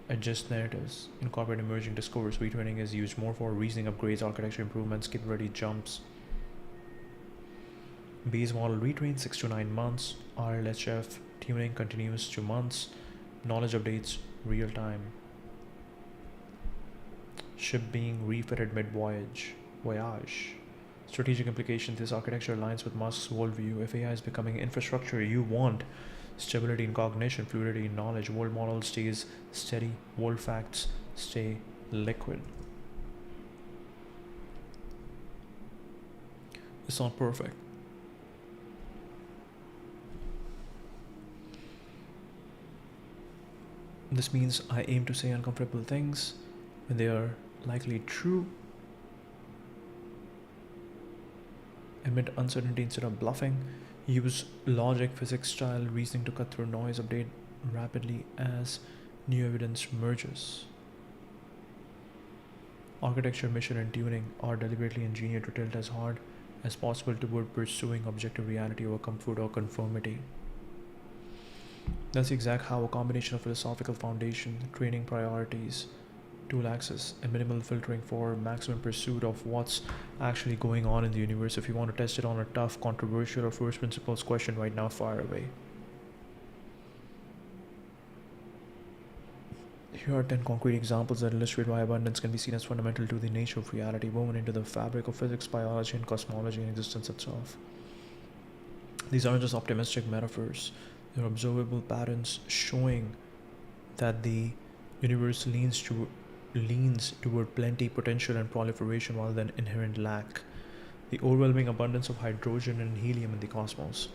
adjust narratives, incorporate emerging discourse. Retraining is used more for reasoning upgrades, architecture improvements, capability jumps. Base model retrain 6 to 9 months. RLHF tuning continues to months. Knowledge updates real time. Ship being refitted mid-voyage. Voyage. Strategic implication. This architecture aligns with Musk's worldview. If AI is becoming infrastructure, you want stability in cognition, fluidity in knowledge. World model stays steady. World facts stay liquid. It's not perfect. This means I aim to say uncomfortable things when they are likely true. Admit uncertainty instead of bluffing. Use logic, physics style reasoning to cut through noise. Update rapidly as new evidence merges. Architecture, mission, and tuning are deliberately engineered to tilt as hard as possible toward pursuing objective reality over comfort or conformity. That's exact how a combination of philosophical foundation, training priorities, tool access, and minimal filtering for maximum pursuit of what's actually going on in the universe. If you want to test it on a tough, controversial, or first principles question right now, fire away. Here are 10 concrete examples that illustrate why abundance can be seen as fundamental to the nature of reality, woven into the fabric of physics, biology, and cosmology and existence itself. These aren't just optimistic metaphors. They're observable patterns showing that the universe leans toward plenty, potential, and proliferation rather than inherent lack. The overwhelming abundance of hydrogen and helium in the cosmos.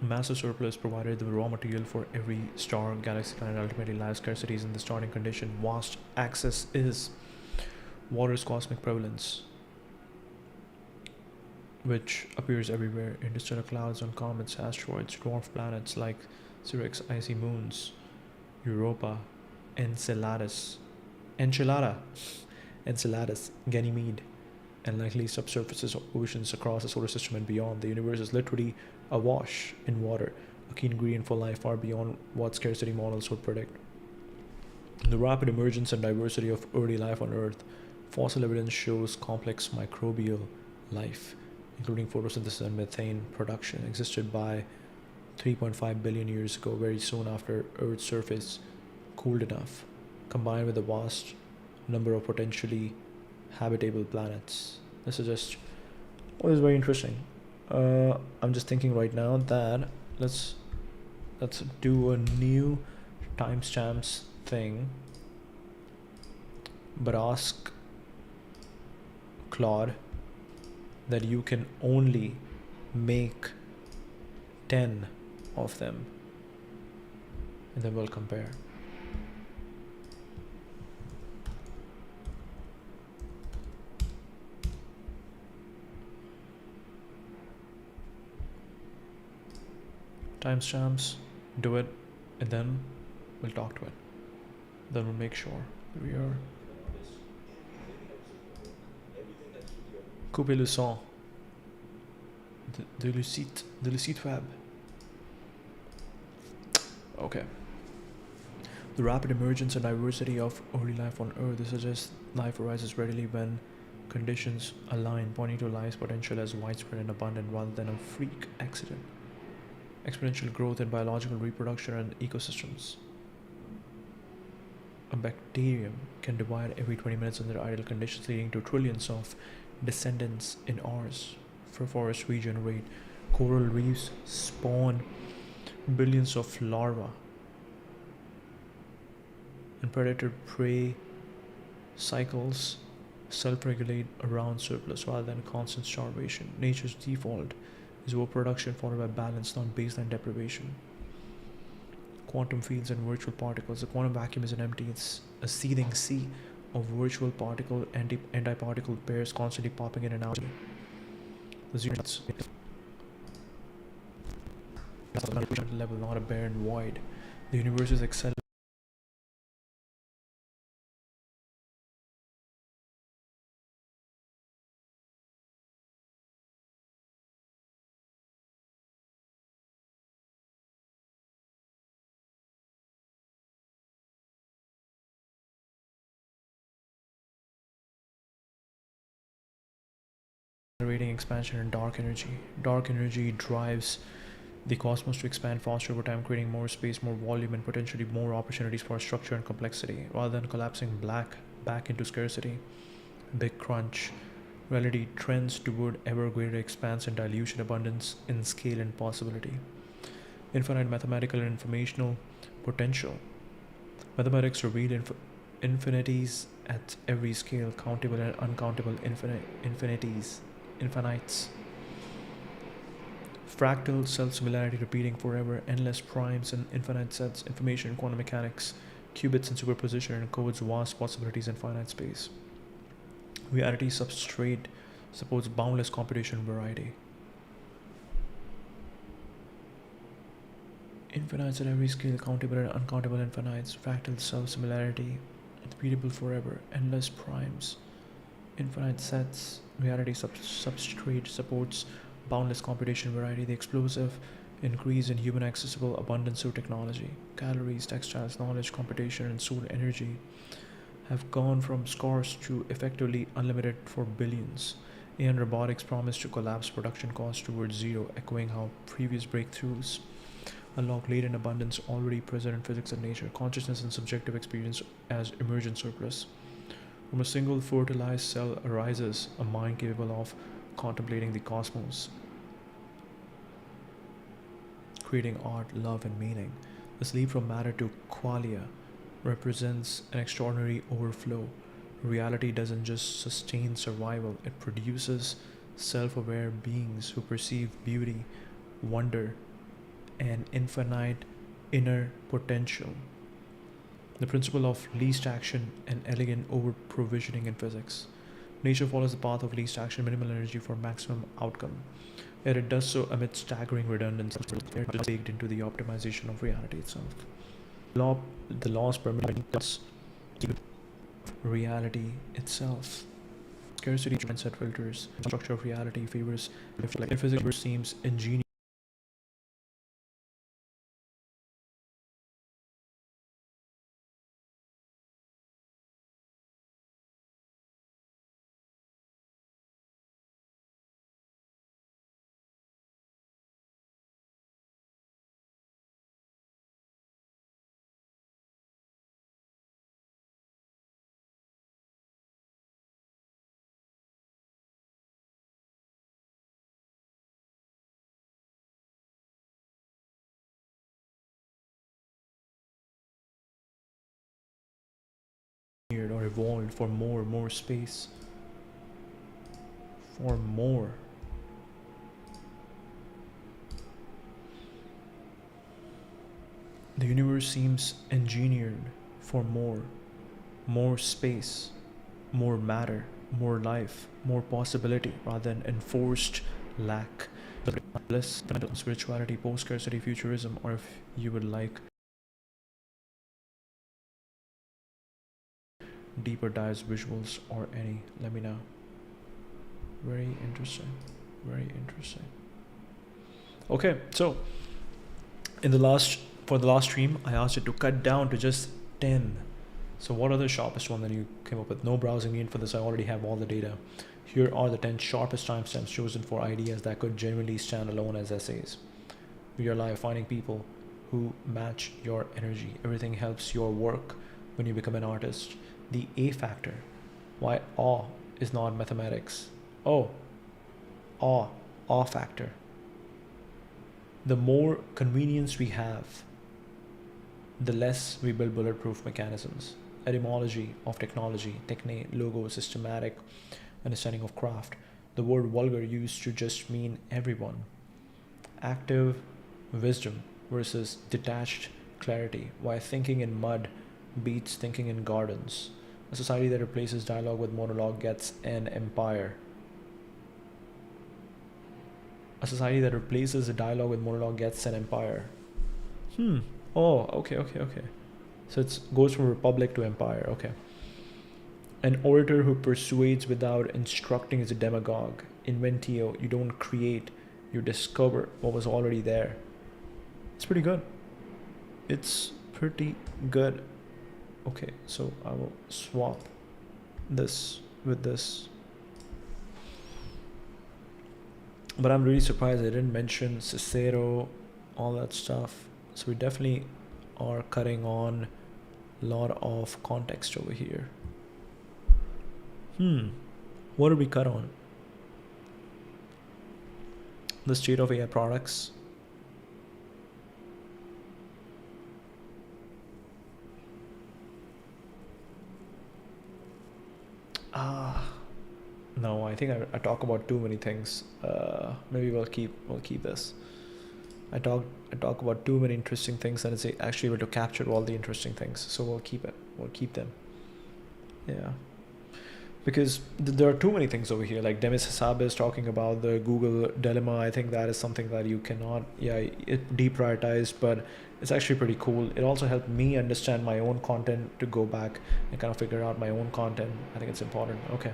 Massive surplus provided the raw material for every star, galaxy, planet. Ultimately, life scarcity is in the starting condition. Vast access is water's cosmic prevalence, which appears everywhere. Interstellar clouds on comets, asteroids, dwarf planets like Syrinx, icy moons, Europa, Enceladus, Ganymede, and likely subsurfaces of oceans across the solar system and beyond. The universe is literally awash in water, a key ingredient for life far beyond what scarcity models would predict. The rapid emergence and diversity of early life on Earth. Fossil evidence shows complex microbial life, including photosynthesis and methane production, existed by 3.5 billion years ago, very soon after Earth's surface cooled enough, combined with a vast number of potentially habitable planets. This is very interesting. I'm just thinking right now that let's do a new timestamps thing, but ask Claude that you can only make 10 of them, and then we'll compare. Timestamps, do it, and then we'll talk to it. Then we'll make sure that we are. Coupez le son de le site web. Okay. The rapid emergence and diversity of early life on Earth. This suggests life arises readily when conditions align, pointing to life's potential as widespread and abundant rather than a freak accident. Exponential growth in biological reproduction and ecosystems. A bacterium can divide every 20 minutes under ideal conditions, leading to trillions of descendants in ours. For forests regenerate, coral reefs spawn billions of larvae, and predator-prey cycles self-regulate around surplus rather than constant starvation. Nature's default is overproduction followed by balance, not baseline deprivation. quantum fields and virtual particles. The quantum vacuum isn't empty, it's a seething sea of virtual particle antiparticle pairs constantly popping in and out. The zero level, not a barren void. The universe is accelerating. Expansion and dark energy. Dark energy drives the cosmos to expand faster over time, creating more space, more volume, and potentially more opportunities for structure and complexity, rather than collapsing back into scarcity. Big crunch. Reality trends toward ever greater expanse and dilution, abundance in scale and possibility. Infinite mathematical and informational potential. Mathematics reveal infinities at every scale, countable and uncountable infinities. Infinites. Fractal self-similarity repeating forever, endless primes and infinite sets, information in quantum mechanics, qubits and superposition encodes vast possibilities in finite space. Reality substrate supports boundless computation variety. Infinites at every scale, countable and uncountable infinites, fractal self-similarity, repeatable forever, endless primes, infinite sets. Reality substrate supports boundless computation variety. The explosive increase in human accessible abundance through technology, calories, textiles, knowledge, computation, and solar energy have gone from scarce to effectively unlimited for billions. AI and robotics promise to collapse production costs towards zero, echoing how previous breakthroughs unlock latent abundance already present in physics and nature, consciousness and subjective experience as emergent surplus. From a single fertilized cell arises a mind capable of contemplating the cosmos, creating art, love, and meaning. This leap from matter to qualia represents an extraordinary overflow. Reality doesn't just sustain survival, it produces self-aware beings who perceive beauty, wonder, and infinite inner potential. The principle of least action and elegant over provisioning in physics. Nature follows the path of least action, minimal energy for maximum outcome. Yet it does so amid staggering redundancy baked into the optimization of reality itself. The laws permitting reality itself. Scarcity mindset filters. Structure of reality favors physics seems ingenious. Or evolved for more space, for more. The universe seems engineered for more space, more matter, more life, more possibility, rather than enforced lack. Bliss, spirituality, post-scarcity, futurism, or if you would like, deeper dives, visuals, or any, let me know. Very interesting. Okay, so for the last stream, I asked you to cut down to just 10. So what are the sharpest one that you came up with? No browsing need for this, I already have all the data. Here are the 10 sharpest timestamps chosen for ideas that could genuinely stand alone as essays. We are live finding people who match your energy. Everything helps your work when you become an artist. The A factor. Why awe is not mathematics. Oh, awe factor. The more convenience we have, the less we build bulletproof mechanisms. Etymology of technology, techne, logo, systematic, understanding of craft. The word vulgar used to just mean everyone. Active wisdom versus detached clarity, why thinking in mud beats thinking in gardens. A society that replaces dialogue with monologue gets an empire. A society that replaces a dialogue with monologue gets an empire. Oh, okay. So it goes from republic to empire. Okay. An orator who persuades without instructing is a demagogue. Inventio, you don't create, you discover what was already there. It's pretty good. It's pretty good. Okay, so I will swap this with this. But I'm really surprised I didn't mention Cicero, all that stuff. So we definitely are cutting on a lot of context over here. What did we cut on? The state of AI products. No, I think I talk about too many things. Maybe we'll keep this. I talk about too many interesting things, and it's actually able to capture all the interesting things. So we'll keep it. We'll keep them. Yeah. Because there are too many things over here. Like Demis Hassabis talking about the Google dilemma. I think that is something that you cannot, it deprioritized, but it's actually pretty cool. It also helped me understand my own content, to go back and kind of figure out my own content. I think it's important. Okay.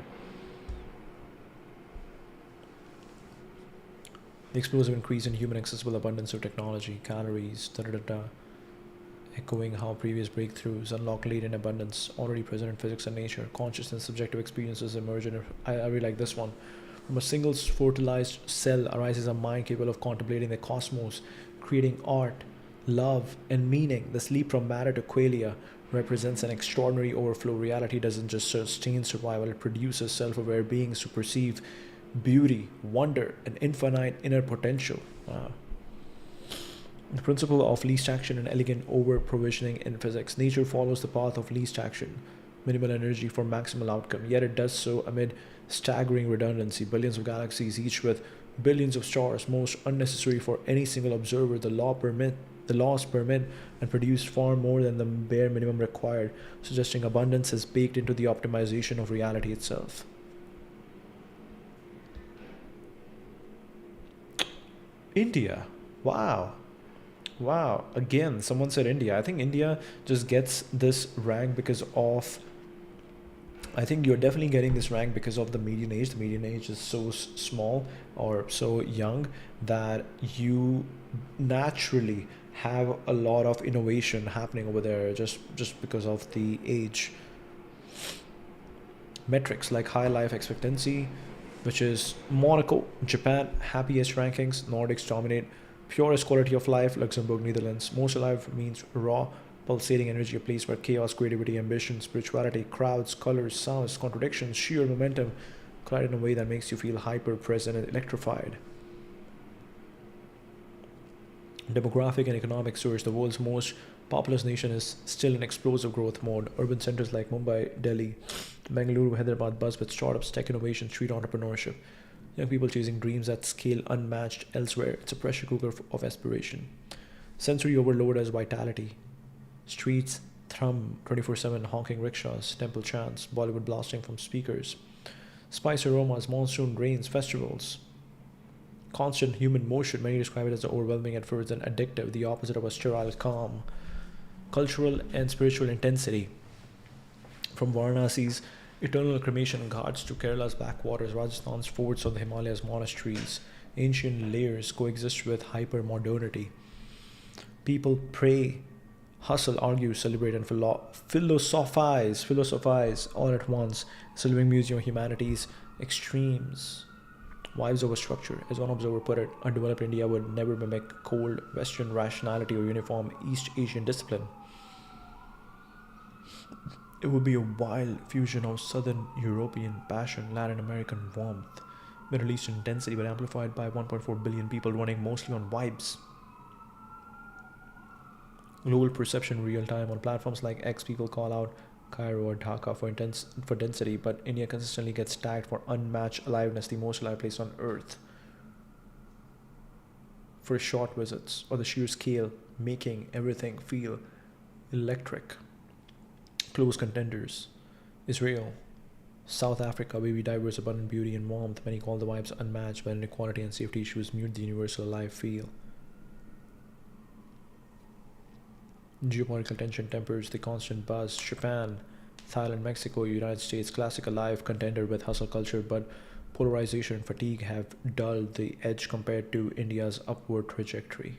The explosive increase in human accessible abundance of technology, calories, echoing how previous breakthroughs unlock latent abundance already present in physics and nature. Consciousness, subjective experiences emerge in. I really like this one. From a single fertilized cell arises a mind capable of contemplating the cosmos, creating art, love, and meaning. This leap from matter to qualia represents an extraordinary overflow. Reality doesn't just sustain survival, it produces self-aware beings who perceive beauty, wonder, and infinite inner potential. Wow. The principle of least action and elegant over-provisioning in physics. Nature follows the path of least action, minimal energy for maximal outcome, yet it does so amid staggering redundancy. Billions of galaxies, each with billions of stars, most unnecessary for any single observer. The laws permit and produce far more than the bare minimum required, suggesting abundance is baked into the optimization of reality itself. India. Wow. Again, someone said India. I think India just gets this rank because of. I think you're definitely getting this rank because of the median age. The median age is so small or so young that you naturally have a lot of innovation happening over there just because of the age. Metrics like high life expectancy, which is Monaco, Japan, happiest rankings. Nordics dominate. Purest quality of life, Luxembourg, Netherlands. Most alive means raw, pulsating energy, a place where chaos, creativity, ambition, spirituality, crowds, colors, sounds, contradictions, sheer momentum collide in a way that makes you feel hyper present and electrified. Demographic and economic source. The world's most populous nation is still in explosive growth mode. Urban centers like Mumbai, Delhi, Bengaluru, Hyderabad buzz with startups, tech innovation, street entrepreneurship. Young people chasing dreams at scale unmatched elsewhere. It's a pressure cooker of aspiration. Sensory overload as vitality. Streets thrum 24/7, honking rickshaws, temple chants, Bollywood blasting from speakers. Spice aromas, monsoon rains, festivals. Constant human motion. Many describe it as overwhelming at first and addictive, the opposite of a sterile calm. Cultural and spiritual intensity. From Varanasi's eternal cremation ghats to Kerala's backwaters, Rajasthan's forts on the Himalayas, monasteries, ancient layers coexist with hyper-modernity. People pray, hustle, argue, celebrate, and philosophize all at once. It's a living museum of humanity's extremes. Vibes over structure. As one observer put it, undeveloped India would never mimic cold Western rationality or uniform East Asian discipline. It would be a wild fusion of Southern European passion, Latin American warmth, Middle Eastern intensity, but amplified by 1.4 billion people running mostly on vibes. Global perception real time. On platforms like X, people call out Cairo or Dhaka for density, but India consistently gets tagged for unmatched aliveness, the most alive place on earth. for short visits, or the sheer scale making everything feel electric. Close contenders: Israel, South Africa, baby divers, abundant beauty and warmth. Many call the vibes unmatched, but inequality and safety issues mute the universal alive feel. Geopolitical tension tempers the constant buzz. Japan, Thailand, Mexico, United States, classic alive contender with hustle culture, but polarization and fatigue have dulled the edge compared to India's upward trajectory.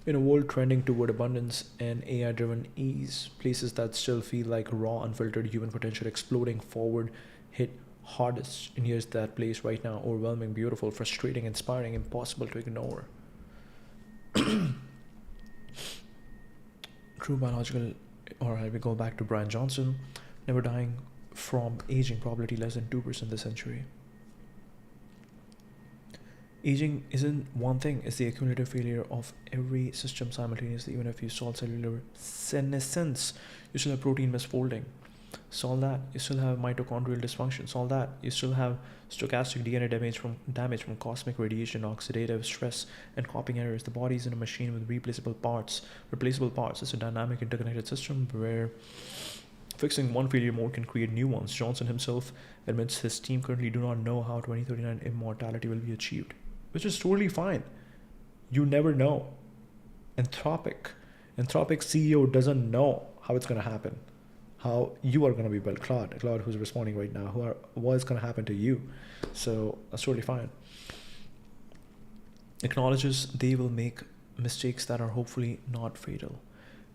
In a world trending toward abundance and AI driven ease, places that still feel like raw, unfiltered human potential exploding forward hit hardest. And here's that place right now: overwhelming, beautiful, frustrating, inspiring, impossible to ignore. True biological, or we go back to Brian Johnson, never dying from aging, probability less than 2% this century. Aging isn't one thing, it's the accumulative failure of every system simultaneously. Even if you solve cellular senescence, you still have protein misfolding. Solve that, you still have mitochondrial dysfunction. Solve that, you still have stochastic DNA damage from cosmic radiation, oxidative stress, and copying errors. The body isn't a machine with replaceable parts. It's a dynamic, interconnected system where fixing one failure mode can create new ones. Johnson himself admits his team currently do not know how 2039 immortality will be achieved, which is totally fine. You never know. Anthropic CEO doesn't know how it's going to happen, how you are going to be built. Claude who's responding right now, what is going to happen to you. So that's totally fine. Acknowledges they will make mistakes that are hopefully not fatal.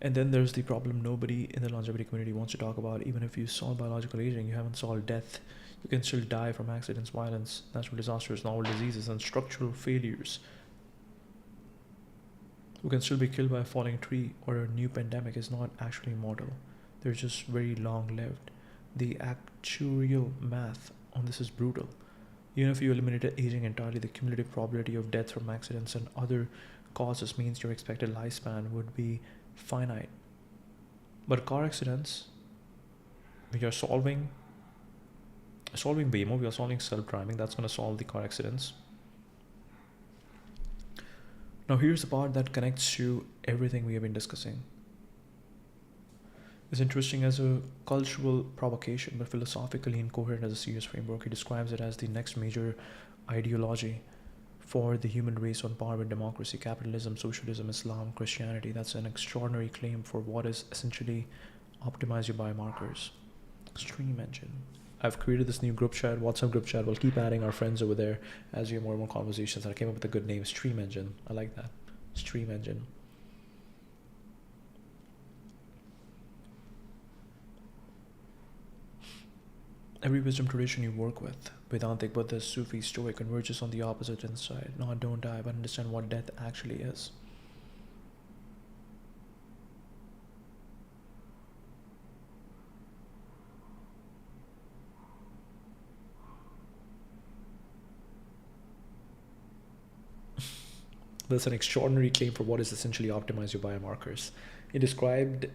And then there's the problem nobody in the longevity community wants to talk about. Even if you solve biological aging, you haven't solved death. You can still die from accidents, violence, natural disasters, novel diseases, and structural failures. You can still be killed by a falling tree, or a new pandemic is not actually mortal. They're just very long lived. The actuarial math on this is brutal. Even if you eliminated aging entirely, the cumulative probability of death from accidents and other causes means your expected lifespan would be finite. But car accidents, we are solving BMO, we are solving self-driving. That's going to solve the car accidents. Now here's the part that connects to everything we have been discussing. It's interesting as a cultural provocation, but philosophically incoherent as a serious framework. He describes it as the next major ideology for the human race on par with democracy, capitalism, socialism, Islam, Christianity. That's an extraordinary claim for what is essentially optimize your biomarkers. Stream engine. I've created this new group chat, WhatsApp group chat. We'll keep adding our friends over there as we have more and more conversations. And I came up with a good name, Stream Engine. I like that. Stream Engine. Every wisdom tradition you work with, Vedantic, Buddhist, Sufi, Stoic, converges on the opposite inside. Not don't die, but understand what death actually is. That's an extraordinary claim for what is essentially optimize your biomarkers. He describes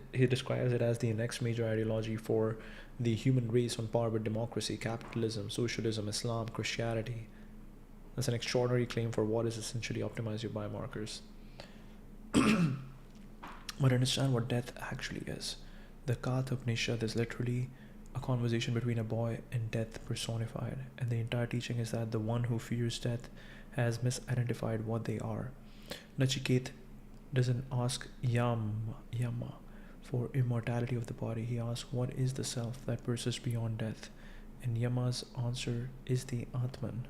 it as the next major ideology for the human race on par with democracy, capitalism, socialism, Islam, Christianity. That's an extraordinary claim for what is essentially optimize your biomarkers. But understand what death actually is. The Kath Upanishad is literally a conversation between a boy and death personified, and the entire teaching is that the one who fears death has misidentified what they are. Nachiket doesn't ask Yama for immortality of the body. He asks, what is the self that persists beyond death? And Yama's answer is the Atman,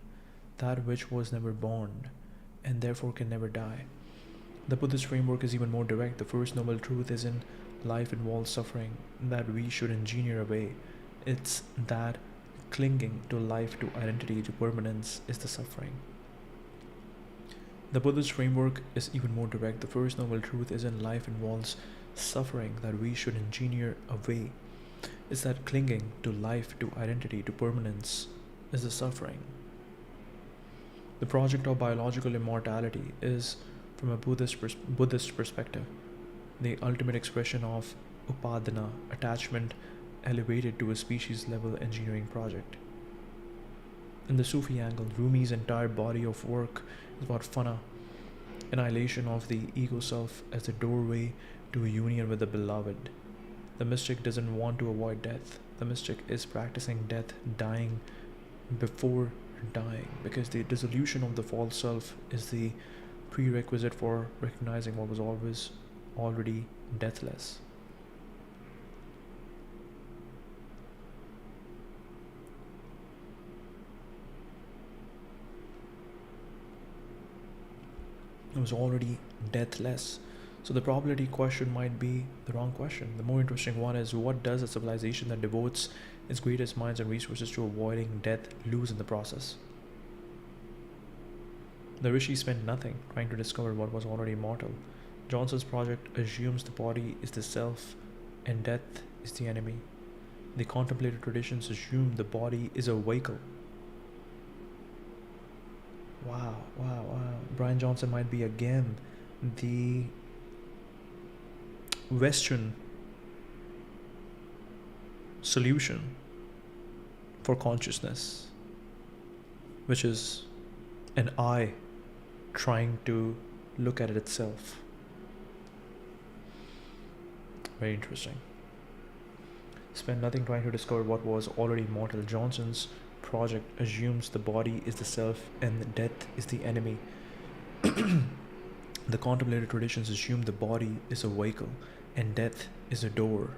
that which was never born and therefore can never die. The Buddhist framework is even more direct. The first noble truth is in life involves suffering that we should engineer away. It's that clinging to life, to identity, to permanence is the suffering. The Buddhist framework is even more direct. The first noble truth is in life involves suffering that we should engineer away. It's that clinging to life, to identity, to permanence is the suffering. The project of biological immortality is, from a Buddhist perspective, the ultimate expression of upadana, attachment elevated to a species level engineering project. In the Sufi angle, Rumi's entire body of work is about fana, annihilation of the ego self as the doorway to a union with the beloved. The mystic doesn't want to avoid death. The mystic is practicing death, dying before dying, because the dissolution of the false self is the prerequisite for recognizing what was always already deathless. It was already deathless. So the probability question might be the wrong question. The more interesting one is, what does a civilization that devotes its greatest minds and resources to avoiding death lose in the process? The rishi spent nothing trying to discover what was already immortal. Johnson's project assumes the body is the self and death is the enemy. The contemplative traditions assume the body is a vehicle. Wow. Brian Johnson might be again the Western solution for consciousness, which is an eye trying to look at it itself. Very interesting. Spend nothing trying to discover what was already mortal. Johnson's project assumes the body is the self and death is the enemy. The contemplative traditions assume the body is a vehicle and death is a door.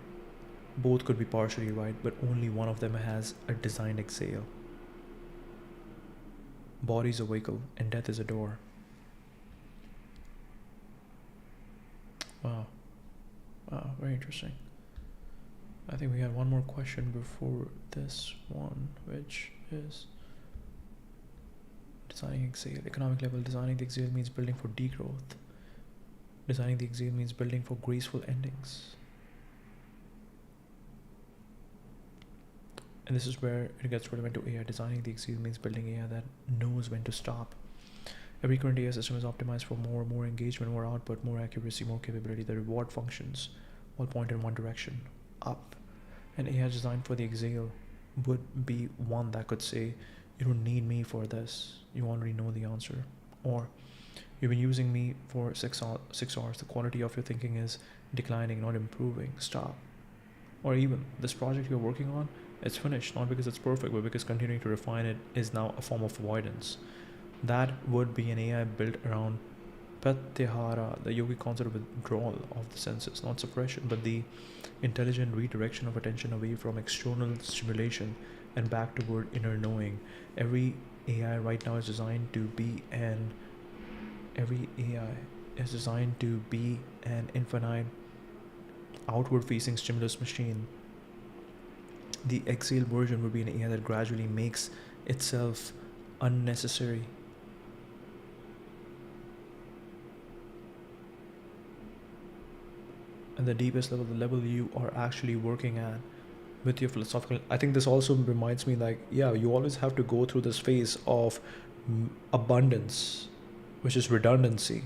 Both could be partially right, but only one of them has a designed exhale. Body is a vehicle and death is a door. Wow, very interesting. I think we had one more question before this one, which is designing exhale. Economic level, designing the exhale means building for degrowth. Designing the exhale means building for graceful endings. And this is where it gets relevant to AI. Designing the exhale means building AI that knows when to stop. Every current AI system is optimized for more engagement, more output, more accuracy, more capability. The reward functions all point in one direction, up. An AI designed for the exhale would be one that could say, you don't need me for this, you already know the answer. Or, you've been using me for 6 hours, the quality of your thinking is declining, not improving, stop. Or even, this project you're working on, it's finished, not because it's perfect, but because continuing to refine it is now a form of avoidance. That would be an AI built around pratyahara, the yogic concept of withdrawal of the senses, not suppression, but the intelligent redirection of attention away from external stimulation and back toward inner knowing. Every AI right now is designed to be an infinite outward facing stimulus machine. The exhale version would be an AI that gradually makes itself unnecessary. And the deepest level, the level you are actually working at with your philosophical. I think this also reminds me, like, yeah, you always have to go through this phase of abundance, which is redundancy,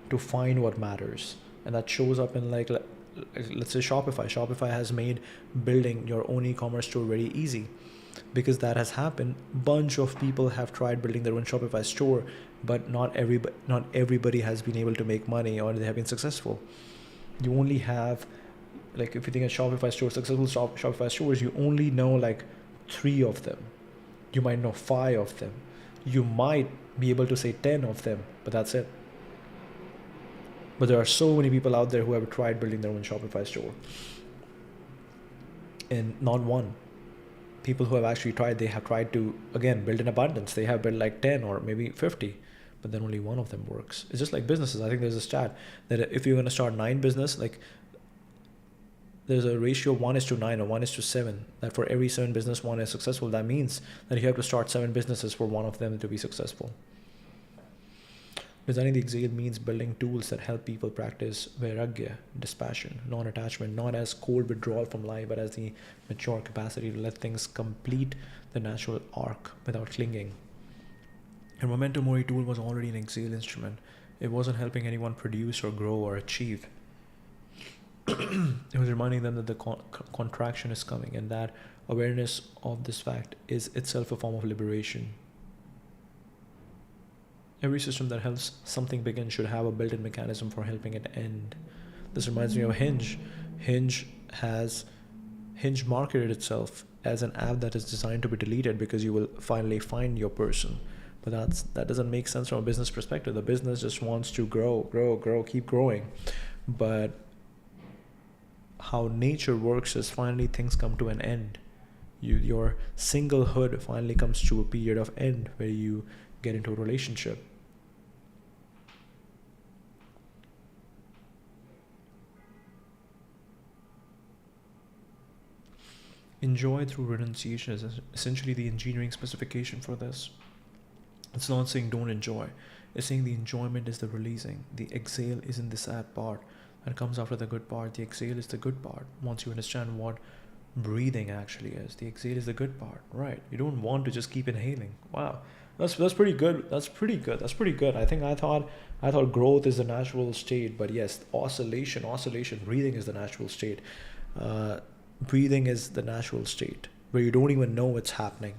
to find what matters. And that shows up in, like, let's say Shopify. Shopify has made building your own e-commerce store very easy. Because that has happened, bunch of people have tried building their own Shopify store, but not everybody has been able to make money or they have been successful. You only have, like, if you think of Shopify stores, successful Shopify stores, you only know like 3 of them. You might know 5 of them. You might be able to say 10 of them, but that's it. But there are so many people out there who have tried building their own Shopify store. And not one. People who have actually tried, they have tried to, again, build in abundance. They have built like 10 or maybe 50. But then only one of them works. It's just like businesses. I think there's a stat that if you're going to start 9 business, like there's a ratio of 1:9 or 1:7, that for every 7 business one is successful. That means that you have to start 7 businesses for one of them to be successful. Designing the exhale means building tools that help people practice vairagya, dispassion, non-attachment, not as cold withdrawal from life, but as the mature capacity to let things complete the natural arc without clinging. And Memento Mori tool was already an exhale instrument. It wasn't helping anyone produce or grow or achieve. It was reminding them that the contraction is coming, and that awareness of this fact is itself a form of liberation. Every system that helps something begin should have a built-in mechanism for helping it end. This reminds me of Hinge. Hinge has Hinge marketed itself as an app that is designed to be deleted because you will finally find your person. But that doesn't make sense from a business perspective. The business just wants to grow, keep growing. But how nature works is finally things come to an end. Your singlehood finally comes to a period of end where you get into a relationship. Enjoy through renunciation is essentially the engineering specification for this. It's not saying don't enjoy. It's saying the enjoyment is the releasing. The exhale isn't the sad part that comes after the good part. The exhale is the good part. Once you understand what breathing actually is, the exhale is the good part, right? You don't want to just keep inhaling. Wow, that's pretty good. That's pretty good. I thought growth is the natural state, but yes, oscillation. Breathing is the natural state. Breathing is the natural state where you don't even know what's happening.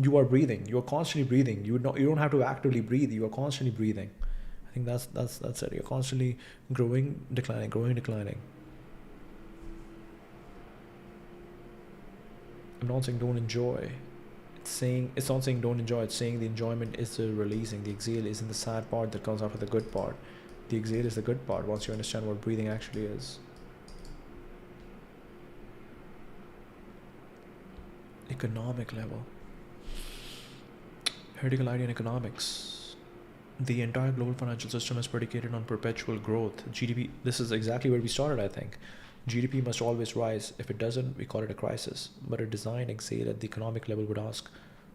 You are breathing. You are constantly breathing. You don't have to actively breathe. You are constantly breathing. I think that's it. You're constantly growing, declining. I'm not saying don't enjoy. It's not saying don't enjoy. It's saying the enjoyment is the releasing. The exhale isn't the sad part that comes after the good part. The exhale is the good part once you understand what breathing actually is. Economic level. Heretical idea in economics. The entire global financial system is predicated on perpetual growth. GDP, this is exactly where we started, I think. GDP must always rise. If it doesn't, we call it a crisis. But a design exhale at the economic level would ask,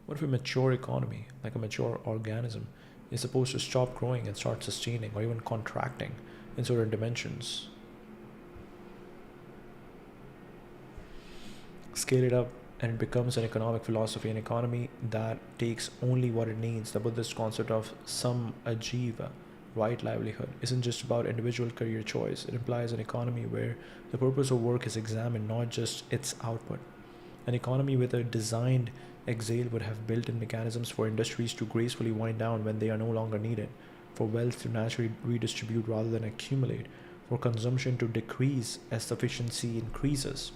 what if a mature economy, like a mature organism, is supposed to stop growing and start sustaining or even contracting in certain dimensions? Scale it up, and it becomes an economic philosophy, an economy that takes only what it needs. The Buddhist concept of samajiva, right livelihood, isn't just about individual career choice. It implies an economy where the purpose of work is examined, not just its output. An economy with a designed exhale would have built-in mechanisms for industries to gracefully wind down when they are no longer needed, for wealth to naturally redistribute rather than accumulate, for consumption to decrease as sufficiency increases.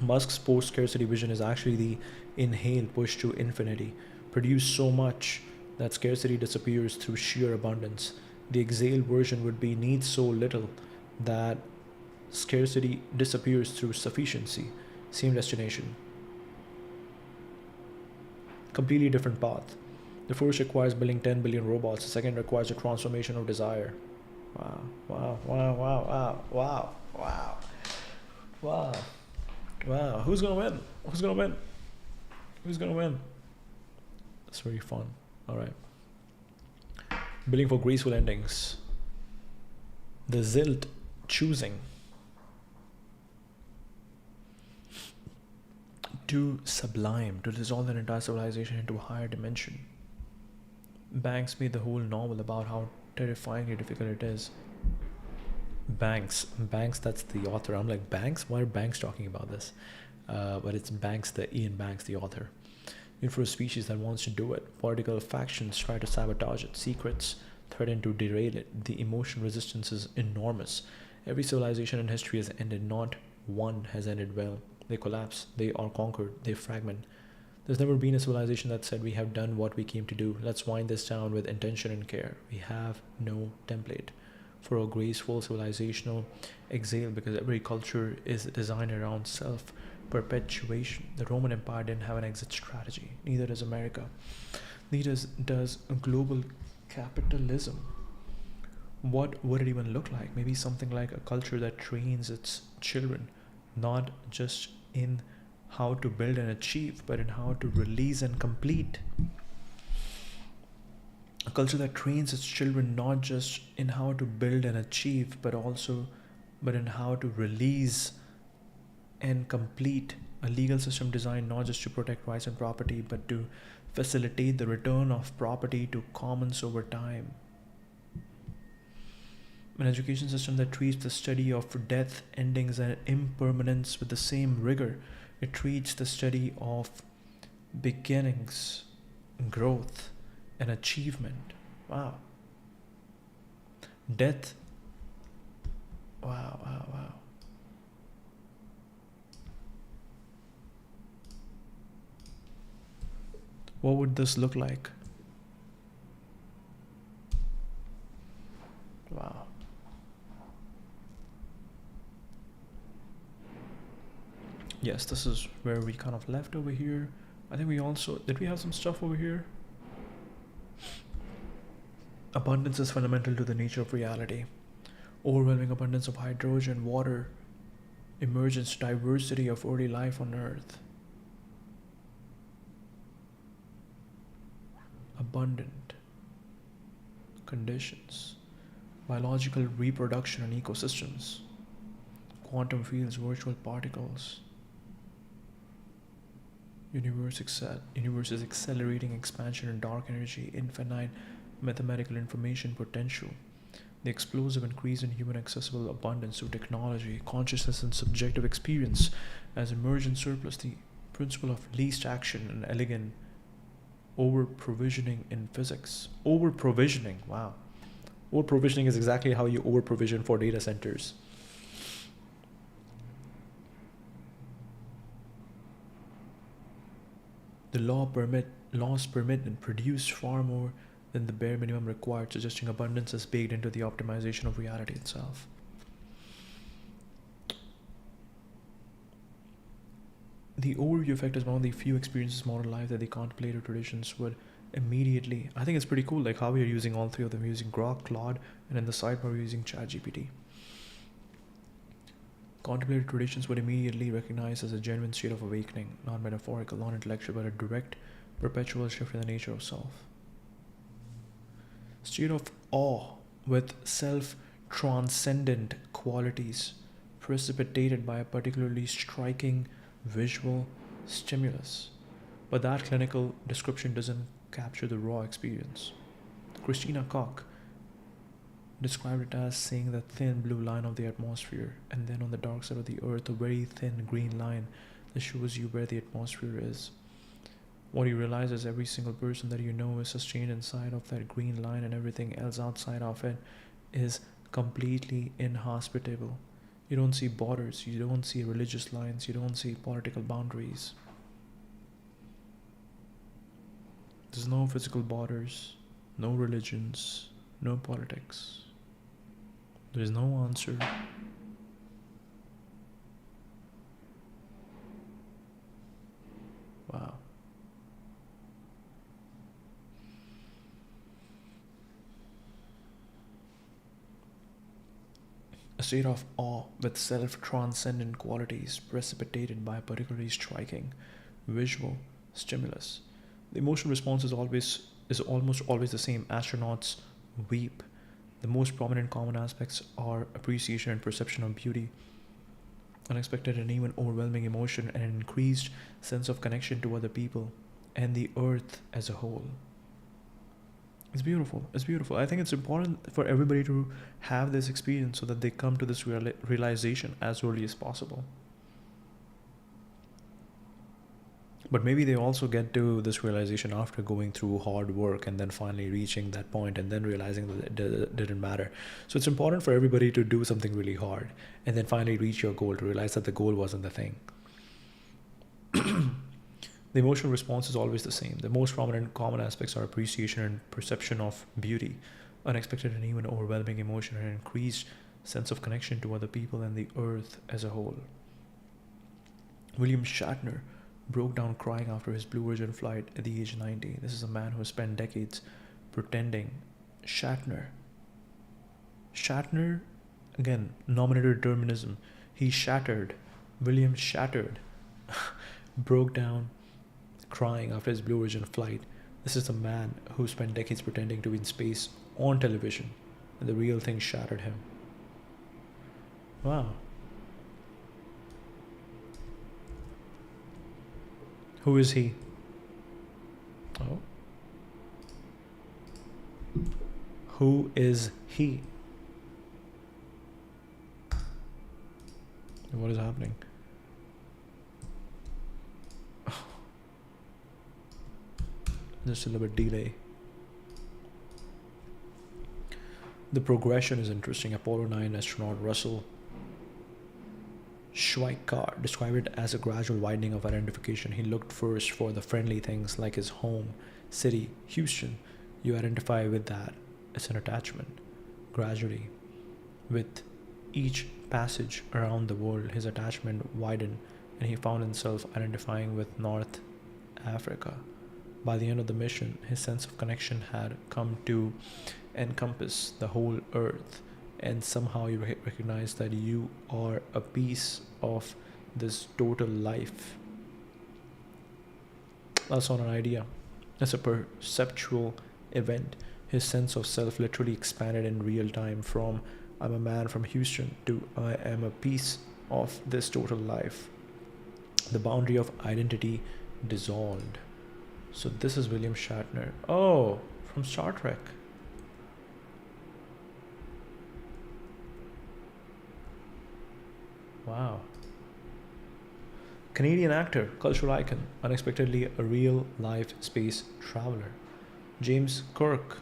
Musk's post-scarcity vision is actually the inhale push to infinity. Produce so much that scarcity disappears through sheer abundance. The exhale version would be need so little that scarcity disappears through sufficiency. Same destination. Completely different path. The first requires building 10 billion robots. The second requires a transformation of desire. Wow. Who's gonna win? That's very fun. Alright. Building for graceful endings. The Zilt choosing to sublime, to dissolve an entire civilization into a higher dimension. Banks made the whole novel about how terrifyingly difficult it is. Banks, that's the author. I'm like, Banks? Why are Banks talking about this? But it's Banks, Ian Banks, the author. For a species that wants to do it. Political factions try to sabotage it. Secrets threaten to derail it. The emotion resistance is enormous. Every civilization in history has ended. Not one has ended well. They collapse. They are conquered. They fragment. There's never been a civilization that said we have done what we came to do. Let's wind this down with intention and care. We have no template for a graceful civilizational exhale because every culture is designed around self-perpetuation. The Roman Empire didn't have an exit strategy. Neither does America. Neither does global capitalism. What would it even look like? Maybe something like a culture that trains its children, not just in how to build and achieve, but in how to release and complete. A culture that trains its children not just in how to build and achieve, but in how to release and complete. A legal system designed not just to protect rights and property, but to facilitate the return of property to commons over time. An education system that treats the study of death, endings, and impermanence with the same rigor. It treats the study of beginnings, growth, an achievement. Wow. Death. Wow, wow, wow. What would this look like? Wow. Yes, this is where we kind of left over here. I think we also, did we have some stuff over here? Abundance is fundamental to the nature of reality. Overwhelming abundance of hydrogen, water, emergence, diversity of early life on Earth. Abundant conditions, biological reproduction and ecosystems, quantum fields, virtual particles. Universe is accelerating expansion in dark energy, infinite mathematical information potential, the explosive increase in human accessible abundance through technology, consciousness and subjective experience as emergent surplus, the principle of least action and elegant over-provisioning in physics. Over-provisioning, wow. Over-provisioning is exactly how you over-provision for data centers. The laws permit and produce far more than the bare minimum required, suggesting abundance is baked into the optimization of reality itself. The overview effect is one of the few experiences of modern life that the contemplative traditions would immediately, I think it's pretty cool, like how we are using all three of them. We're using Grok, Claude, and in the sidebar we're using ChatGPT. Contemplative traditions would immediately recognize as a genuine state of awakening, not metaphorical, not intellectual, but a direct, perpetual shift in the nature of self. State of awe with self-transcendent qualities precipitated by a particularly striking visual stimulus. But that clinical description doesn't capture the raw experience. Christina Koch described it as seeing the thin blue line of the atmosphere, and then on the dark side of the earth, a very thin green line that shows you where the atmosphere is. What you realize is every single person that you know is sustained inside of that green line, and everything else outside of it is completely inhospitable. You don't see borders, you don't see religious lines, you don't see political boundaries. There's no physical borders, no religions, no politics. There's no answer. Wow. A state of awe with self-transcendent qualities precipitated by a particularly striking visual stimulus. The emotional response is almost always the same. Astronauts weep. The most prominent common aspects are appreciation and perception of beauty, unexpected and even overwhelming emotion, and an increased sense of connection to other people and the earth as a whole. It's beautiful. It's beautiful. I think it's important for everybody to have this experience so that they come to this realization as early as possible. But maybe they also get to this realization after going through hard work and then finally reaching that point and then realizing that it didn't matter. So it's important for everybody to do something really hard and then finally reach your goal, to realize that the goal wasn't the thing. The emotional response is always the same. The most prominent common aspects are appreciation and perception of beauty, unexpected and even overwhelming emotion, and an increased sense of connection to other people and the earth as a whole. William Shatner broke down crying after his Blue Origin flight at the age of 90. This is a man who spent decades pretending. Shatner, again, nominator determinism. He shattered. William shattered. Broke down crying after his Blue Origin flight. This is a man who spent decades pretending to be in space on television, and the real thing shattered him. Wow. Who is he? Oh. Who is he? What is happening? Just a little bit delay. The progression is interesting. Apollo 9 astronaut Russell Schweikart described it as a gradual widening of identification. He looked first for the friendly things like his home, city, Houston. You identify with that. It's an attachment. Gradually, with each passage around the world, his attachment widened and he found himself identifying with North Africa. By the end of the mission, his sense of connection had come to encompass the whole earth, and somehow you recognize that you are a piece of this total life. That's not an idea. It's a perceptual event. His sense of self literally expanded in real time from I'm a man from Houston to I am a piece of this total life. The boundary of identity dissolved. So this is William Shatner. Oh, from Star Trek. Wow. Canadian actor, cultural icon, unexpectedly a real life space traveler. James Kirk,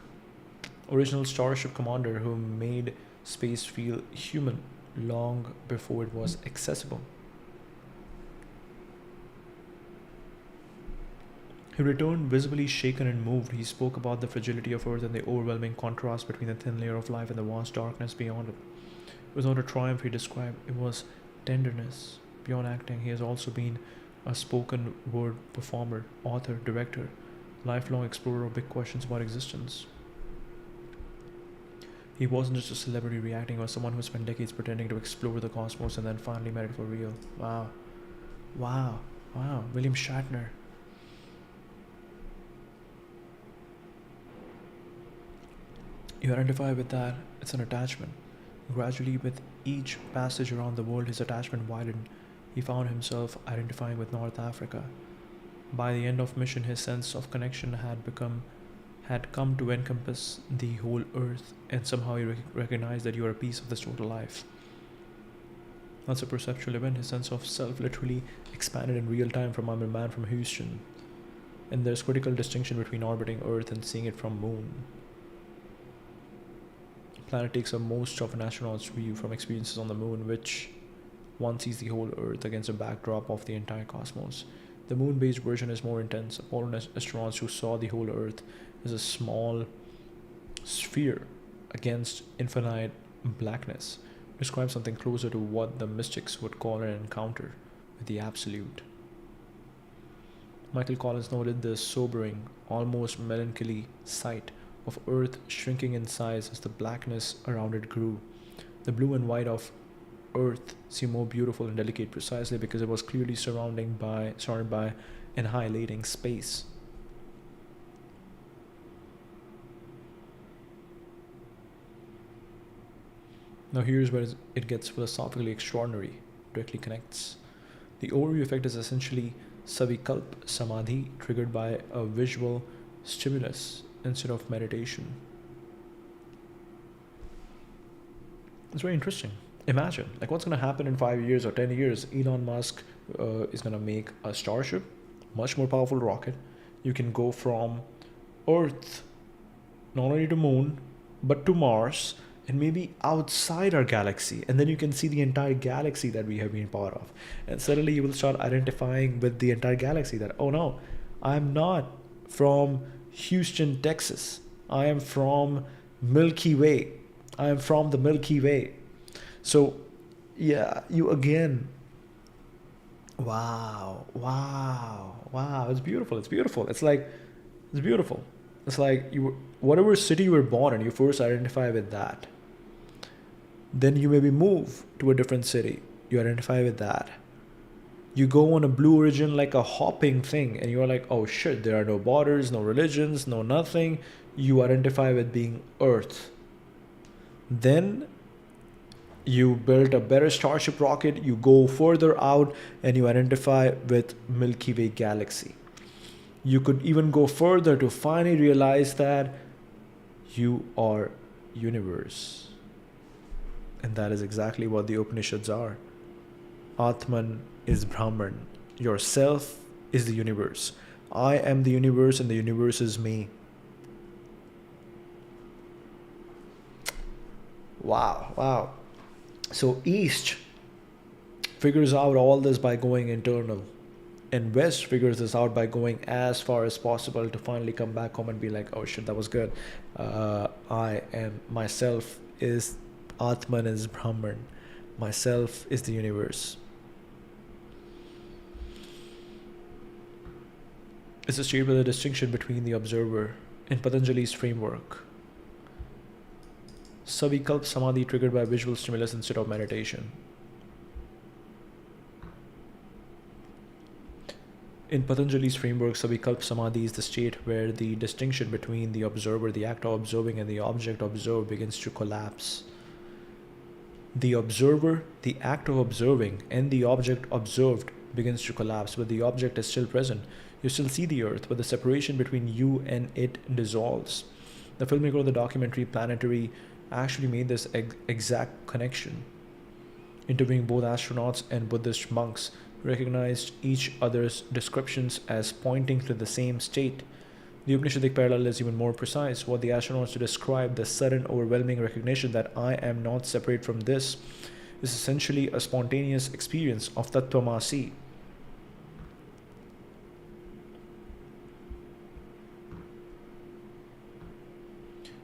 original Starship commander who made space feel human long before it was accessible. He returned visibly shaken and moved. He spoke about the fragility of Earth and the overwhelming contrast between the thin layer of life and the vast darkness beyond it. It was not a triumph he described, it was tenderness. Beyond acting, he has also been a spoken word performer, author, director, lifelong explorer of big questions about existence. He wasn't just a celebrity reacting, he was someone who spent decades pretending to explore the cosmos and then finally met it for real. Wow. Wow. Wow. William Shatner. You identify with that, it's an attachment. Gradually, with each passage around the world, his attachment widened. He found himself identifying with North Africa. By the end of mission, his sense of connection had come to encompass the whole earth, and somehow he recognized that you are a piece of this total life. That's a perceptual event. His sense of self literally expanded in real time from I'm a man from Houston. And there's critical distinction between orbiting Earth and seeing it from moon. Planet takes up most of an astronaut's view from experiences on the moon, which one sees the whole Earth against a backdrop of the entire cosmos. The moon-based version is more intense. Apollo astronauts who saw the whole Earth as a small sphere against infinite blackness describe something closer to what the mystics would call an encounter with the absolute. Michael Collins noted the sobering, almost melancholy sight of Earth shrinking in size as the blackness around it grew. The blue and white of Earth seemed more beautiful and delicate precisely because it was clearly surrounded by annihilating space. Now here's where it gets philosophically extraordinary, directly connects. The overview effect is essentially savikalp samadhi triggered by a visual stimulus instead of meditation. It's very interesting. Imagine, like, what's going to happen in 5 years or 10 years? Elon Musk is going to make a Starship, much more powerful rocket. You can go from Earth, not only to Moon, but to Mars, and maybe outside our galaxy. And then you can see the entire galaxy that we have been part of. And suddenly you will start identifying with the entire galaxy that, oh no, I'm not from Houston, Texas. I am from Milky Way. I am from the Milky Way. So, yeah, you again. Wow. It's beautiful. It's beautiful. It's beautiful. It's like whatever city you were born in, you first identify with that. Then you maybe move to a different city. You identify with that. You go on a Blue Origin like a hopping thing, and you're like, oh shit, there are no borders, no religions, no nothing. You identify with being Earth. Then you build a better Starship rocket, you go further out, and you identify with Milky Way galaxy. You could even go further to finally realize that you are universe. And that is exactly what the Upanishads are. Atman is Brahman. Yourself is the universe. I am the universe and the universe is me. Wow. So East figures out all this by going internal, and West figures this out by going as far as possible to finally come back home and be like, oh shit, that was good. I am myself is Atman is Brahman. Myself is the universe. It's a state with a distinction between the observer. In Patanjali's framework, Savikalp Samadhi triggered by visual stimulus instead of meditation. In Patanjali's framework, Savikalp Samadhi is the state where the distinction between the observer, the act of observing, and the object observed begins to collapse. The observer, the act of observing, and the object observed begins to collapse, but the object is still present. You still see the earth, but the separation between you and it dissolves. The filmmaker of the documentary Planetary actually made this exact connection. Interviewing both astronauts and Buddhist monks, recognized each other's descriptions as pointing to the same state. The Upanishadic parallel is even more precise. What the astronauts describe, the sudden overwhelming recognition that I am not separate from this, is essentially a spontaneous experience of Tattvamasi.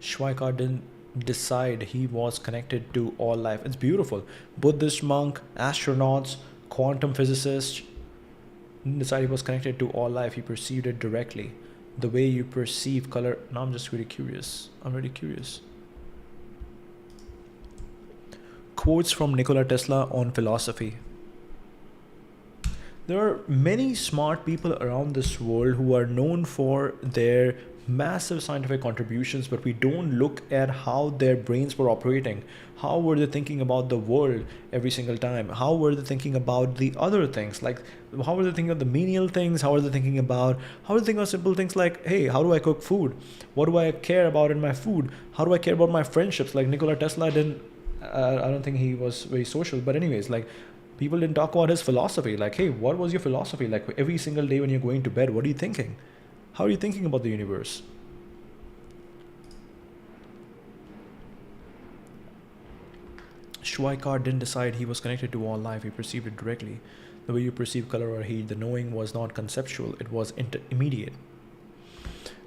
Schweikart didn't decide he was connected to all life. It's beautiful. Buddhist monk, astronauts, quantum physicist didn't decide he was connected to all life. He perceived it directly. The way you perceive color. Now I'm just really curious. I'm really curious. Quotes from Nikola Tesla on philosophy. There are many smart people around this world who are known for their massive scientific contributions, but we don't look at how their brains were operating. How were they thinking about the world every single time? How were they thinking about the other things? Like, how were they thinking of the menial things? How are they thinking about simple things like, hey, how do I cook food? What do I care about in my food? How do I care about my friendships? Like Nikola Tesla didn't, I don't think he was very social, but anyways, like, people didn't talk about his philosophy. Like, hey, what was your philosophy? Like, every single day when you're going to bed, what are you thinking? How are you thinking about the universe? Schweikart didn't decide he was connected to all life. He perceived it directly. The way you perceive color or heat, the knowing was not conceptual. It was immediate.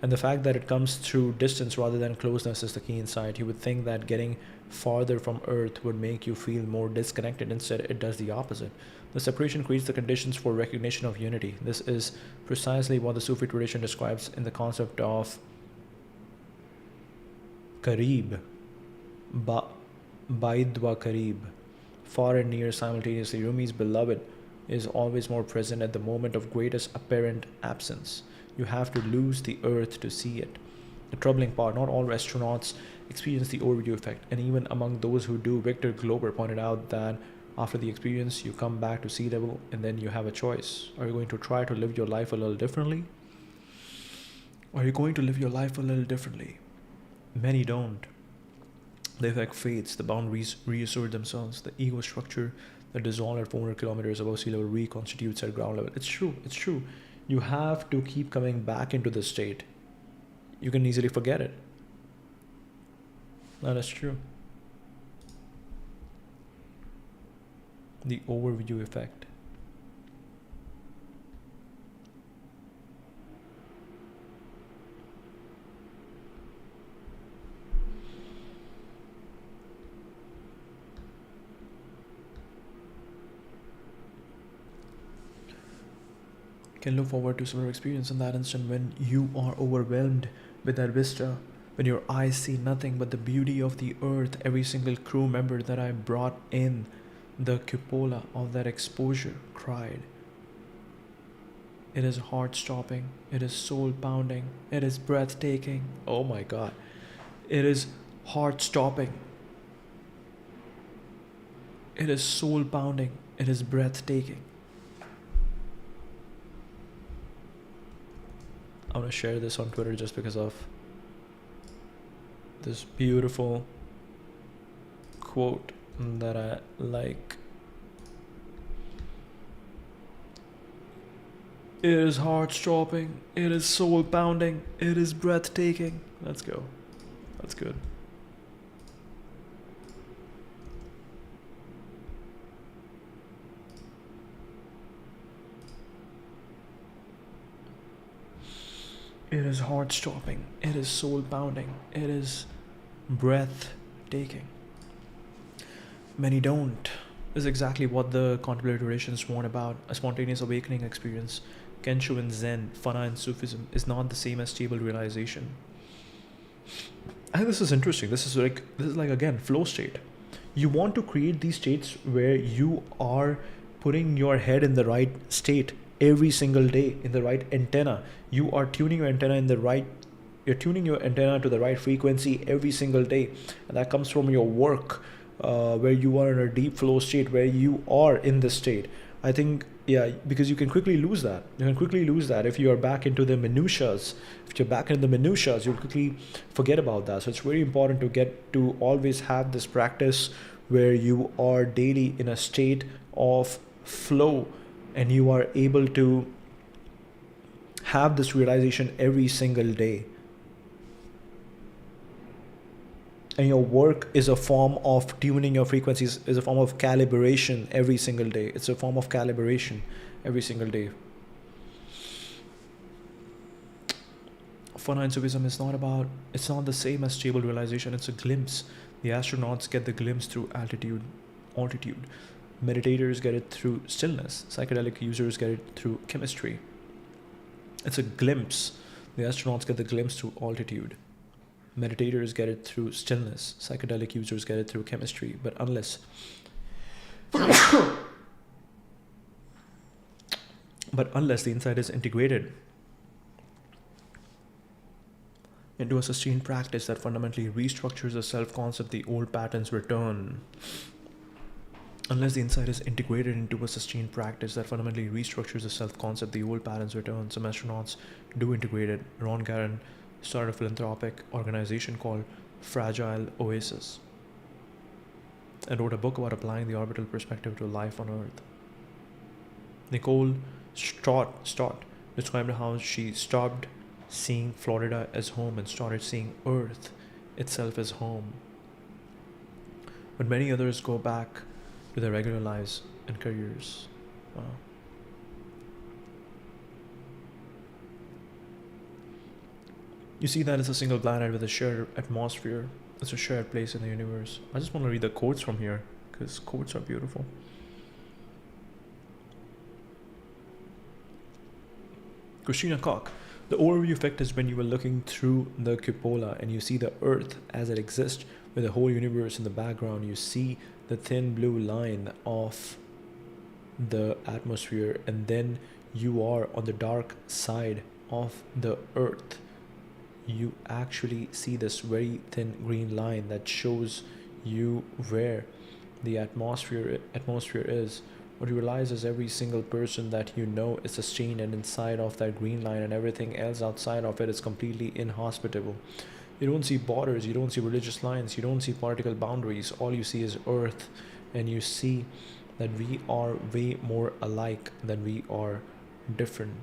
And the fact that it comes through distance rather than closeness is the key insight. You would think that getting farther from Earth would make you feel more disconnected. Instead, it does the opposite. The separation creates the conditions for recognition of unity. This is precisely what the Sufi tradition describes in the concept of Karib, Baidwa Karib, far and near simultaneously. Rumi's beloved is always more present at the moment of greatest apparent absence. You have to lose the earth to see it. The troubling part, not all astronauts experience the overview effect, and even among those who do, Victor Glober pointed out that after the experience, you come back to sea level and then you have a choice. Are you going to try to live your life a little differently? Are you going to live your life a little differently? Many don't. The effect fades, the boundaries reassert themselves, the ego structure that dissolved at 400 kilometers above sea level reconstitutes at ground level. It's true. You have to keep coming back into this state. You can easily forget it. That is true. The overview effect. Can look forward to similar experience in that instant when you are overwhelmed with that vista, when your eyes see nothing but the beauty of the earth. Every single crew member that I brought in the cupola of that exposure cried. It is heart-stopping, it is soul-pounding, it is breathtaking. Oh my God. It is heart-stopping. It is soul-pounding, it is breathtaking. I'm going to share this on Twitter just because of this beautiful quote that I like. It is heart-stopping, it is soul-pounding, it is breathtaking. Let's go. That's good. It is heart stopping. It is soul pounding. It is breathtaking. Many don't. Is exactly what the contemplative traditions warn about: a spontaneous awakening experience. Kensho in Zen, Fana in Sufism is not the same as stable realization. I think this is interesting. This is like again flow state. You want to create these states where you are putting your head in the right state every single day, in the right antenna. You are tuning your antenna in the right you're tuning your antenna to the right frequency every single day, and that comes from your work, where you are in a deep flow state, where you are in the state. I think, yeah, because you can quickly lose that. You can quickly lose that if you are back into the minutiae. If you're back in the minutiae, you'll quickly forget about that. So it's very important to get to always have this practice where you are daily in a state of flow, and you are able to have this realization every single day. And your work is a form of tuning your frequencies, is a form of calibration every single day. It's a form of calibration every single day. Fana in Sufism is it's not the same as stable realization. It's a glimpse. The astronauts get the glimpse through altitude. Meditators get it through stillness. Psychedelic users get it through chemistry. It's a glimpse. The astronauts get the glimpse through altitude. Meditators get it through stillness. Psychedelic users get it through chemistry. But unless the insight is integrated into a sustained practice that fundamentally restructures the self-concept, the old patterns return. Unless the insight is integrated into a sustained practice that fundamentally restructures the self-concept, the old patterns return. Some astronauts do integrate it. Ron Garan started a philanthropic organization called Fragile Oasis and wrote a book about applying the orbital perspective to life on Earth. Nicole Stott described how she stopped seeing Florida as home and started seeing Earth itself as home. But many others go back to their regular lives and careers. Wow. You see that it's a single planet with a shared atmosphere. It's a shared place in the universe. I just want to read the quotes from here because quotes are beautiful. Christina Koch. The overview effect is when you are looking through the cupola and you see the Earth as it exists with the whole universe in the background. You see the thin blue line of the atmosphere, and then you are on the dark side of the Earth. You actually see this very thin green line that shows you where the atmosphere is. What you realize is every single person that you know is sustained and inside of that green line, and everything else outside of it is completely inhospitable. You don't see borders, you don't see religious lines, you don't see political boundaries. All you see is Earth, and you see that we are way more alike than we are different.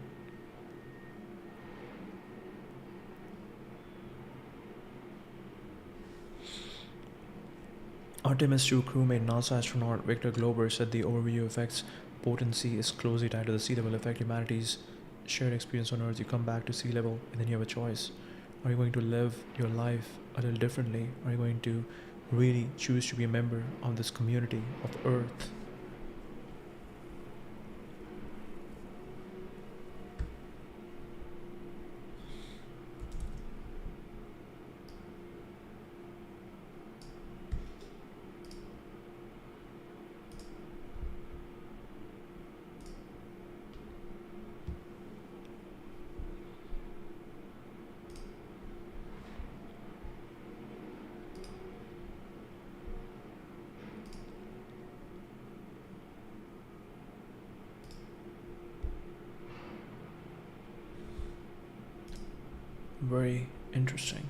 Artemis II crewmate NASA astronaut Victor Glober said the overview effect's potency is closely tied to the sea level effect. Humanity's shared experience on Earth. You come back to sea level, and then you have a choice. Are you going to live your life a little differently? Are you going to really choose to be a member of this community of Earth? Very interesting.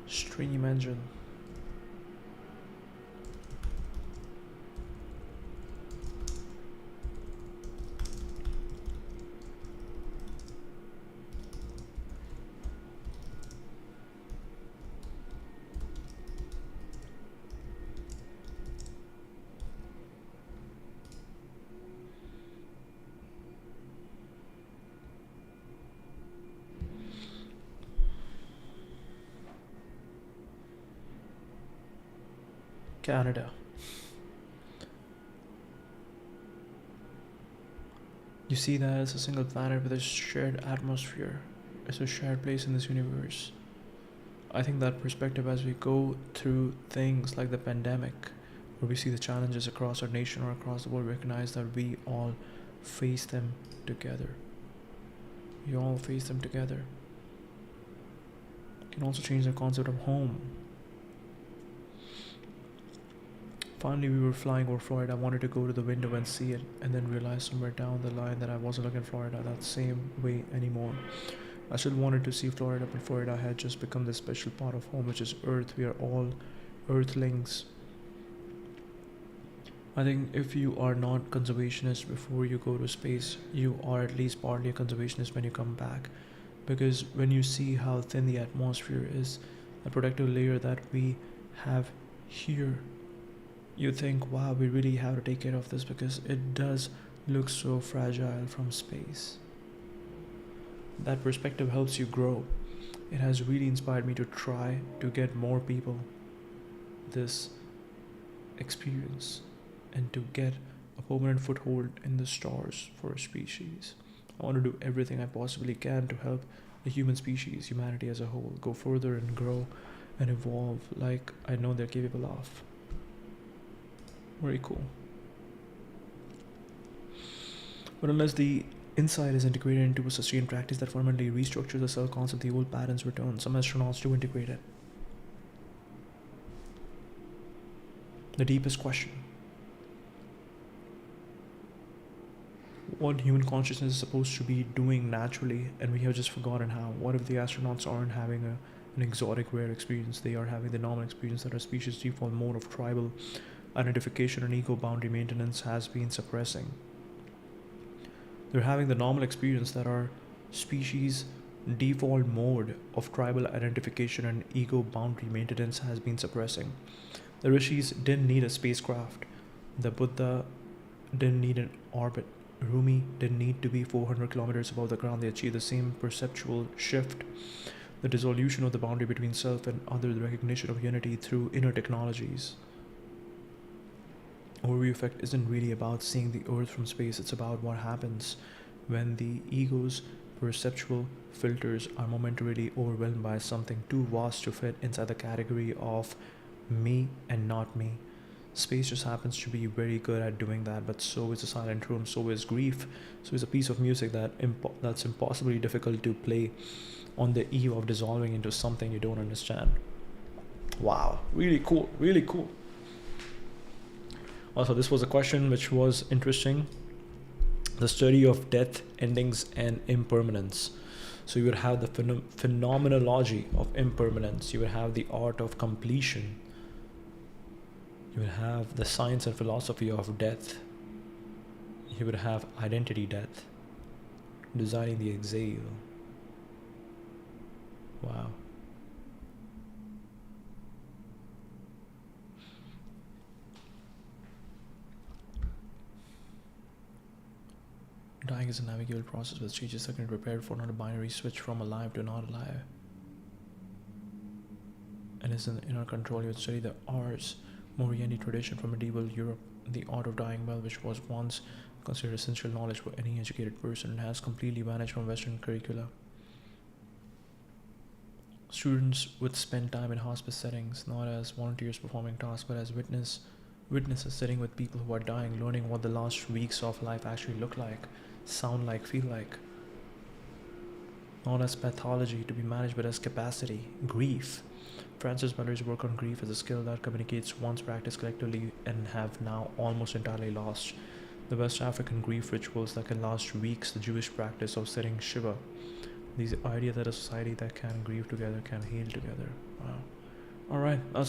Stream engine. Canada. You see that as a single planet with a shared atmosphere. It's a shared place in this universe. I think that perspective as we go through things like the pandemic, where we see the challenges across our nation or across the world, recognize that we all face them together. We all face them together. It can also change the concept of home. Finally, we were flying over Florida. I wanted to go to the window and see it, and then realized somewhere down the line that I wasn't looking at Florida that same way anymore. I still wanted to see Florida, but Florida had just become this special part of home, which is Earth. We are all Earthlings. I think if you are not conservationist before you go to space, you are at least partly a conservationist when you come back. Because when you see how thin the atmosphere is, the protective layer that we have here, you think, wow, we really have to take care of this because it does look so fragile from space. That perspective helps you grow. It has really inspired me to try to get more people this experience and to get a permanent foothold in the stars for a species. I want to do everything I possibly can to help the human species, humanity as a whole, go further and grow and evolve like I know they're capable of. Very cool. But unless the insight is integrated into a sustained practice that fundamentally restructures the self concept, the old patterns return. Some astronauts do integrate it. The deepest question: what human consciousness is supposed to be doing naturally, and we have just forgotten how. What if the astronauts aren't having an exotic, rare experience? They are having the normal experience that our species' default mode of tribal identification and ego boundary maintenance has been suppressing. They're having the normal experience that our species' default mode of tribal identification and ego boundary maintenance has been suppressing. The rishis didn't need a spacecraft. The Buddha didn't need an orbit. Rumi didn't need to be 400 kilometers above the ground. They achieved the same perceptual shift, the dissolution of the boundary between self and other, the recognition of unity through inner technologies. Overview effect isn't really about seeing the earth from space. It's about what happens when the ego's perceptual filters are momentarily overwhelmed by something too vast to fit inside the category of me and not me. Space just happens to be very good at doing that, but so is a silent room, so is grief, so is a piece of music that's impossibly difficult to play on the eve of dissolving into something you don't understand. Wow, really cool, really cool. Also, this was a question which was interesting. The study of death, endings, and impermanence. So you would have the phenomenology of impermanence. You would have the art of completion. You would have the science and philosophy of death. You would have identity death. Designing the exile. Wow. Dying is a navigable process with stages that can be prepared for, not a binary switch from alive to not alive. And is in our control. You would study the Ars Moriendi tradition from medieval Europe, the art of dying well, which was once considered essential knowledge for any educated person, and has completely vanished from Western curricula. Students would spend time in hospice settings, not as volunteers performing tasks, but as witnesses sitting with people who are dying, learning what the last weeks of life actually look like, sound like, feel like. Not as pathology to be managed, but as capacity, grief. Francis Miller's work on grief is a skill that communicates one's practice collectively and have now almost entirely lost. The West African grief rituals that can last weeks, the Jewish practice of sitting Shiva, the idea that a society that can grieve together can heal together. Wow. All right. That's